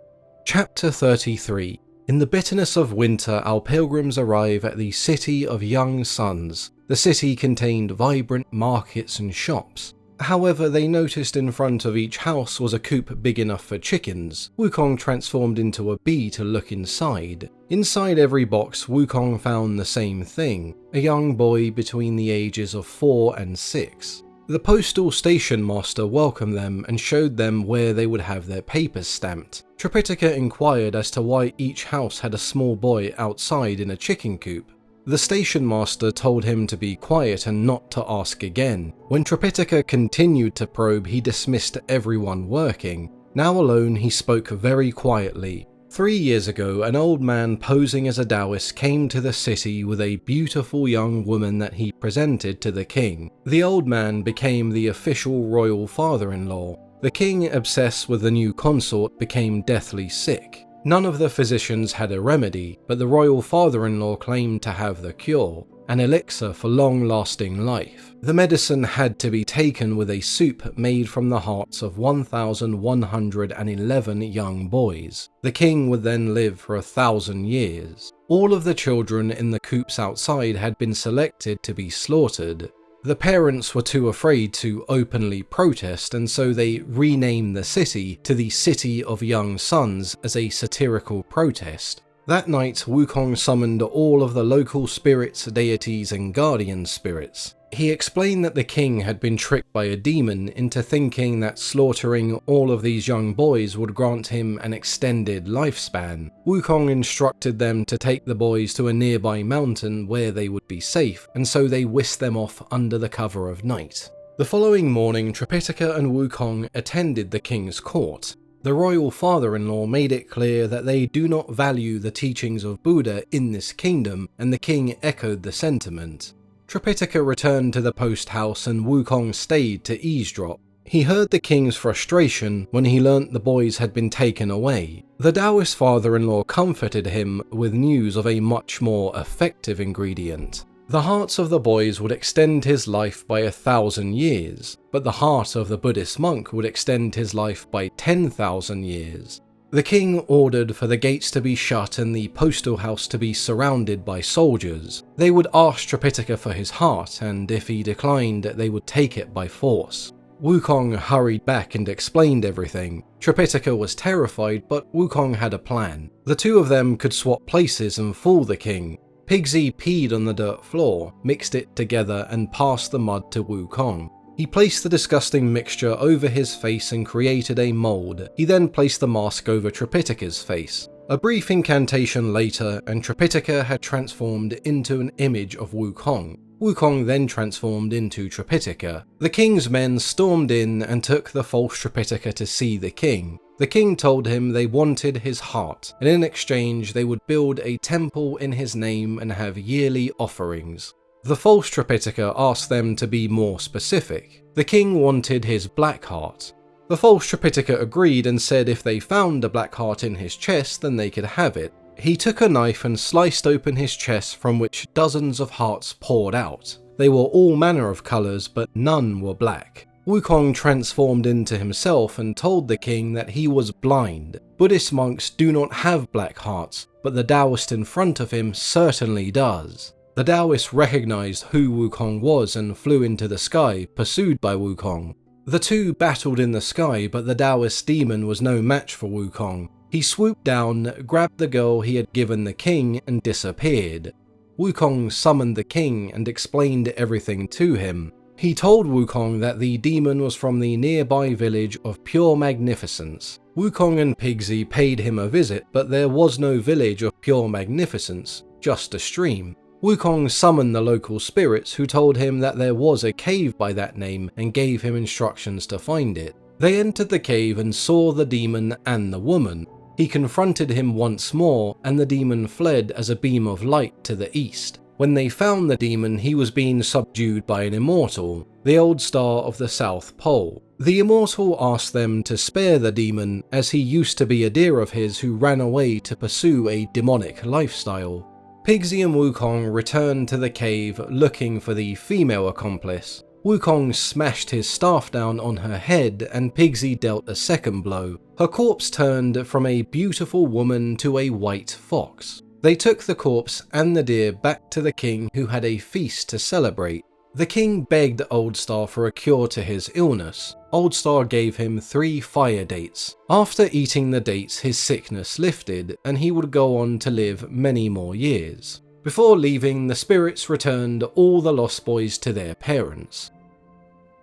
Chapter 33. In the bitterness of winter, our pilgrims arrive at the City of Young Suns. The city contained vibrant markets and shops. However, they noticed in front of each house was a coop big enough for chickens. Wukong transformed into a bee to look inside. Inside every box, Wukong found the same thing, a young boy between the ages of 4 and 6. The postal station master welcomed them and showed them where they would have their papers stamped. Tripitaka inquired as to why each house had a small boy outside in a chicken coop. The station master told him to be quiet and not to ask again. When Tripitaka continued to probe, he dismissed everyone working. Now alone, he spoke very quietly. 3 years ago, an old man posing as a Taoist came to the city with a beautiful young woman that he presented to the king. The old man became the official royal father-in-law. The king, obsessed with the new consort, became deathly sick. None of the physicians had a remedy, but the royal father-in-law claimed to have the cure, an elixir for long-lasting life. The medicine had to be taken with a soup made from the hearts of 1,111 young boys. The king would then live for 1,000 years. All of the children in the coops outside had been selected to be slaughtered. The parents were too afraid to openly protest, and so they renamed the city to the City of Young Sons as a satirical protest. That night, Wukong summoned all of the local spirits, deities, and guardian spirits. He explained that the king had been tricked by a demon into thinking that slaughtering all of these young boys would grant him an extended lifespan. Wukong instructed them to take the boys to a nearby mountain where they would be safe, and so they whisked them off under the cover of night. The following morning, Tripitaka and Wukong attended the king's court. The royal father-in-law made it clear that they do not value the teachings of Buddha in this kingdom, and the king echoed the sentiment. Tripitaka returned to the post house and Wukong stayed to eavesdrop. He heard the king's frustration when he learnt the boys had been taken away. The Taoist father-in-law comforted him with news of a much more effective ingredient. The hearts of the boys would extend his life by 1,000 years, but the heart of the Buddhist monk would extend his life by 10,000 years. The king ordered for the gates to be shut and the postal house to be surrounded by soldiers. They would ask Tripitaka for his heart, and if he declined, they would take it by force. Wukong hurried back and explained everything. Tripitaka was terrified, but Wukong had a plan. The two of them could swap places and fool the king. Pigsy peed on the dirt floor, mixed it together and passed the mud to Wukong. He placed the disgusting mixture over his face and created a mold. He then placed the mask over Tripitaka's face. A brief incantation later, and Tripitaka had transformed into an image of Wukong. Wukong then transformed into Tripitaka. The king's men stormed in and took the false Tripitaka to see the king. The king told him they wanted his heart, and in exchange they would build a temple in his name and have yearly offerings. The false Tripitaka asked them to be more specific. The king wanted his black heart. The false Tripitaka agreed and said if they found a black heart in his chest, then they could have it. He took a knife and sliced open his chest, from which dozens of hearts poured out. They were all manner of colours, but none were black. Wukong transformed into himself and told the king that he was blind. Buddhist monks do not have black hearts, but the Taoist in front of him certainly does. The Taoist recognized who Wukong was and flew into the sky, pursued by Wukong. The two battled in the sky, but the Taoist demon was no match for Wukong. He swooped down, grabbed the girl he had given the king, and disappeared. Wukong summoned the king and explained everything to him. He told Wukong that the demon was from the nearby village of Pure Magnificence. Wukong and Pigsy paid him a visit, but there was no village of Pure Magnificence, just a stream. Wukong summoned the local spirits, who told him that there was a cave by that name and gave him instructions to find it. They entered the cave and saw the demon and the woman. He confronted him once more, and the demon fled as a beam of light to the east. When they found the demon, he was being subdued by an immortal, the old star of the South Pole. The immortal asked them to spare the demon, as he used to be a dear of his who ran away to pursue a demonic lifestyle. Pigsy and Wukong returned to the cave looking for the female accomplice. Wukong smashed his staff down on her head and Pigsy dealt a second blow. Her corpse turned from a beautiful woman to a white fox. They took the corpse and the deer back to the king, who had a feast to celebrate. The king begged Old Star for a cure to his illness. Old Star gave him 3 fire dates. After eating the dates, his sickness lifted, and he would go on to live many more years. Before leaving, the spirits returned all the lost boys to their parents.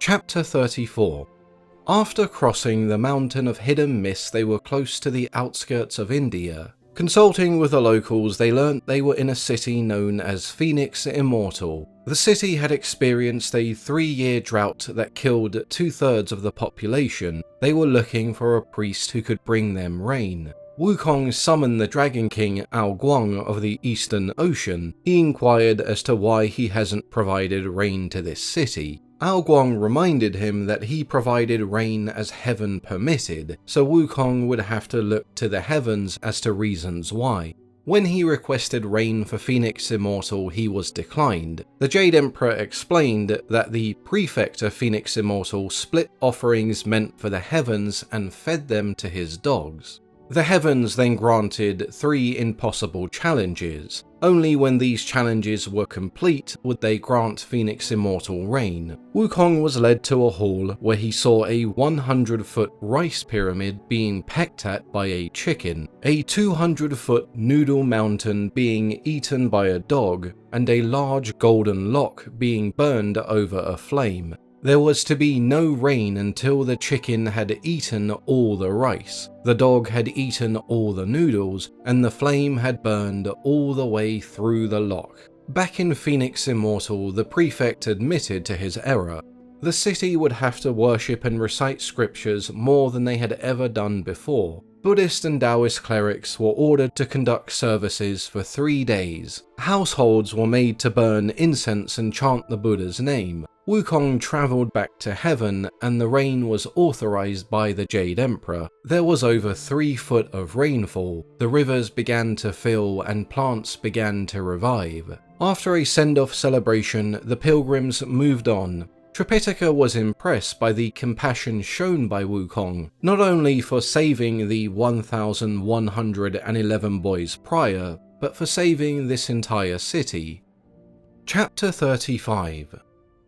Chapter 34. After crossing the mountain of hidden mist, they were close to the outskirts of India. Consulting with the locals, they learnt they were in a city known as Phoenix Immortal. The city had experienced a 3-year drought that killed 2/3 of the population. They were looking for a priest who could bring them rain. Wukong summoned the Dragon King Wukong of the Eastern Ocean. He inquired as to why he hasn't provided rain to this city. Wukong reminded him that he provided rain as heaven permitted, so Wukong would have to look to the heavens as to reasons why. When he requested rain for Phoenix Immortal, he was declined. The Jade Emperor explained that the prefect of Phoenix Immortal split offerings meant for the heavens and fed them to his dogs. The heavens then granted 3 impossible challenges. Only when these challenges were complete would they grant Phoenix Immortal rain. Wukong was led to a hall where he saw a 100-foot rice pyramid being pecked at by a chicken, a 200-foot noodle mountain being eaten by a dog, and a large golden lock being burned over a flame. There was to be no rain until the chicken had eaten all the rice, the dog had eaten all the noodles, and the flame had burned all the way through the lock. Back in Phoenix Immortal, the prefect admitted to his error. The city would have to worship and recite scriptures more than they had ever done before. Buddhist and Taoist clerics were ordered to conduct services for 3 days. Households were made to burn incense and chant the Buddha's name. Wukong travelled back to heaven, and the rain was authorized by the Jade Emperor. There was over 3 foot of rainfall, the rivers began to fill and plants began to revive. After a send-off celebration, the pilgrims moved on. Tripitaka was impressed by the compassion shown by Wukong, not only for saving the 1,111 boys prior, but for saving this entire city. Chapter 35.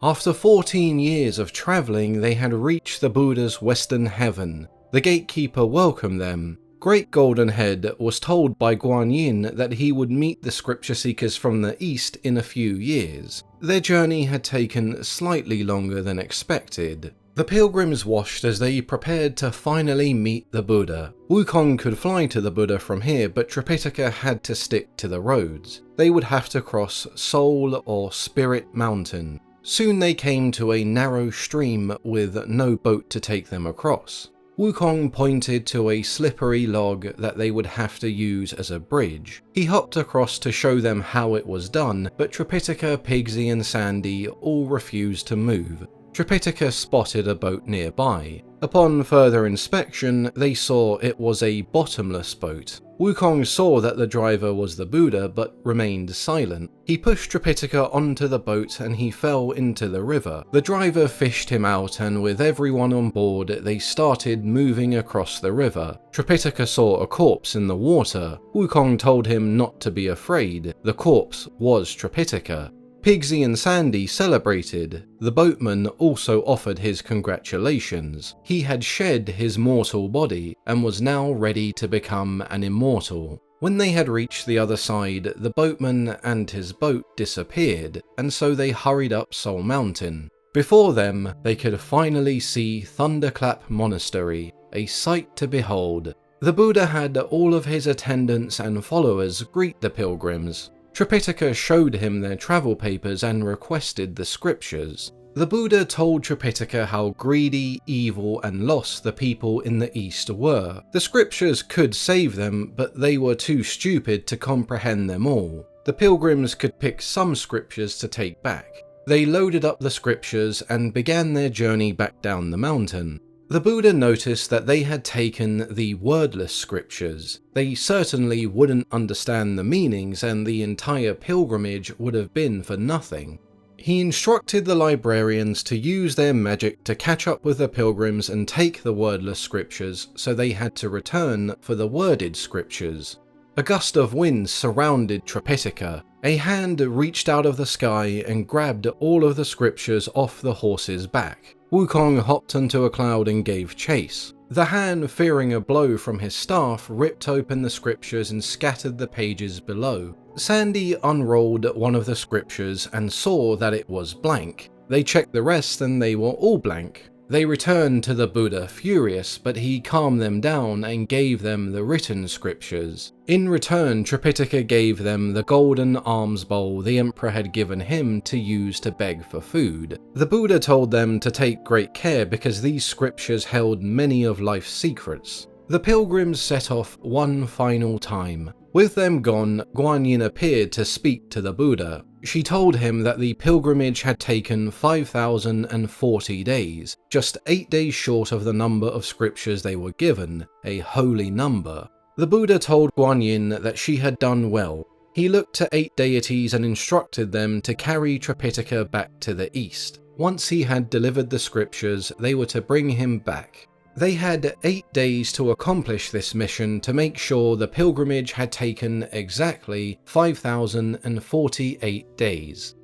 After 14 years of travelling, they had reached the Buddha's western heaven. The gatekeeper welcomed them. Great Golden Head was told by Guan Yin that he would meet the scripture seekers from the east in a few years. Their journey had taken slightly longer than expected. The pilgrims watched as they prepared to finally meet the Buddha. Wukong could fly to the Buddha from here, but Tripitaka had to stick to the roads. They would have to cross Soul or Spirit Mountain. Soon they came to a narrow stream with no boat to take them across. Wukong pointed to a slippery log that they would have to use as a bridge. He hopped across to show them how it was done, but Tripitaka, Pigsy and Sandy all refused to move. Tripitaka spotted a boat nearby. Upon further inspection, they saw it was a bottomless boat. Wukong saw that the driver was the Buddha, but remained silent. He pushed Tripitaka onto the boat and he fell into the river. The driver fished him out, and with everyone on board, they started moving across the river. Tripitaka saw a corpse in the water. Wukong told him not to be afraid. The corpse was Tripitaka. Pigsy and Sandy celebrated. The boatman also offered his congratulations. He had shed his mortal body and was now ready to become an immortal. When they had reached the other side, the boatman and his boat disappeared, and so they hurried up Soul Mountain. Before them, they could finally see Thunderclap Monastery, a sight to behold. The Buddha had all of his attendants and followers greet the pilgrims. Tripitaka showed him their travel papers and requested the scriptures. The Buddha told Tripitaka how greedy, evil and lost the people in the East were. The scriptures could save them, but they were too stupid to comprehend them all. The pilgrims could pick some scriptures to take back. They loaded up the scriptures and began their journey back down the mountain. The Buddha noticed that they had taken the wordless scriptures. They certainly wouldn't understand the meanings, and the entire pilgrimage would have been for nothing. He instructed the librarians to use their magic to catch up with the pilgrims and take the wordless scriptures, so they had to return for the worded scriptures. A gust of wind surrounded Tripitaka. A hand reached out of the sky and grabbed all of the scriptures off the horse's back. Wukong hopped onto a cloud and gave chase. The hand, fearing a blow from his staff, ripped open the scriptures and scattered the pages below. Sandy unrolled one of the scriptures and saw that it was blank. They checked the rest and they were all blank. They returned to the Buddha furious, but he calmed them down and gave them the written scriptures. In return, Tripitaka gave them the golden alms bowl the emperor had given him to use to beg for food. The Buddha told them to take great care because these scriptures held many of life's secrets. The pilgrims set off one final time. With them gone, Guanyin appeared to speak to the Buddha. She told him that the pilgrimage had taken 5,040 days, just 8 days short of the number of scriptures they were given, a holy number. The Buddha told Guanyin that she had done well. He looked to 8 deities and instructed them to carry Tripitaka back to the east. Once he had delivered the scriptures, they were to bring him back. They had 8 days to accomplish this mission to make sure the pilgrimage had taken exactly 5,048 days.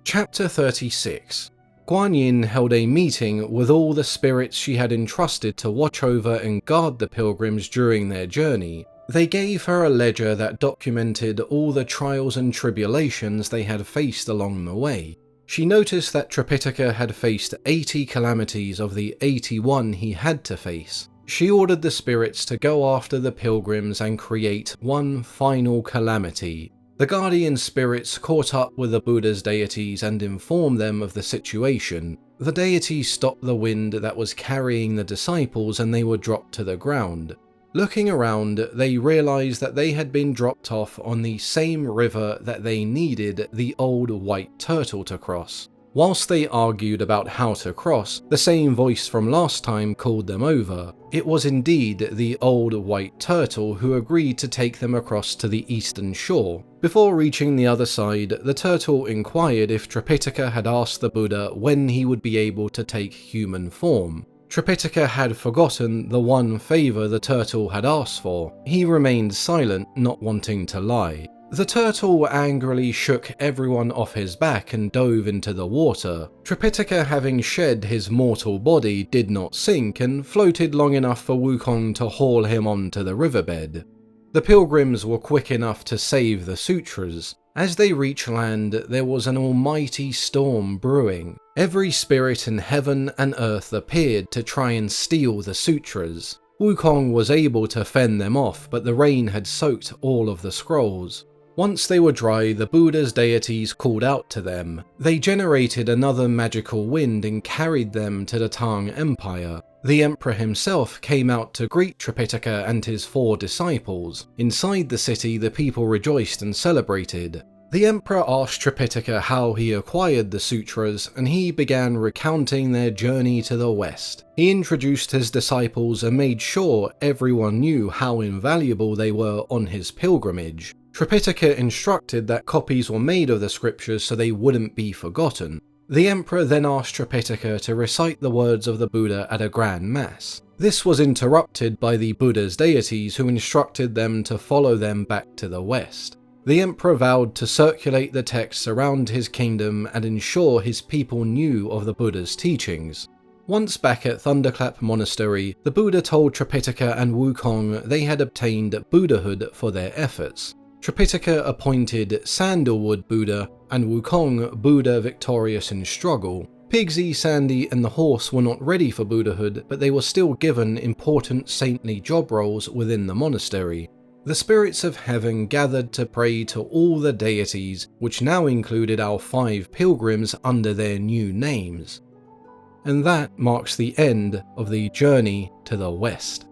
Chapter 36. Guanyin held a meeting with all the spirits she had entrusted to watch over and guard the pilgrims during their journey. They gave her a ledger that documented all the trials and tribulations they had faced along the way. She noticed that Tripitaka had faced 80 calamities of the 81 he had to face. She ordered the spirits to go after the pilgrims and create one final calamity. The guardian spirits caught up with the Buddha's deities and informed them of the situation. The deities stopped the wind that was carrying the disciples and they were dropped to the ground. Looking around, they realized that they had been dropped off on the same river that they needed the old white turtle to cross. Whilst they argued about how to cross, the same voice from last time called them over. It was indeed the old white turtle who agreed to take them across to the eastern shore. Before reaching the other side, the turtle inquired if Tripitaka had asked the Buddha when he would be able to take human form. Tripitaka had forgotten the one favour the turtle had asked for. He remained silent, not wanting to lie. The turtle angrily shook everyone off his back and dove into the water. Tripitaka, having shed his mortal body, did not sink and floated long enough for Wukong to haul him onto the riverbed. The pilgrims were quick enough to save the sutras. As they reached land, there was an almighty storm brewing. Every spirit in heaven and earth appeared to try and steal the sutras. Wukong was able to fend them off, but the rain had soaked all of the scrolls. Once they were dry, the Buddha's deities called out to them. They generated another magical wind and carried them to the Tang Empire. The emperor himself came out to greet Tripitaka and his 4 disciples. Inside the city, the people rejoiced and celebrated. The emperor asked Tripitaka how he acquired the sutras, and he began recounting their journey to the west. He introduced his disciples and made sure everyone knew how invaluable they were on his pilgrimage. Tripitaka instructed that copies were made of the scriptures so they wouldn't be forgotten. The emperor then asked Tripitaka to recite the words of the Buddha at a grand mass. This was interrupted by the Buddha's deities, who instructed them to follow them back to the west. The emperor vowed to circulate the texts around his kingdom and ensure his people knew of the Buddha's teachings. Once back at Thunderclap Monastery, the Buddha told Tripitaka and Wukong they had obtained Buddhahood for their efforts. Tripitaka appointed Sandalwood Buddha and Wukong Buddha victorious in struggle. Pigsy, Sandy and the horse were not ready for Buddhahood, but they were still given important saintly job roles within the monastery. The spirits of heaven gathered to pray to all the deities, which now included our 5 pilgrims under their new names. And that marks the end of the journey to the west.